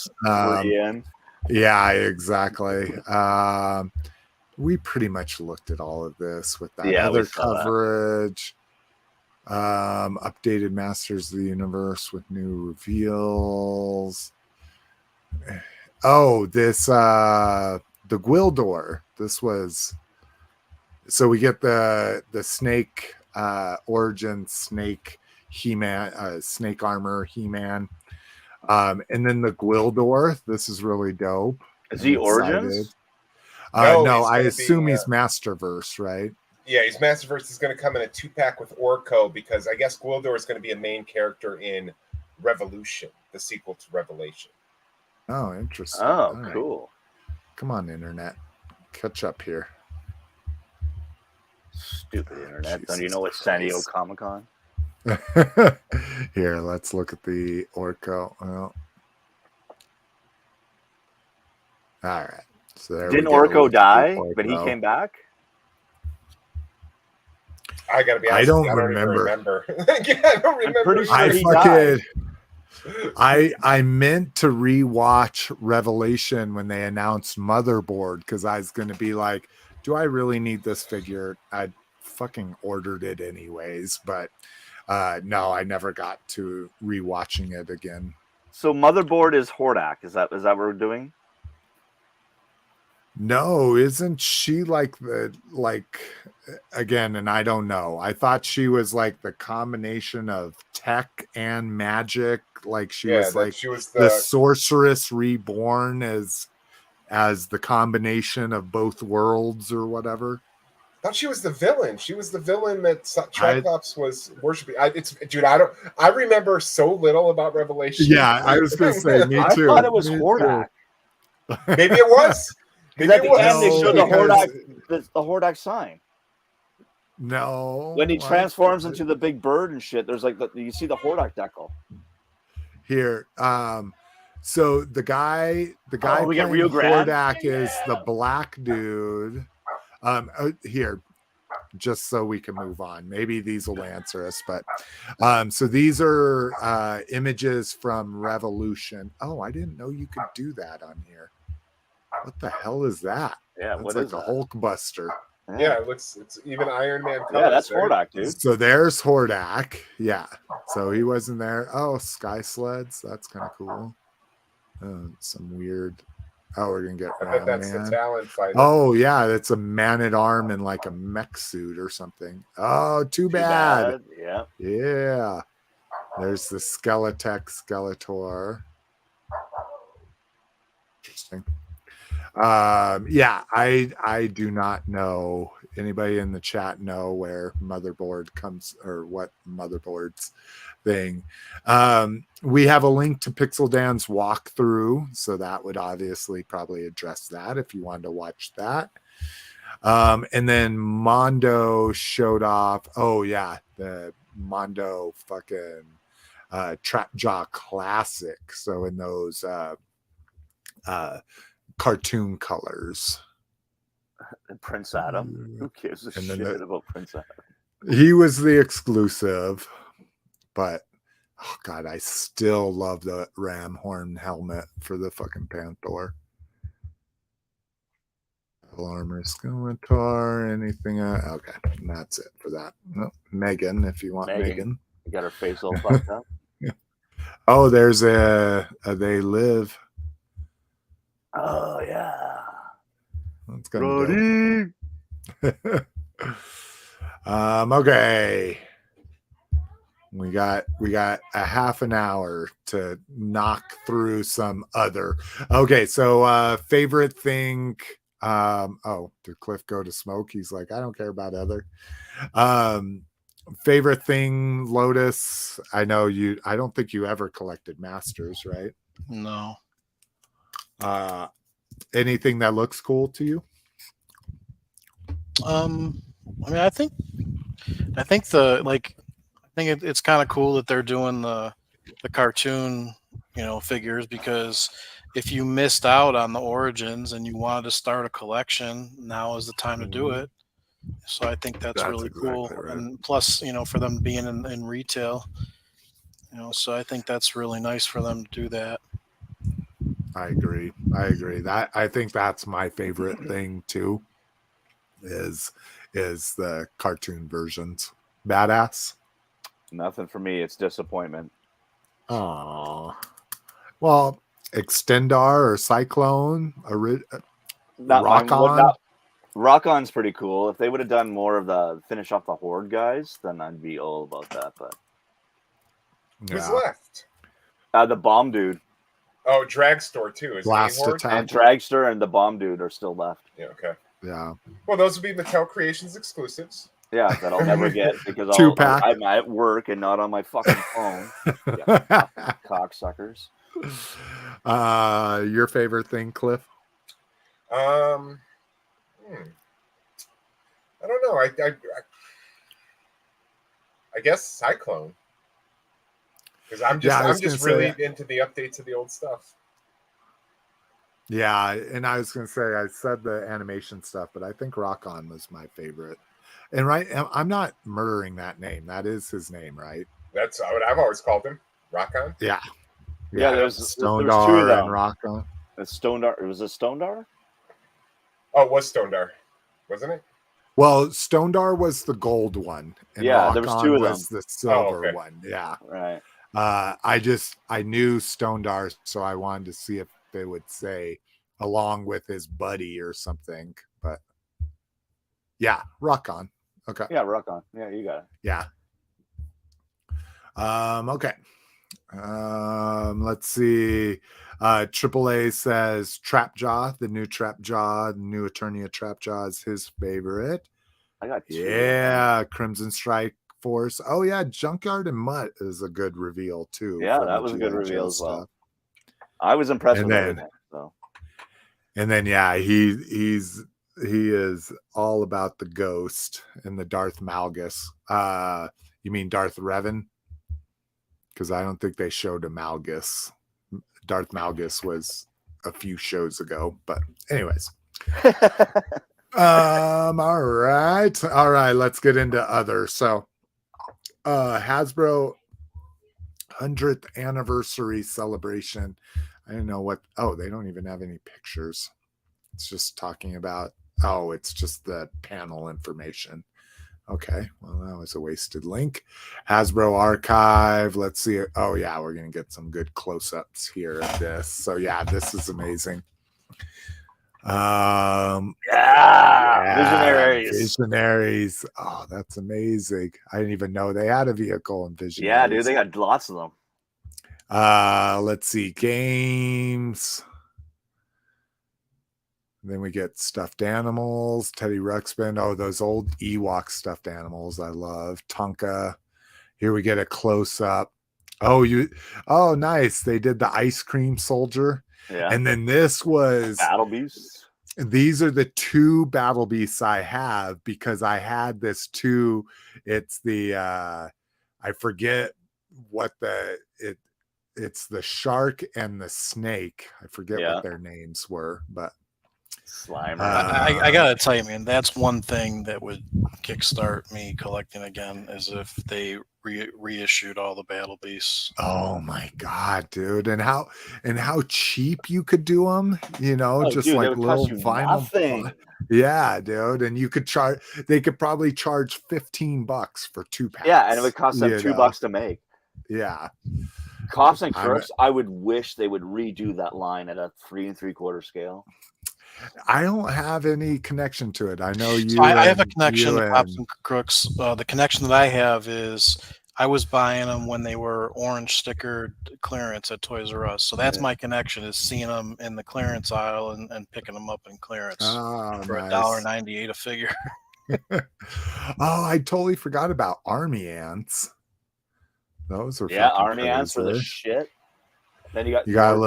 Yeah, exactly. We pretty much looked at all of this with that other coverage. Updated Masters of the Universe with new reveals. Oh, this the Gwildor. This was, so we get the snake origin snake He-Man, snake armor He-Man, and then the Gwildor. This is really dope. Is he Origins? No, I assume he's Masterverse, right? Yeah, he's Masterverse. Is going to come in a 2-pack with Orko because I guess Gwildor is going to be a main character in Revolution, the sequel to Revelation. Oh, interesting. Oh, all cool. Right. Come on, internet. Catch up here. Stupid internet. Don't you know what's San Diego Comic-Con? Here, let's look at the Orko. Well, all right. So there didn't Orko die, but he came back? I gotta be honest. I don't remember. I don't remember. I'm pretty sure he died. I meant to rewatch Revelation when they announced Motherboard because I was going to be like, do I really need this figure? I fucking ordered it anyways, but no, I never got to rewatching it again. So Motherboard is Hordak. Is that what we're doing? No, isn't she again, and I don't know. I thought she was like the combination of tech and magic. Like she was the sorceress reborn as the combination of both worlds or whatever. I thought she was the villain. She was the villain that Triclops was worshiping. I remember so little about Revelation. Yeah, I was going to say, me too. I thought it was Hordak. Maybe it was. Maybe at the end they showed the Hordak sign. No. When he transforms into the big bird and shit, there's you see the Hordak decal. Here, so the guy playing Rio Grande? Hordak is the black dude. Here, just so we can move on. Maybe these will answer us, but so these are images from Revolution. Oh, I didn't know you could do that on here. What the hell is that? Yeah, that's what like is a that? Hulk Buster. Yeah, it looks, it's even Iron Man colors. Yeah, that's Hordak, dude. So there's Hordak. Yeah. So he wasn't there. Oh, Sky Sleds. That's kind of cool. Some weird. Oh, we're gonna get I Ram bet that's Man. the Talon fighter. Oh yeah, that's a man at arm in like a mech suit or something. Oh, too bad. Yeah. Yeah. There's the Skeletech Skeletor. Interesting. Yeah, I do not know. Anybody in the chat know where motherboard comes or what motherboard's thing? We have a link to Pixel Dan's walkthrough, so that would obviously probably address that if you wanted to watch that. And then Mondo showed off. Oh yeah, the Mondo fucking Trapjaw Classic. So in those cartoon colors. And Prince Adam. Who gives a shit about Prince Adam? He was the exclusive, but oh god, I still love the ram horn helmet for the fucking Panther. Armor Skeletor, anything? Okay, and that's it for that. No, Megan, if you want Megan. You got her face all fucked up. Oh, there's a They Live. Oh yeah. That's gonna be okay. We got a half an hour to knock through some other. Okay, so favorite thing. Oh, did Cliff go to smoke? He's like, I don't care about other. Favorite thing, Lotus. I know you. I don't think you ever collected Masters, right? No. Anything that looks cool to you? I mean, I think it's kind of cool that they're doing the cartoon, figures, because if you missed out on the Origins and you wanted to start a collection, now is the time to do it. So I think that's really exactly cool. right. And plus, for them being in retail, so I think that's really nice for them to do that. I agree. That I think that's my favorite thing too. Is the cartoon versions badass? Nothing for me. It's disappointment. Oh, well, Extendar or Cyclone, Rock On. Rock On's pretty cool. If they would have done more of the finish off the Horde guys, then I'd be all about that. But who's left? The Bomb Dude. Oh, Dragstore too. Is Blast Attack. And Dragster and the Bomb Dude are still left. Yeah. Okay. Yeah. Well, those would be Mattel Creations exclusives. Yeah, that I'll never get because I'm at work and not on my fucking phone. Yeah, cocksuckers. Your favorite thing, Cliff? I don't know. I guess Cyclone. Because I'm just really into the updates of the old stuff. Yeah, and I was going to say, I said the animation stuff, but I think Rock On was my favorite. And I'm not murdering that name. That is his name, right? That's what I've always called him. Rock On? Yeah. There's Stondar two of them. and Rock On. Stondar. Was it Stondar? Oh, it was Stondar, wasn't it? Well, Stondar was the gold one. And Rock there was On two of them. Was the silver one. Yeah. Right. I knew Stondar, so I wanted to see if they would say along with his buddy or something. But yeah, Rock On. Okay. Yeah, Rock On. Yeah, you got it. Yeah. Okay. Let's see. AAA says Trapjaw, the new Trapjaw, the new Eternia Trapjaw is his favorite. I got two. Yeah, Crimson Strike Force. Oh yeah, Junkyard and Mutt is a good reveal too. Yeah, that was a good reveal as well. I was impressed with everything. So. And then yeah, he is all about the Ghost and the Darth Malgus. You mean Darth Revan? Because I don't think they showed a Malgus. Darth Malgus was a few shows ago, but anyways. All right. Let's get into other. So, Hasbro 100th anniversary celebration. I don't know what. Oh, they don't even have any pictures. It's just talking about. Oh, it's just the panel information. Okay, well, that was a wasted link. Hasbro Archive. Let's see. Oh, yeah, we're going to get some good close-ups here of this. So, yeah, this is amazing. Visionaries. Oh, that's amazing. I didn't even know they had a vehicle in Visionaries. Yeah, dude, they got lots of them. Let's see. Games. Then we get stuffed animals, Teddy Ruxpin. Oh, those old Ewok stuffed animals I love. Tonka. Here we get a close-up. Oh, nice. They did the ice cream soldier. Yeah. And then this was Battle Beasts. These are the two Battle Beasts I have because I had this too. It's the I forget what it's the shark and the snake. I forget what their names were, but Slimer. I gotta tell you, man, that's one thing that would kickstart me collecting again, is if they reissued all the Battle Beasts. Oh my god, dude! And how cheap you could do them, just dude, like little vinyl. Nothing. Yeah, dude, and you could charge. They could probably charge $15 for 2 packs. Yeah, and it would cost them $2 to make. Yeah. Cops and Crooks. I would wish they would redo that line at a 3 3/4 scale. I don't have any connection to it. I know you. So I have a connection to Cops and Crooks. The connection that I have is I was buying them when they were orange stickered clearance at Toys R Us. So that's my connection, is seeing them in the clearance aisle and picking them up in clearance for $1.98 a figure. Oh, I totally forgot about Army Ants. Those are Army Ants for the shit. Then you got a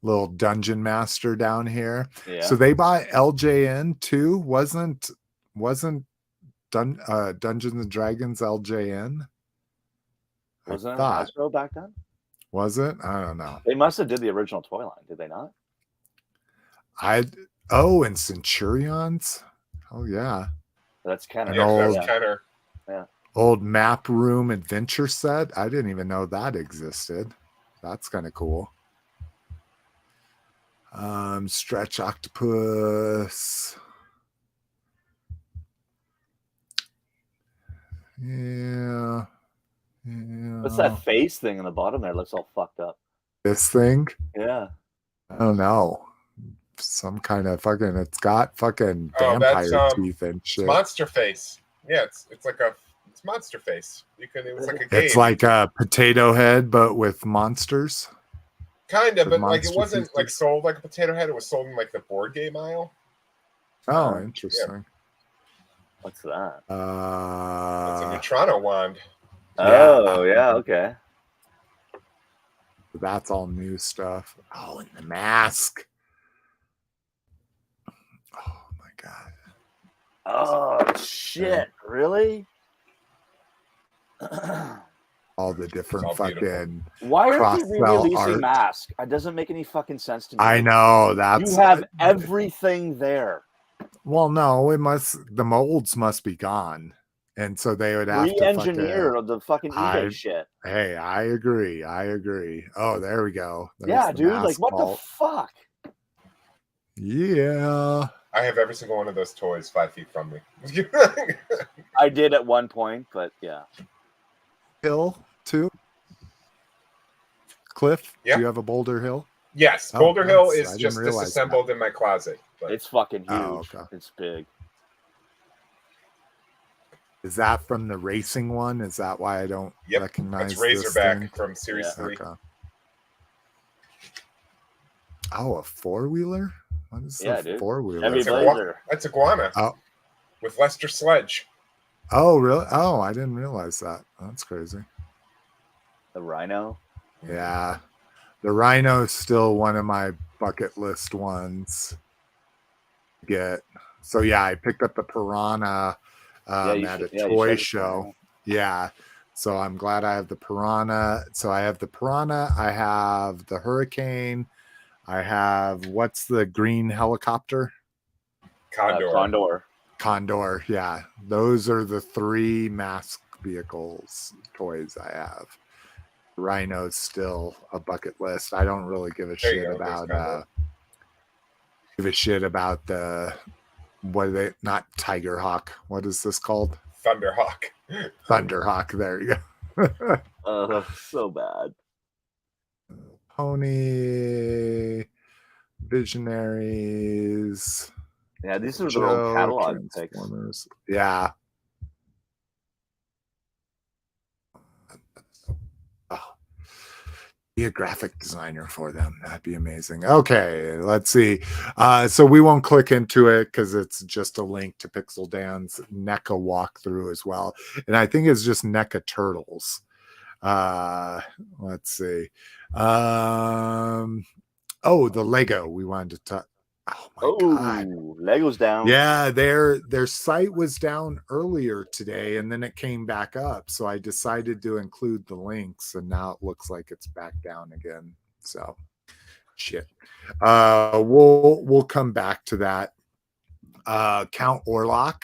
little dungeon master down here. Yeah. So they bought LJN too. Wasn't Dungeons and Dragons LJN? Wasn't it Hasbro back then? Was it? I don't know. They must have did the original toy line, did they not? And Centurions. Oh yeah. That's kind of Yeah. Old map room adventure set. I didn't even know that existed. That's kind of cool. Stretch Octopus. Yeah. What's that face thing in the bottom there? It looks all fucked up. This thing? Yeah. I don't know. Some kind of fucking. It's got fucking vampire teeth and shit. Monster face. Yeah, it's like it's monster face. It was like a game. It's like a potato head, but with monsters. Kind of, but like it wasn't like sold like a potato head. It was sold in like the board game aisle. Oh, interesting. Yeah. What's that? It's a Neutrano wand. Oh, yeah, okay. That's all new stuff. Oh, and the mask. Oh my god. Oh shit! Really? All the different fucking. Why are they re-releasing Mask? It doesn't make any fucking sense to me. I know that's. You have everything there. Well, no, the molds must be gone, and so they would have to re-engineer the fucking eBay shit. Hey, I agree. Oh, there we go. There's dude, like what the fuck? Yeah. I have every single one of those toys 5 feet from me. I did at one point, but yeah. Hill too. Cliff, yeah. Do you have a Boulder Hill? Yes, Boulder Hill is just disassembled in my closet. But... It's fucking huge. Oh, okay. It's big. Is that from the racing one? Is that why I don't recognize it's Razorback from Series 3. Okay. Oh, a 4-wheeler? What is a 4-wheeler? That's Iguana. Oh. With Lester Sledge. Oh, really? Oh, I didn't realize that. That's crazy. The Rhino? Yeah. The Rhino is still one of my bucket list ones to get. So, yeah, I picked up the Piranha at a toy show. Yeah. So, I'm glad I have the Piranha. So, I have the Piranha. I have the Hurricane. I have, what's the green helicopter? Condor. Yeah, those are the 3 mask vehicles toys I have. Rhino's still a bucket list. I don't really give a shit about the what are they, not Tiger Hawk. What is this called? Thunderhawk. Thunderhawk. There you go. So bad. Pony Visionaries. Yeah, these are their old catalog picks. Yeah. Oh, be a graphic designer for them. That'd be amazing. Okay, let's see. So we won't click into it because it's just a link to Pixel Dan's NECA walkthrough as well. And I think it's just NECA Turtles. Let's see. The Lego we wanted to talk. Oh my God. Lego's down. Yeah, their site was down earlier today and then it came back up. So I decided to include the links and now it looks like it's back down again. So shit. We'll come back to that. Count Orlok.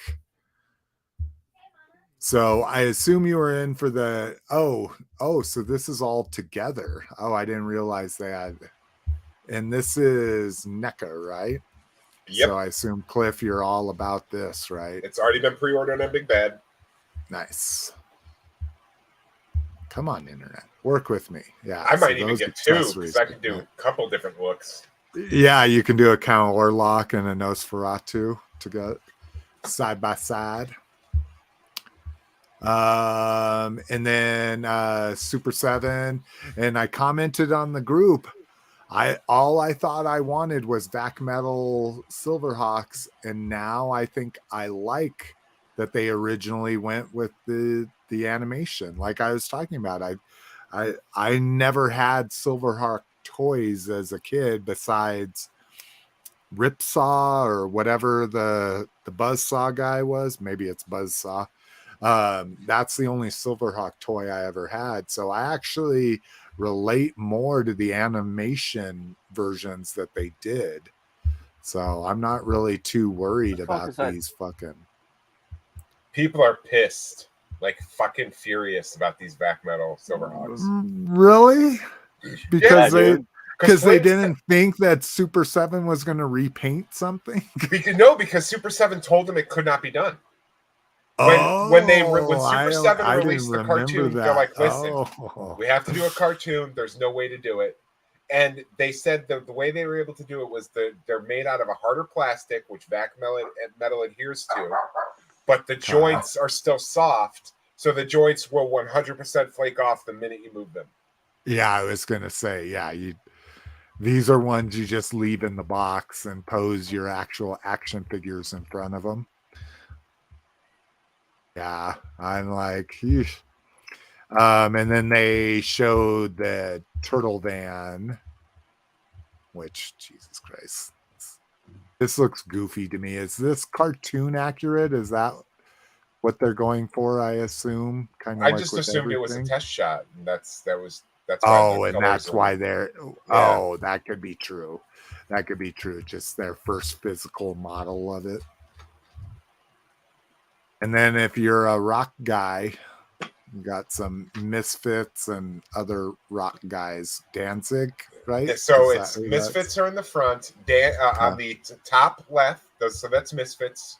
So I assume you were in for the so this is all together. Oh, I didn't realize they had, and this is NECA, right? Yep. So I assume Cliff, you're all about this, right? It's already been pre-ordered on Big Bad. Nice. Come on, internet, work with me. Yeah, I might even get 2 because I can do a couple different looks. Yeah, you can do a Count Orlok and a Nosferatu together, side by side. And then Super 7, and I commented on the group. All I thought I wanted was Vac Metal Silverhawks, and now I think I like that they originally went with the animation. Like I was talking about, I never had Silverhawk toys as a kid besides Ripsaw or whatever the Buzzsaw guy was. Maybe it's Buzzsaw. That's the only Silverhawk toy I ever had. So I actually relate more to the animation versions that they did. So I'm not really too worried about these fucking. People are pissed, like fucking furious about these Vac Metal Silverhawks. Really? Because they Flint, didn't think that Super 7 was going to repaint something? Because Super 7 told them it could not be done. When Super 7 released the cartoon, they're like, listen, we have to do a cartoon. There's no way to do it. And they said the way they were able to do it was they're made out of a harder plastic, which Vac Metal adheres to, but the joints are still soft. So the joints will 100% flake off the minute you move them. Yeah, I was going to say, these are ones you just leave in the box and pose your actual action figures in front of them. Yeah, I'm like, eesh. And then they showed the Turtle Van, which, Jesus Christ, this looks goofy to me. Is this cartoon accurate? Is that what they're going for? I assume. I just assumed it was a test shot, and that's why. And that's why they're. Yeah. Oh, that could be true. That could be true. Just their first physical model of it. And then if you're a rock guy, you got some Misfits and other rock guys. Danzig, right? Yeah, so it's Misfits are in the front. On the top left, so that's Misfits.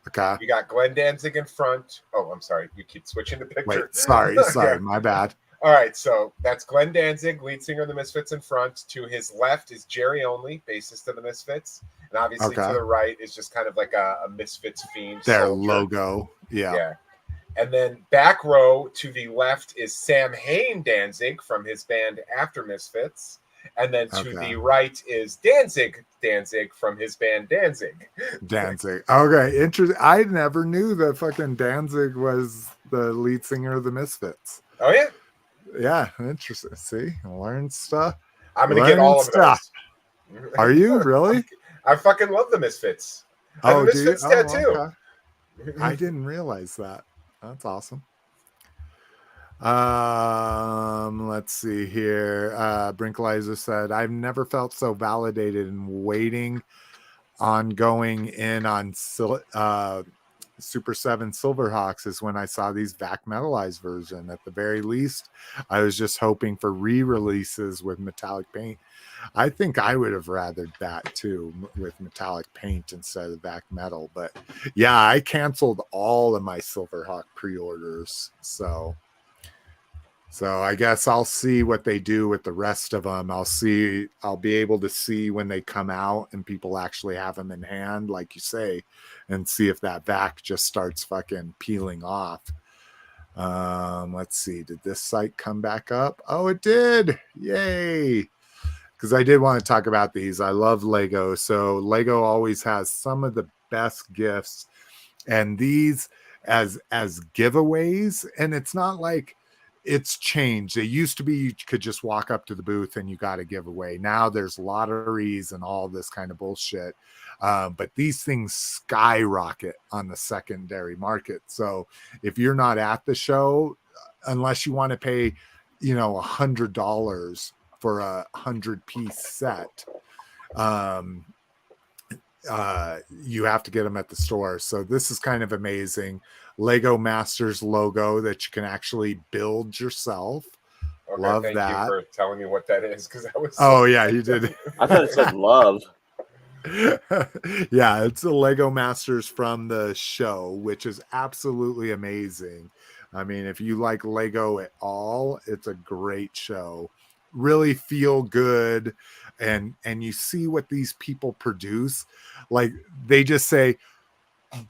Okay. You got Glenn Danzig in front. Oh, I'm sorry. You keep switching the picture. Wait, sorry, my bad. All right, so that's Glenn Danzig, lead singer of the Misfits in front. To his left is Jerry Only, bassist of the Misfits. And obviously to the right is just kind of like a Misfits theme. Their logo. Yeah. And then back row to the left is Sam Hain Danzig from his band After Misfits. And then to the right is Danzig from his band Danzig. Okay, interesting. I never knew that fucking Danzig was the lead singer of the Misfits. Oh, yeah? Yeah, interesting. See, learn stuff. I'm going to get all of those. Are you really? I fucking love the Misfits. I have a Misfits tattoo. Okay. I didn't realize that. That's awesome. Let's see here. Brinklizer said, I've never felt so validated in waiting ongoing in on Super 7 Silverhawks is when I saw these vac metallized version. At the very least, I was just hoping for re-releases with metallic paint. I think I would have rathered that too, with metallic paint instead of vac metal. But yeah, I canceled all of my Silverhawk pre-orders. So I guess I'll see what they do with the rest of them. I'll be able to see when they come out and people actually have them in hand, like you say, and see if that vac just starts fucking peeling off. Let's see. Did this site come back up? Oh, it did. Yay. Because I did want to talk about these. I love Lego. So Lego always has some of the best gifts, and these as giveaways. And it's not like it's changed. It used to be you could just walk up to the booth and you got a giveaway. Now there's lotteries and all this kind of bullshit. But these things skyrocket on the secondary market. So if you're not at the show, unless you want to pay, $100 for a 100-piece set, you have to get them at the store. So this is kind of amazing. Lego Masters logo that you can actually build yourself. Okay, Love thank that. you for telling me what that is, because I was. Oh yeah, you did. I thought it said love. Yeah, it's a Lego Masters from the show, which is absolutely amazing. I mean, if you like Lego at all, it's a great show. Really feel good, and you see what these people produce. Like, they just say,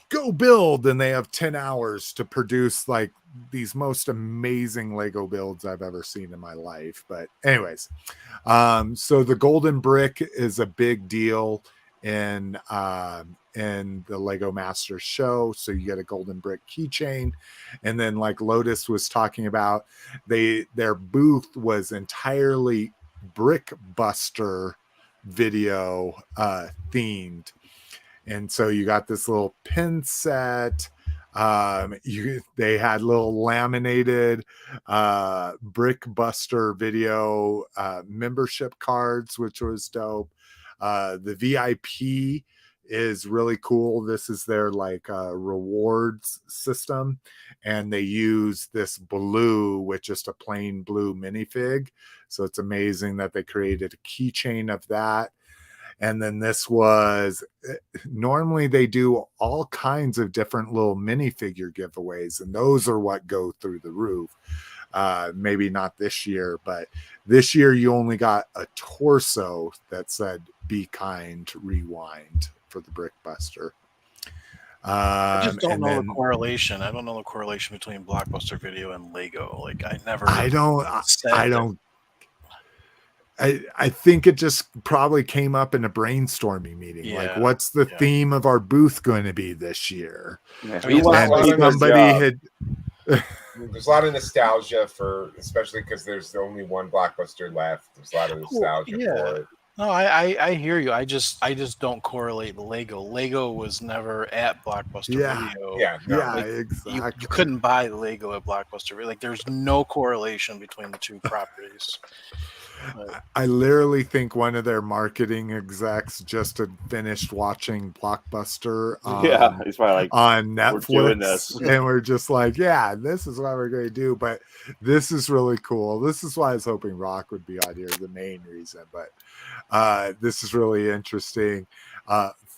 go build, and they have 10 hours to produce like these most amazing Lego builds I've ever seen in my life. But anyways, so the golden brick is a big deal in the Lego Masters show. So you get a golden brick keychain, and then, like Lotus was talking about, their booth was entirely Brick Buster video themed. And so you got this little pin set. They had little laminated Brick Buster video membership cards, which was dope. The VIP is really cool. This is their rewards system, and they use this blue with just a plain blue minifig. So it's amazing that they created a keychain of that. And then this was, normally they do all kinds of different little minifigure giveaways, and those are what go through the roof. Maybe not this year, but this year you only got a torso that said "Be Kind, Rewind" for the Brick Buster. I just don't know the correlation. I don't know the correlation between Blockbuster Video and Lego. Like, I think it just probably came up in a brainstorming meeting. Yeah, like, what's the theme of our booth going to be this year? Yeah. There's a lot of nostalgia for, especially because there's only one Blockbuster left. There's a lot of nostalgia for it. No, I hear you. I just don't correlate Lego. Lego was never at Blockbuster Video. Yeah, exactly. You couldn't buy Lego at Blockbuster Video. Like, there's no correlation between the two properties. I literally think one of their marketing execs just had finished watching Blockbuster he's probably like, on Netflix, we're doing this. and we're just like, yeah, this is what we're going to do. But this is really cool. This is why I was hoping Rock would be on here, the main reason. But this is really interesting.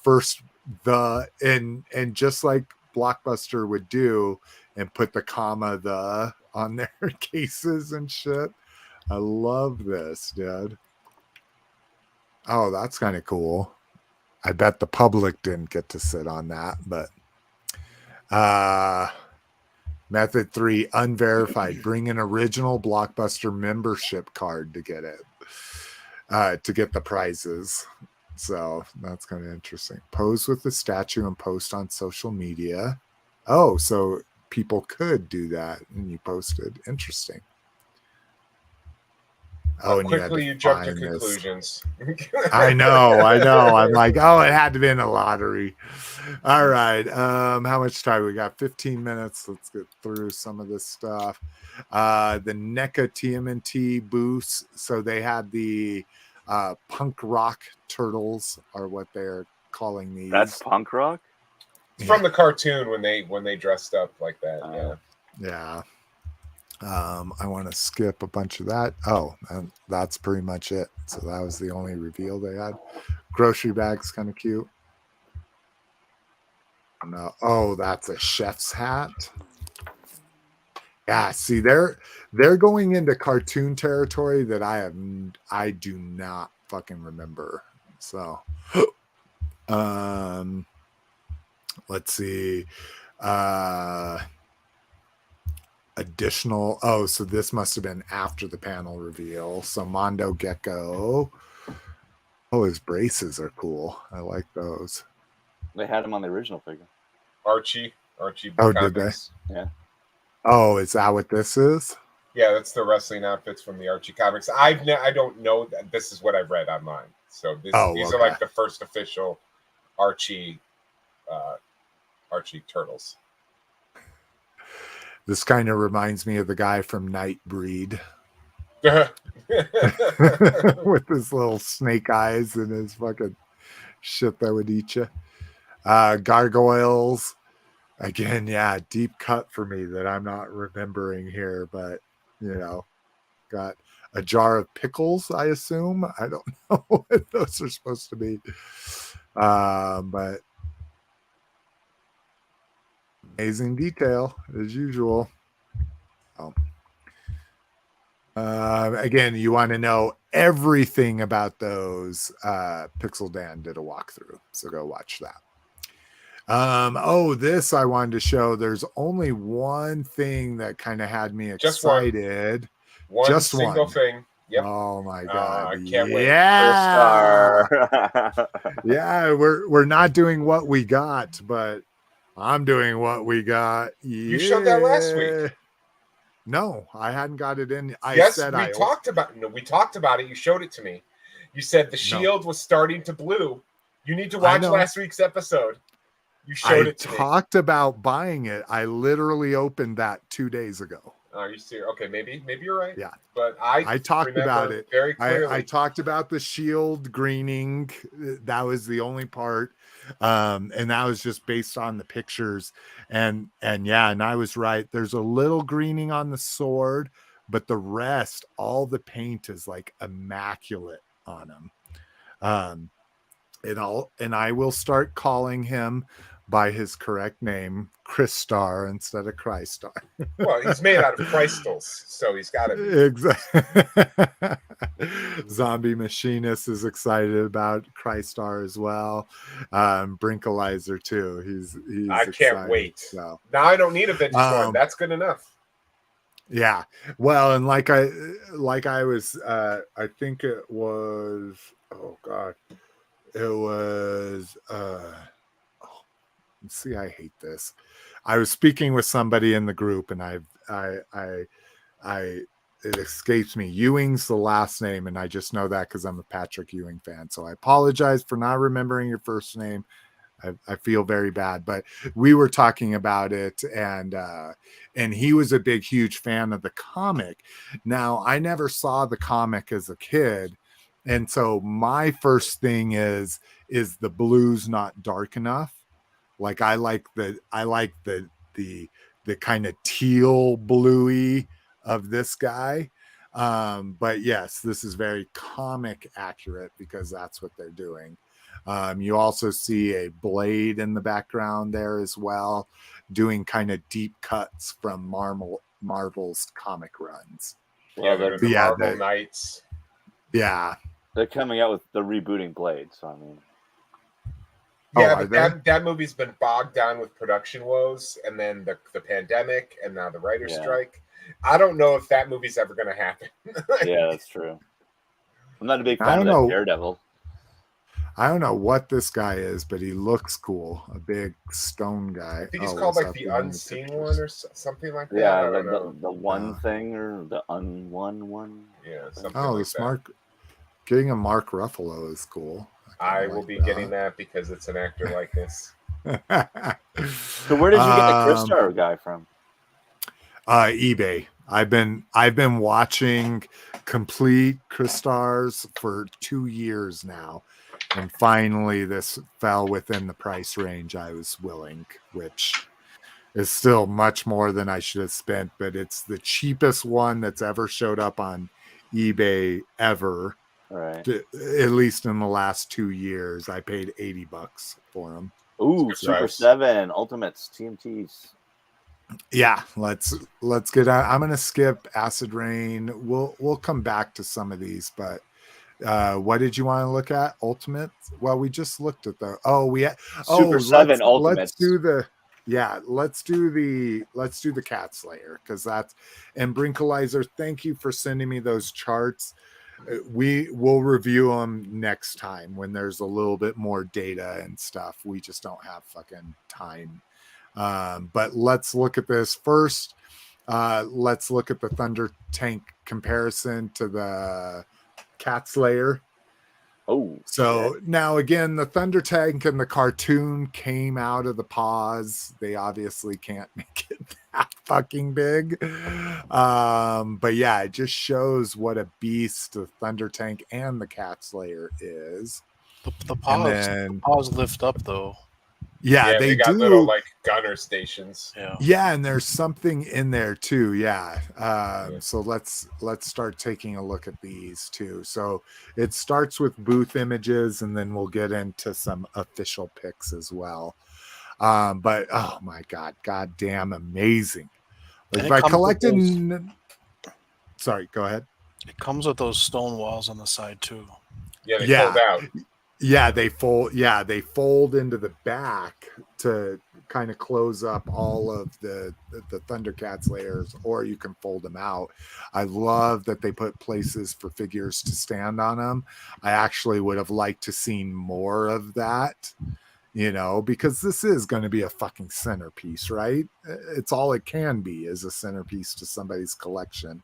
First, and just like Blockbuster would do, and put the comma "the" on their cases and shit. I love this, dude. Oh, that's kind of cool. I bet the public didn't get to sit on that, but method 3, unverified. Bring an original Blockbuster membership card to get it, to get the prizes. So that's kind of interesting. Pose with the statue and post on social media. Oh, so people could do that, and you posted. Interesting. Oh, and quickly you jump to conclusions. I know. I'm like, oh, it had to be in a lottery. All right. How much time? We got 15 minutes. Let's get through some of this stuff. The NECA TMNT booths. So they had the punk rock turtles, are what they're calling these. That's punk rock. It's from the cartoon when they dressed up like that. Yeah. I want to skip a bunch of that. Oh, and that's pretty much it. So that was the only reveal they had. Grocery bag's kind of cute. No, oh, that's a chef's hat. Yeah, see, they're going into cartoon territory that I do not fucking remember. So, let's see. Additional. Oh, so this must have been after the panel reveal. So Mondo Gecko. Oh, his braces are cool. I like those. They had him on the original figure. Archie. Oh, comics. did they? Yeah. Oh, is that what this is? Yeah, that's the wrestling outfits from the Archie comics. I don't know that this is what I've read online. So these are like the first official Archie turtles. This kind of reminds me of the guy from Nightbreed. With his little snake eyes and his fucking shit that would eat you. Gargoyles. Again, yeah, deep cut for me that I'm not remembering here, but got a jar of pickles, I assume. I don't know what those are supposed to be. But amazing detail as usual. Again, you want to know everything about those. Pixel Dan did a walkthrough, so go watch that. This I wanted to show. There's only one thing that kind of had me excited. Just single thing. Yep. Oh my god! I can't wait. Yeah, yeah. We're not doing what we got, but I'm doing what we got. Yeah. You showed that last week. No, I hadn't got it in. We talked about it. You showed it to me. You said the shield was starting to blue. You need to watch last week's episode. You showed it to me. I talked about buying it. I literally opened that 2 days ago. Are you serious? Okay, maybe you're right. Yeah, but I talked about it very clearly. I talked about the shield greening. That was the only part, and that was just based on the pictures. And I was right. There's a little greening on the sword, but the rest, all the paint is like immaculate on him. And I will start calling him by his correct name, Crystar instead of Crystar. Well, he's made out of crystals, so he's got to be. Exactly. Zombie Machinist is excited about Crystar as well. Brinkalizer too. He's I can't excited, wait. So. Now I don't need a vintage one. That's good enough. Yeah. Well, and like I was, I think it was. Oh God. It was. See, I hate this. I was speaking with somebody in the group, and it escapes me. Ewing's the last name, and I just know that because I'm a Patrick Ewing fan. So I apologize for not remembering your first name. I feel very bad, but we were talking about it, and he was a big, huge fan of the comic. Now, I never saw the comic as a kid, and so my first thing is the blues not dark enough? Like I like the kind of teal bluey of this guy. But yes, this is very comic accurate because that's what they're doing. You also see a Blade in the background there as well, doing kind of deep cuts from Marvel's comic runs. Yeah, the Marvel Knights. Yeah. They're coming out with the rebooting Blade, so I mean. Yeah, but that movie's been bogged down with production woes, and then the pandemic, and now the writer's strike. I don't know if that movie's ever going to happen. Yeah, that's true. I'm not a big fan of that Daredevil. I don't know what this guy is, but he looks cool. A big stone guy. I think he's called like the Unseen One or something like that. Yeah, the one thing or the unwon one. Yeah, something like that. Getting a Mark Ruffalo is cool. I will be getting that because it's an actor likeness. So where did you get the Crystar guy from? eBay. I've been watching complete Crystars for 2 years now, And finally, this fell within the price range I was willing, which is still much more than I should have spent, but it's the cheapest one that's ever showed up on eBay ever. Right. At least in the last 2 years, I paid $80 for them. Ooh, Super 7 Ultimates TMTs. Yeah, let's get out. I'm gonna skip Acid Rain. We'll come back to some of these, but what did you want to look at? Ultimate? Well, we just looked at the Super 7 Ultimates. Let's do the Cat Slayer, because that's, and Brinkalizer, thank you for sending me those charts. We will review them next time when there's a little bit more data and stuff. We just don't have fucking time. But let's look at this first. Let's look at the Thunder Tank comparison to the Cat Slayer. Oh, so now again, the Thunder Tank and the cartoon came out of the paws. They obviously can't make it that fucking big. But yeah, it just shows what a beast the Thunder Tank and the Cat Slayer is. The paws lift up though. Yeah, they got do. Little like gunner stations. Yeah, and there's something in there too. Yeah. So let's start taking a look at these too. So it starts with booth images, and then we'll get into some official pics as well. But oh my god damn amazing! Like if I collected. Sorry, go ahead. It comes with those stone walls on the side too. Yeah, they fold out. Yeah, they fold. Yeah, they fold into the back to kind of close up all of the Thundercats layers, or you can fold them out. I love that they put places for figures to stand on them. I actually would have liked to seen more of that, because this is going to be a fucking centerpiece, right? It's all it can be, is a centerpiece to somebody's collection.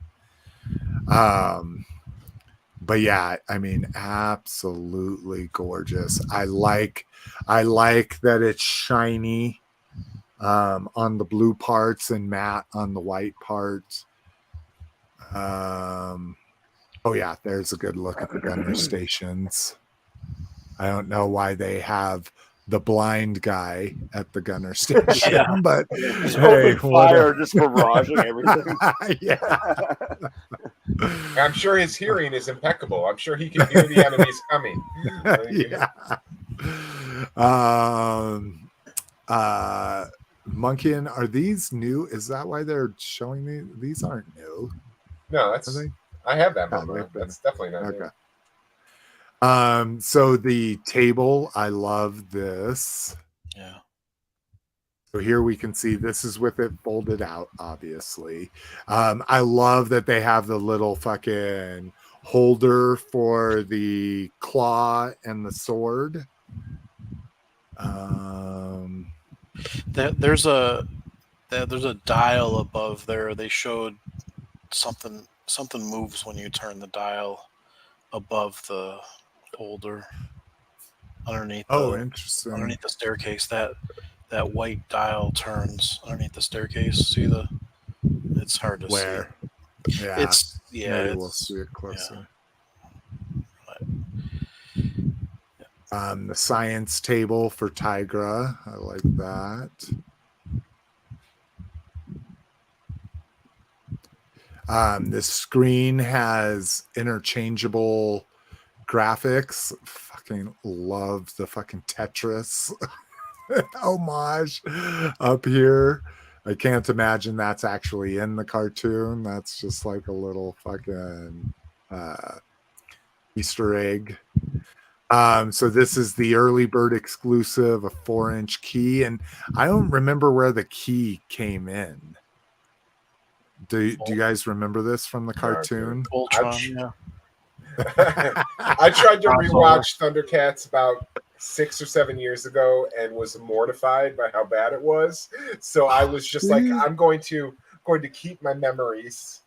But yeah, I mean, absolutely gorgeous. I like that it's shiny on the blue parts and matte on the white parts. Oh yeah, there's a good look at the gunner stations. I don't know why they have the blind guy at the gunner station, but hey, fire, just barraging everything. Yeah. I'm sure his hearing is impeccable. I'm sure he can hear the enemies coming. Yeah. Monkeyin, are these new? Is that why they're showing me? These aren't new. No, that's. I have that number. That's definitely not okay. New. So the table, I love this. Yeah. So here we can see this is with it folded out, obviously. I love that they have the little fucking holder for the claw and the sword. There's a dial above there. They showed something moves when you turn the dial above the holder underneath. Interesting. Underneath the staircase, that white dial turns underneath the staircase. See it's hard to see. Yeah. Maybe we'll see it closer. Yeah. The science table for Tigra. I like that. The screen has interchangeable graphics. Fucking love the fucking Tetris homage up here. I can't imagine that's actually in the cartoon. That's just like a little fucking Easter egg. So this is the early bird exclusive, a 4-inch key, and I don't remember where the key came in. Do you guys remember this from the cartoon? Ultron, I tried to rewatch Thundercats about 6 or 7 years ago and was mortified by how bad it was. So I was just like, I'm going to keep my memories.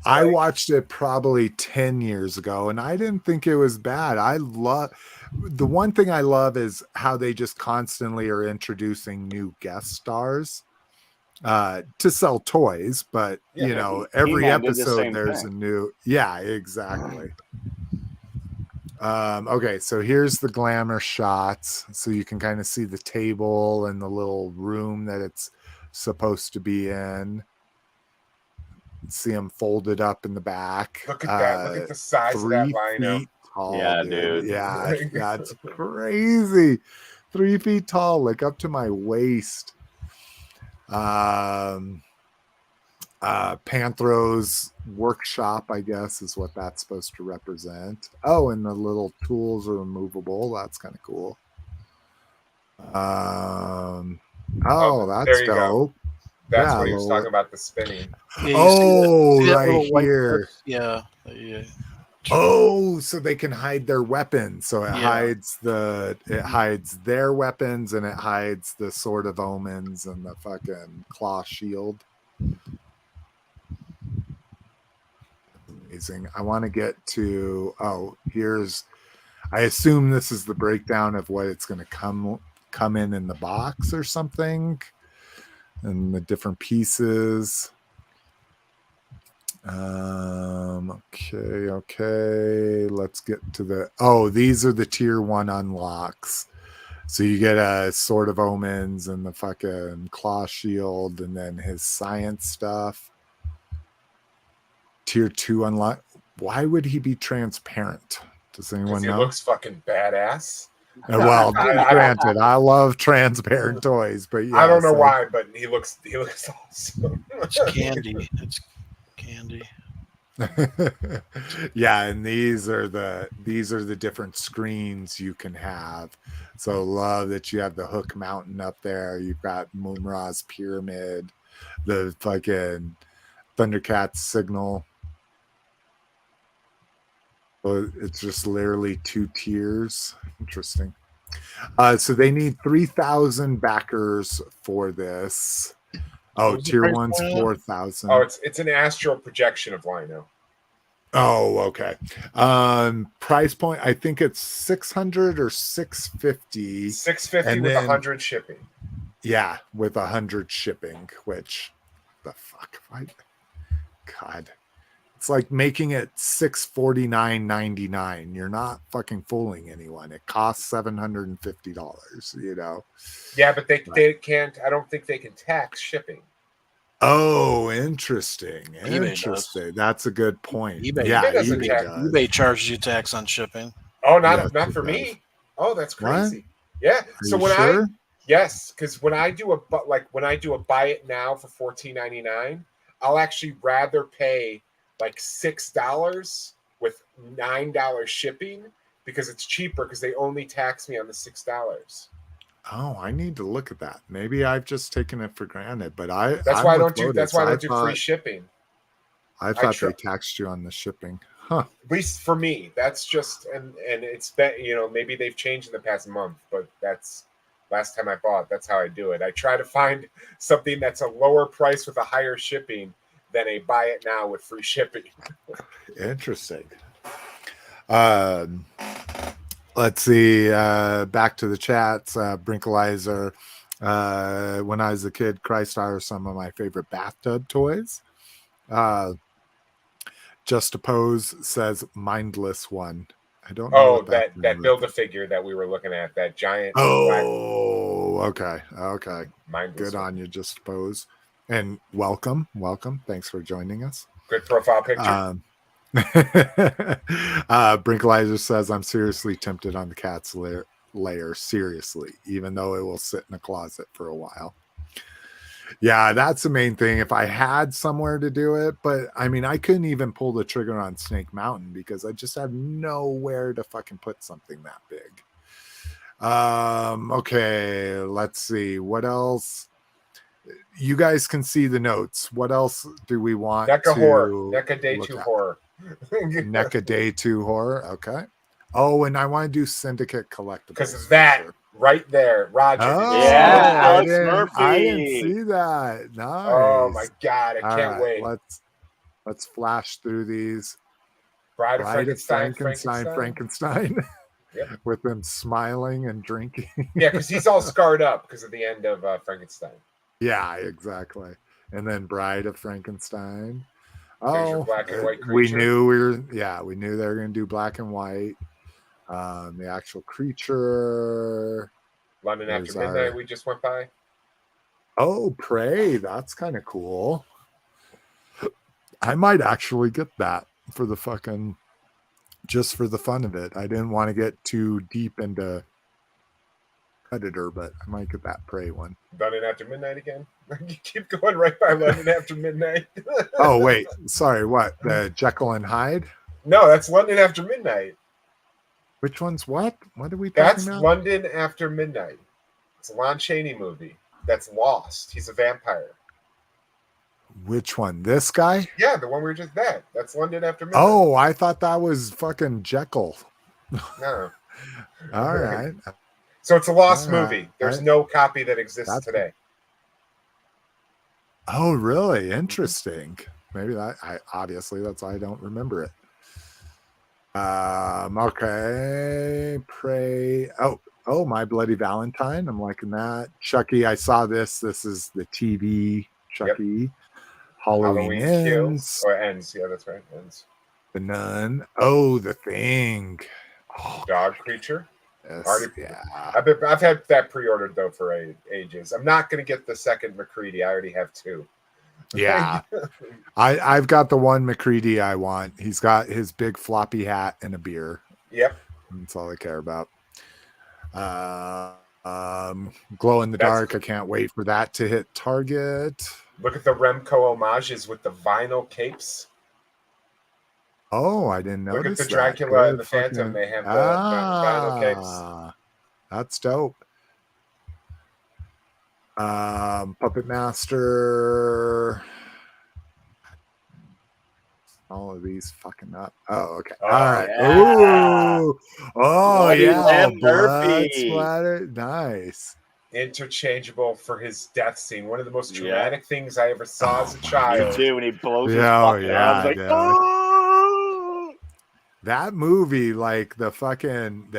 I watched it probably 10 years ago, and I didn't think it was bad. The one thing I love is how they just constantly are introducing new guest stars to sell toys, but every episode there's a new. Yeah, exactly. Okay, so here's the glamour shots. So you can kind of see the table and the little room that it's supposed to be in. See them folded up in the back. Look at that. Look at the size of that 3 lino. feet tall. Yeah, dude. Yeah, that's crazy. 3 feet tall, like up to my waist. Panthro's workshop, I guess, is what that's supposed to represent. Oh, and the little tools are removable. That's kind of cool. That's there you dope. go. That's Yeah, what he was talking about, the spinning. Yeah, oh, that right little white here. clip? Yeah. Oh, so they can hide their weapons. So it Yeah. hides their weapons, and it hides the Sword of Omens and the fucking claw shield. Amazing. I want to get to I assume this is the breakdown of what it's going to come in the box or something, and the different pieces. Okay, let's get to these are the tier 1 unlocks. So you get a Sword of Omens and the fucking claw shield, and then his science stuff. Tier 2 unlock. Why would he be transparent? Does anyone know? He looks fucking badass. Well, granted, I love transparent toys, but yeah, I don't know why, but he looks awesome. It's candy. It's candy. Yeah, and these are the different screens you can have. So love that you have the Hook Mountain up there. You've got Moonra's Pyramid, the fucking Thundercats signal. So it's just literally 2 tiers. Interesting. So they need 3,000 backers for this. Oh, tier 1's 4,000. Oh, it's an astral projection of Lino. Oh, okay. Price point, I think it's 600 or 650. 650 with 100 shipping. Yeah, with 100 shipping, which the fuck? God. It's like making it $649.99. You're not fucking fooling anyone. It costs $750, you know. Yeah, but they can't. I don't think they can tax shipping. Oh, interesting. Interesting. That's a good point. eBay charges you tax on shipping. Oh, not for me. Oh, that's crazy. What? Yeah. So when because when I do a buy it now for $14.99, I'll actually rather pay like $6 with $9 shipping because it's cheaper because they only tax me on the $6. Oh, I need to look at that. Maybe I've just taken it for granted, but that's why I don't do free shipping. I thought they taxed you on the shipping. Huh. At least for me, that's just and it's been, maybe they've changed in the past month, but that's last time I bought. That's how I do it. I try to find something that's a lower price with a higher shipping than a buy it now with free shipping. Interesting. Let's see. Back to the chats. Brinkalizer. When I was a kid, Christ are some of my favorite bathtub toys. Just a Pose says Mindless One. I don't know. Oh, that Build-A-Figure that we were looking at, that giant. Oh, okay. Mindless Good on you, Just a Pose. And welcome. Thanks for joining us. Good profile picture. Brinkalizer says, I'm seriously tempted on the cat's lair. Seriously, even though it will sit in a closet for a while. Yeah, that's the main thing. If I had somewhere to do it, but I mean, I couldn't even pull the trigger on Snake Mountain because I just have nowhere to fucking put something that big. Okay, let's see. What else? You guys can see the notes. What else do we want? NECA Day 2 horror. NECA Day 2 horror. Okay. Oh, and I want to do Syndicate Collectibles. Because of that right there, Roger. Oh, yeah, Alex Murphy. I didn't see that. Nice. Oh my God, I can't wait. Let's flash through these. Bride of Frankenstein. Yep. With them smiling and drinking. Yeah, because he's all scarred up because of the end of Frankenstein. Yeah, exactly. And then Bride of Frankenstein. There's your black and white we knew they were going to do black and white. The actual creature. London After Midnight. We just went by. Oh, Prey. That's kind of cool. I might actually get that for the fucking, just for the fun of it. I didn't want to get too deep into Predator, but I might get that Prey one. London After Midnight again. You keep going right by London After Midnight. Oh wait, sorry. What, the Jekyll and Hyde? No, that's London After Midnight. Which one's what? What are we talking That's about? London After Midnight. It's a Lon Chaney movie. That's lost. He's a vampire. Which one? This guy? Yeah, the one we were just at. That's London After Midnight. Oh, I thought that was fucking Jekyll. No. All right. So it's a lost movie. There's no copy that exists today. Oh, really? Interesting. Maybe that. Obviously that's why I don't remember it. Okay. Prey. Oh, My Bloody Valentine. I'm liking that. Chucky. I saw this. This is the TV Chucky. Yep. Halloween Ends. Or Ends. Yeah, that's right. Ends. The Nun. Oh, The Thing. Oh, Dog Creature. Yes, yeah. I've had that pre-ordered though for ages. I'm not going to get the second McCready. I already have two. Yeah. I've got the one McCready I want. He's got his big floppy hat and a beer. Yep. That's all I care about. Glow in the Dark. I can't wait for that to hit Target. Look at the Remco homages with the vinyl capes. Oh, I didn't notice. Look at the Dracula and the Phantom. They have the vinyl capes. That's dope. Puppet Master. All of these fucking up. Oh, okay. All right. Yeah. Oh, yeah. Blood splatter. Nice. Interchangeable for his death scene. One of the most dramatic things I ever saw as a child. Me too, when he blows his fucking out. I was like, oh! That movie, like the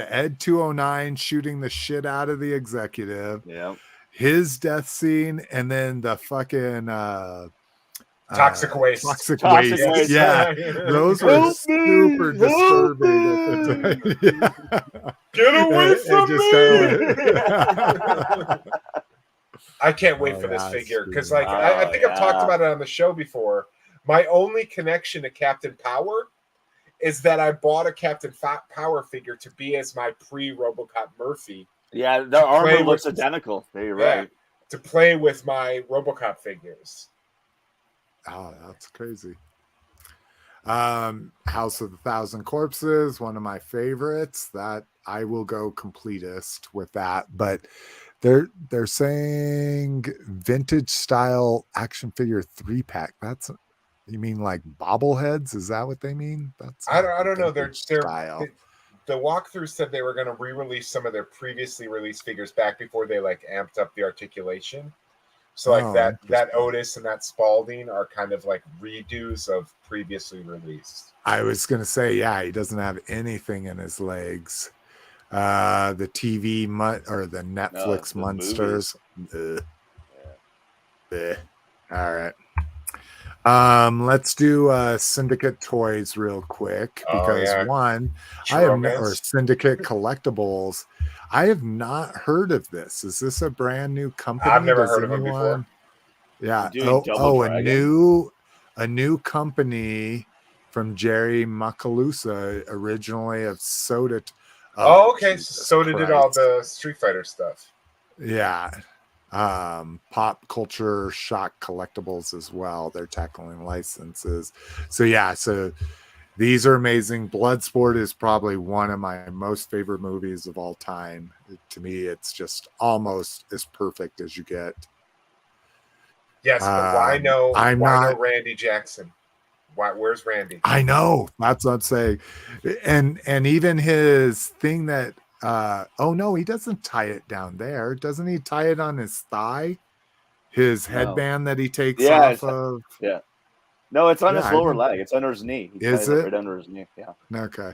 Ed 209 shooting the shit out of the executive. Yeah. His death scene, and then the fucking Toxic waste. Toxic waste. Yeah. Those were super disturbing at the time. Yeah. Get away from me! I can't wait for this figure because, like, I think I've talked about it on the show before. My only connection to Captain Power is that I bought a Captain Power figure to be as my pre-RoboCop Murphy. Yeah, their armor looks identical. You're right. To play with my RoboCop figures. Oh, that's crazy. House of the Thousand Corpses, one of my favorites. That I will go completist with that, but they're saying vintage style action figure 3-pack. That's, you mean like bobbleheads? Is that what they mean? That's I don't know. They're the walkthrough said they were going to re-release some of their previously released figures back before they like amped up the articulation. So like that Otis and that Spalding are kind of like redos of previously released. I was going to say, yeah, he doesn't have anything in his legs. The TV or the Netflix monsters. All right. Let's do Syndicate Toys real quick because or Syndicate Collectibles. I have not heard of this. Is this a brand new company? I've never heard of them before. Yeah. A new company from Jerry Macalusa, originally of Soda. Okay. Soda did all the Street Fighter stuff. Yeah. Pop Culture Shock Collectibles as well. They're tackling licenses. So these are amazing. Bloodsport is probably one of my most favorite movies of all time. To me, it's just almost as perfect as you get. Yes, but why no Randy Jackson? Where's Randy? I know. That's what I'm saying. And even his thing that no, he doesn't tie it down there. Doesn't he tie it on his thigh? His headband that he takes off of. Yeah. No, it's on his lower leg. It's under his knee. He is it? Right under his knee. Yeah. Okay.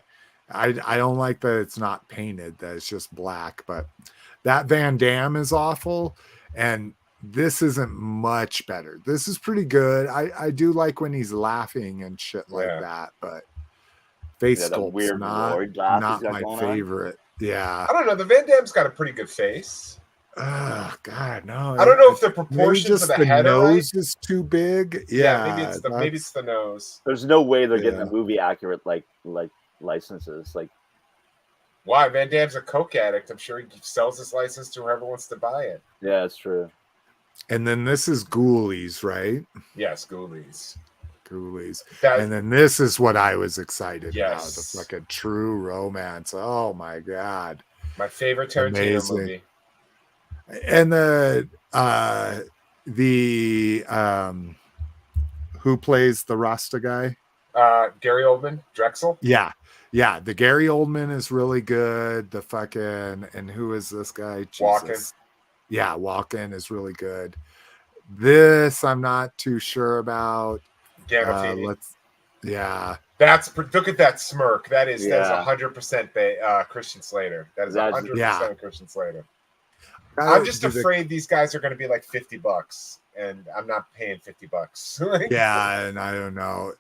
I don't like that it's not painted, that it's just black, but that Van Damme is awful. And this isn't much better. This is pretty good. I do like when he's laughing and shit like that, but Face Yeah, that sculpt's weird not Lord laugh he's not got my going on. favorite. Yeah. I don't know. The Van Damme's got a pretty good face. Oh God, no. I don't know if the maybe proportions of just the the head are right. nose is too big. Yeah, maybe it's that's the nose. There's no way they're getting Yeah. the movie accurate like licenses. Like, Why? Van Damme's a coke addict. I'm sure he sells his license to whoever wants to buy it. yeah, it's true. And then this is Ghoulies, right? Yes, Ghoulies. Ghoulies. That, And then this is what I was excited about. Yes. The fucking true romance. Oh my God. my favorite Tarantino Amazing. movie. And the who plays the Rasta guy? Gary Oldman, Drexel. Yeah. The Gary Oldman is really good. The fucking, and who is this guy? Jesus. Yeah, Walken is really good. This I'm not too sure about. Gandolfini. Look at that smirk. That is Yeah. 100% Christian Slater. That is 100% Yeah. Christian Slater. I'm just afraid these guys are going to be like $50, and I'm not paying $50. Yeah, and I don't know.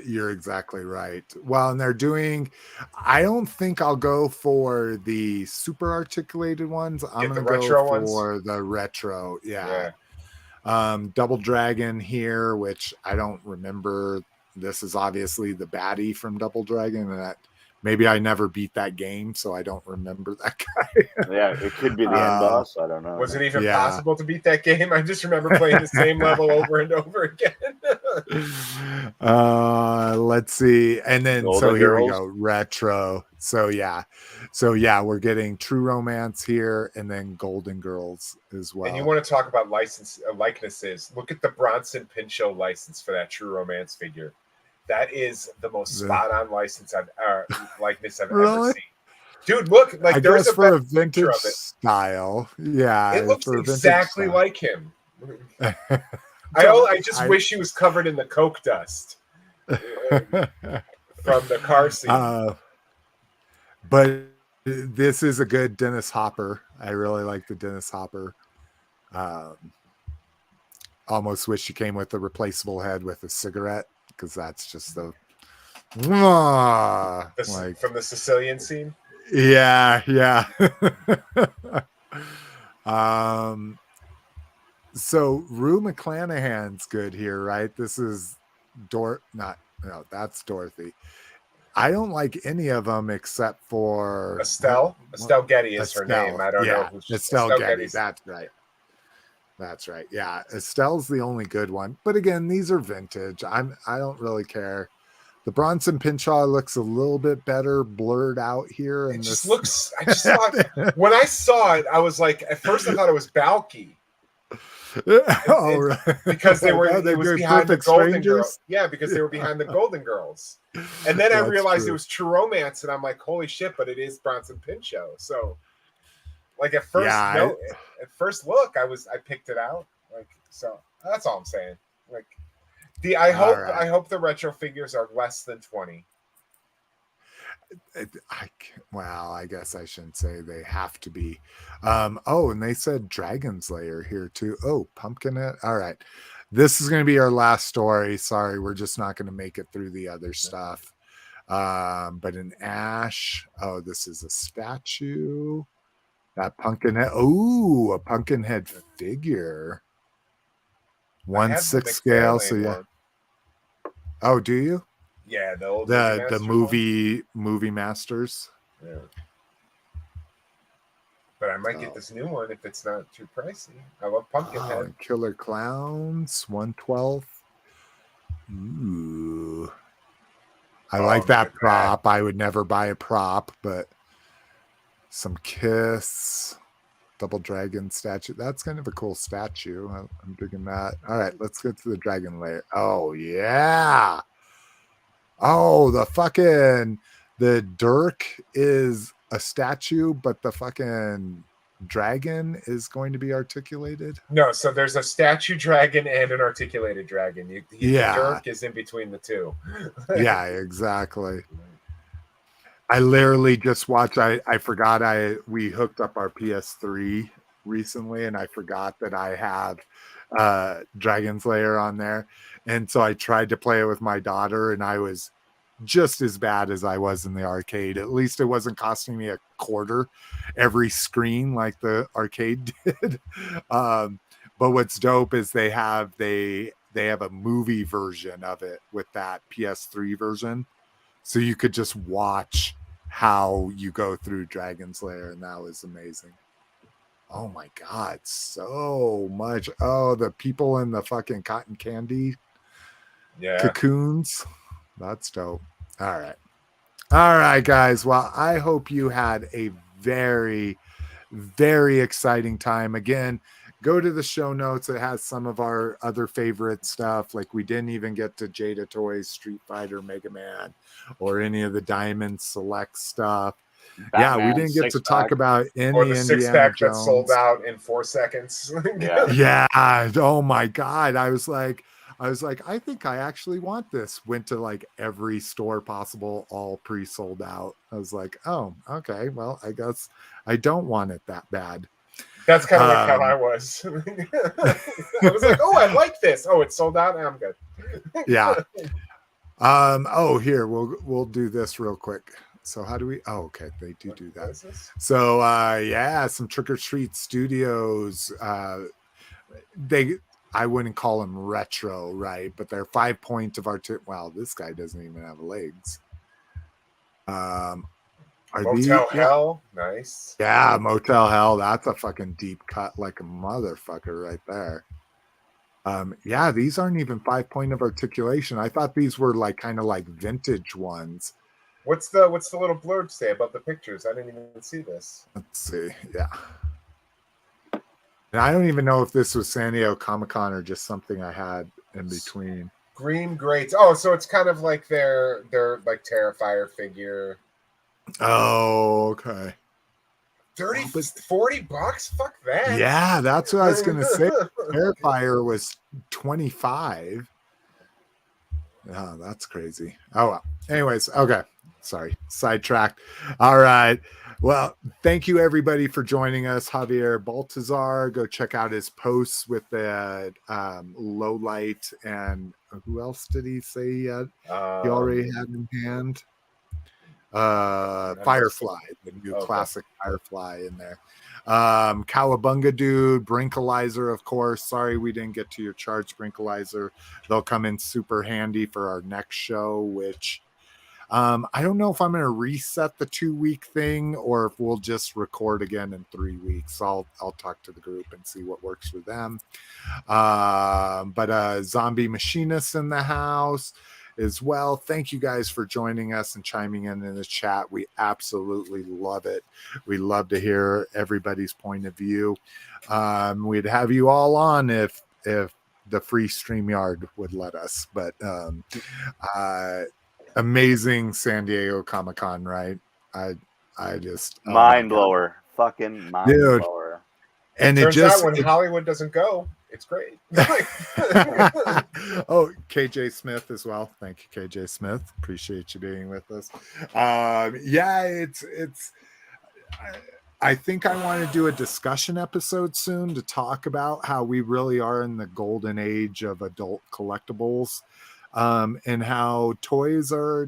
You're exactly right. Well, and they're doing. I don't think I'll go for the super articulated ones. I'm gonna go for the retro. Yeah. Double Dragon here, which I don't remember. This is obviously the baddie from Double Dragon, and that maybe I never beat that game, so I don't remember that guy. Yeah, it could be the end boss. I don't know. Was it even possible to beat that game? I just remember playing the same level over and over again. Let's see. And then Golden here Girls. we go. Retro. So yeah, we're getting True Romance here, and then Golden Girls as well. And you want to talk about likenesses? Look at the Bronson Pinchot license for that True Romance figure. That is the most spot on license likeness I've ever seen. Dude, look, like there's for a vintage style. Yeah, it looks exactly like him. I just wish he was covered in the coke dust from the car scene. But this is a good Dennis Hopper. I really like the Dennis Hopper. Almost wish he came with a replaceable head with a cigarette, because that's just the like from the Sicilian scene. Yeah. So Rue McClanahan's good here, right? This is that's Dorothy. I don't like any of them except for Estelle. Estelle Getty is her name. I don't know who Estelle Getty. That's right. Yeah, Estelle's the only good one. But again, these are vintage. I don't really care. The Bronson Pinchot looks a little bit better blurred out here. And just looks. I just thought when I saw it, I was like, at first I thought it was Balky. Right. Because it was behind the Golden Girls. Yeah, because they were behind the Golden Girls. And then I realized it was True Romance, and I'm like, holy shit! But it is Bronson Pinchot. So, like at first, at first look, I picked it out. Like, so that's all I'm saying. Like, I hope the retro figures are less than 20. I guess I shouldn't say they have to be. And they said Dragon's Lair here too. Oh, Pumpkinhead. All right, this is going to be our last story. Sorry, we're just not going to make it through the other stuff. But an Ash. Oh, this is a statue. That Pumpkinhead. Oh, a Pumpkinhead figure. 1/6 scale. So yeah. Oh, do you? Yeah, the movie Masters. Yeah. But I might get this new one if it's not too pricey. I love Pumpkinhead. Killer Clowns, 1/12. Ooh. I like that prop. I would never buy a prop, but some Kiss. Double Dragon statue. That's kind of a cool statue. I'm digging that. All right, let's get to the Dragon Lair. Oh, yeah. Oh, the Dirk is a statue, but the fucking dragon is going to be articulated. No, so there's a statue dragon and an articulated dragon. The Dirk is in between the two. Yeah, exactly. I literally just watched. I forgot we hooked up our PS3 recently, and I forgot that I have Dragon's Lair on there, and so I tried to play it with my daughter, and I was just as bad as I was in the arcade. At least it wasn't costing me $0.25 every screen like the arcade did. But what's dope is they have a movie version of it with that PS3 version, so you could just watch how you go through Dragon's Lair, and that was amazing. Oh my god, so much. Oh, the people in the fucking cotton candy cocoons. That's dope. All right, guys. Well, I hope you had a very, very exciting time. Again, go to the show notes. It has some of our other favorite stuff. Like we didn't even get to Jada Toys, Street Fighter, Mega Man, or any of the Diamond Select stuff. Batman, we didn't get to talk about any or the Indiana 6-pack that Jones. sold out in 4 seconds. Yeah. Oh my god. I was like, I think I actually want this. Went to like every store possible, all pre-sold out. I was like, oh, okay. Well, I guess I don't want it that bad. That's kind of like how I was. I was like, oh, I like this. Oh, it's sold out. I'm good. Yeah. Oh, here, we'll do this real quick. So how do we? Oh, okay, they do that. So some Trick or Treat Studios. I wouldn't call them retro, right? But they're 5 points of art. Wow, this guy doesn't even have legs. Motel Hell, nice. Yeah, Motel Hell. That's a fucking deep cut, like a motherfucker, right there. These aren't even 5 point of articulation. I thought these were like kind of like vintage ones. What's the little blurb say about the pictures? I didn't even see this. Let's see. Yeah. And I don't even know if this was San Diego Comic-Con or just something I had in between. Green Greats. Oh, so it's kind of like their like Terrifier figure. Oh, okay. 40 bucks? Fuck that. Yeah, that's what I was going to say. Terrifier was 25. Oh, that's crazy. Oh, well. Anyways, okay. Sorry, sidetracked. All right. Well, thank you everybody for joining us. Javier Baltazar, go check out his posts with the low light, and who else did he say he had? He already had in hand. Firefly, the new classic Firefly in there. Cowabunga Dude, Brinkalizer, of course. Sorry we didn't get to your charge Brinkalizer. They'll come in super handy for our next show, which I don't know if I'm going to reset the 2-week thing or if we'll just record again in 3 weeks. I'll talk to the group and see what works for them. But Zombie Machinist in the house as well. Thank you guys for joining us and chiming in the chat. We absolutely love it. We love to hear everybody's point of view. We'd have you all on if the free StreamYard would let us, but amazing San Diego Comic-Con, right? I just mind blower, fucking mind blower. And it turns out when Hollywood doesn't go, it's great. Oh, KJ Smith as well. Thank you, KJ Smith. Appreciate you being with us. It's. I think I want to do a discussion episode soon to talk about how we really are in the golden age of adult collectibles. And how toys are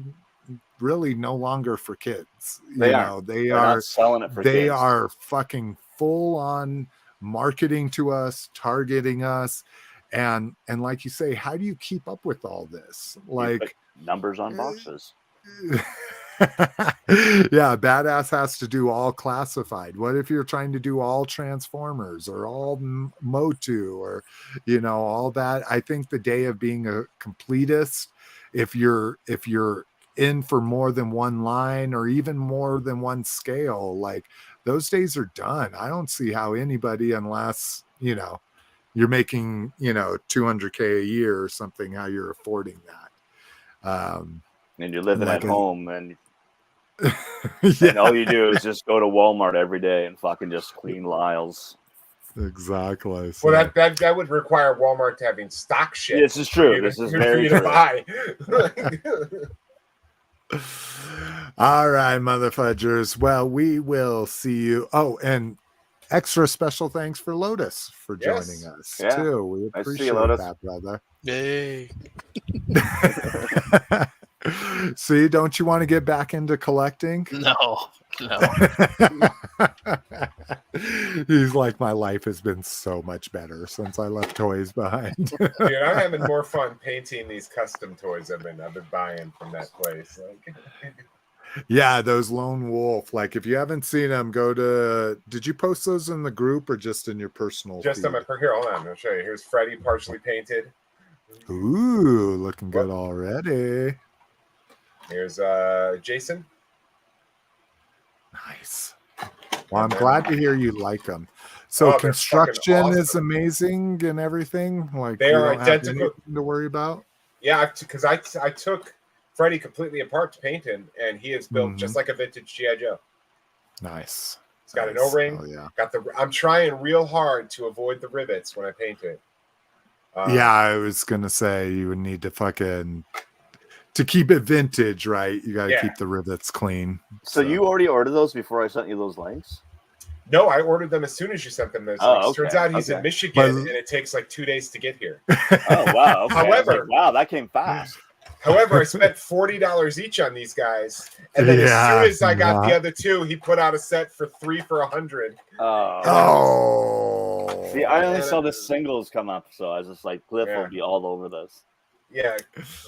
really no longer for kids. They're not selling it for kids. They are fucking full on marketing to us, targeting us, and like you say, how do you keep up with all this? Like numbers on boxes. Yeah, Badass has to do all classified. What if you're trying to do all Transformers or all Motu or all that? I think the day of being a completist, if you're in for more than one line or even more than one scale, like those days are done. I don't see how anybody, unless you're making 200K a year or something, how you're affording that. And you're living at home and and all you do is just go to Walmart every day and fucking just clean aisles. Exactly. So. Well, that would require Walmart to having stock shit. This is true. This is very true. Buy. All right, motherfudgers. Well, we will see you. Oh, and extra special thanks for Lotus for joining us too. We appreciate that, brother. Yay. See, don't you want to get back into collecting? No. He's like, my life has been so much better since I left toys behind. Dude, I'm having more fun painting these custom toys I've been buying from that place. Like, yeah, those Lone Wolf. Like, if you haven't seen them, go to. Did you post those in the group or just in your personal? Just on my here. Hold on, I'll show you. Here's Freddy partially painted. Ooh, looking good already. Here's Jason. Nice. Well, I'm glad to hear you like them. So construction awesome. Is amazing and everything. Like they are identical to worry about. Yeah, because I took Freddy completely apart to paint him, and he is built just like a vintage G.I. Joe. Nice. He's got an O-ring. Oh, yeah. I'm trying real hard to avoid the rivets when I paint it. Yeah, I was gonna say you would need to to keep it vintage, right? You got to keep the rivets clean. So you already ordered those before I sent you those links? No, I ordered them as soon as you sent them those links. Okay. Turns out he's in Michigan, and it takes like 2 days to get here. Oh, wow. Okay. However, wow, that came fast. However, I spent $40 each on these guys, and then as soon as I got the other two, he put out a set for 3 for $100. Oh. See, I only saw the singles come up, so I was just like, Cliff will be all over this. Yeah,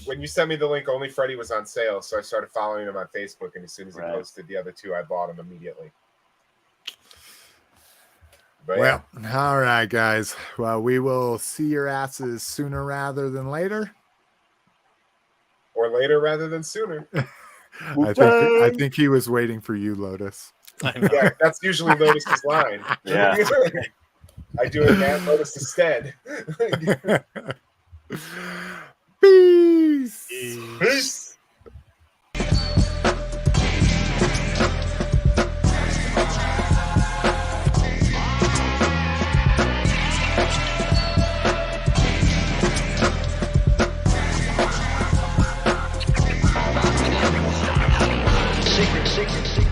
when you sent me the link, only Freddy was on sale, so I started following him on Facebook, and as soon as he posted the other two, I bought them immediately. But well, all right, guys. Well, we will see your asses sooner rather than later. Or later rather than sooner. I think he was waiting for you, Lotus. I know. Yeah, that's usually Lotus's line. Yeah. I do it at Lotus instead. Peace. Peace. Secret.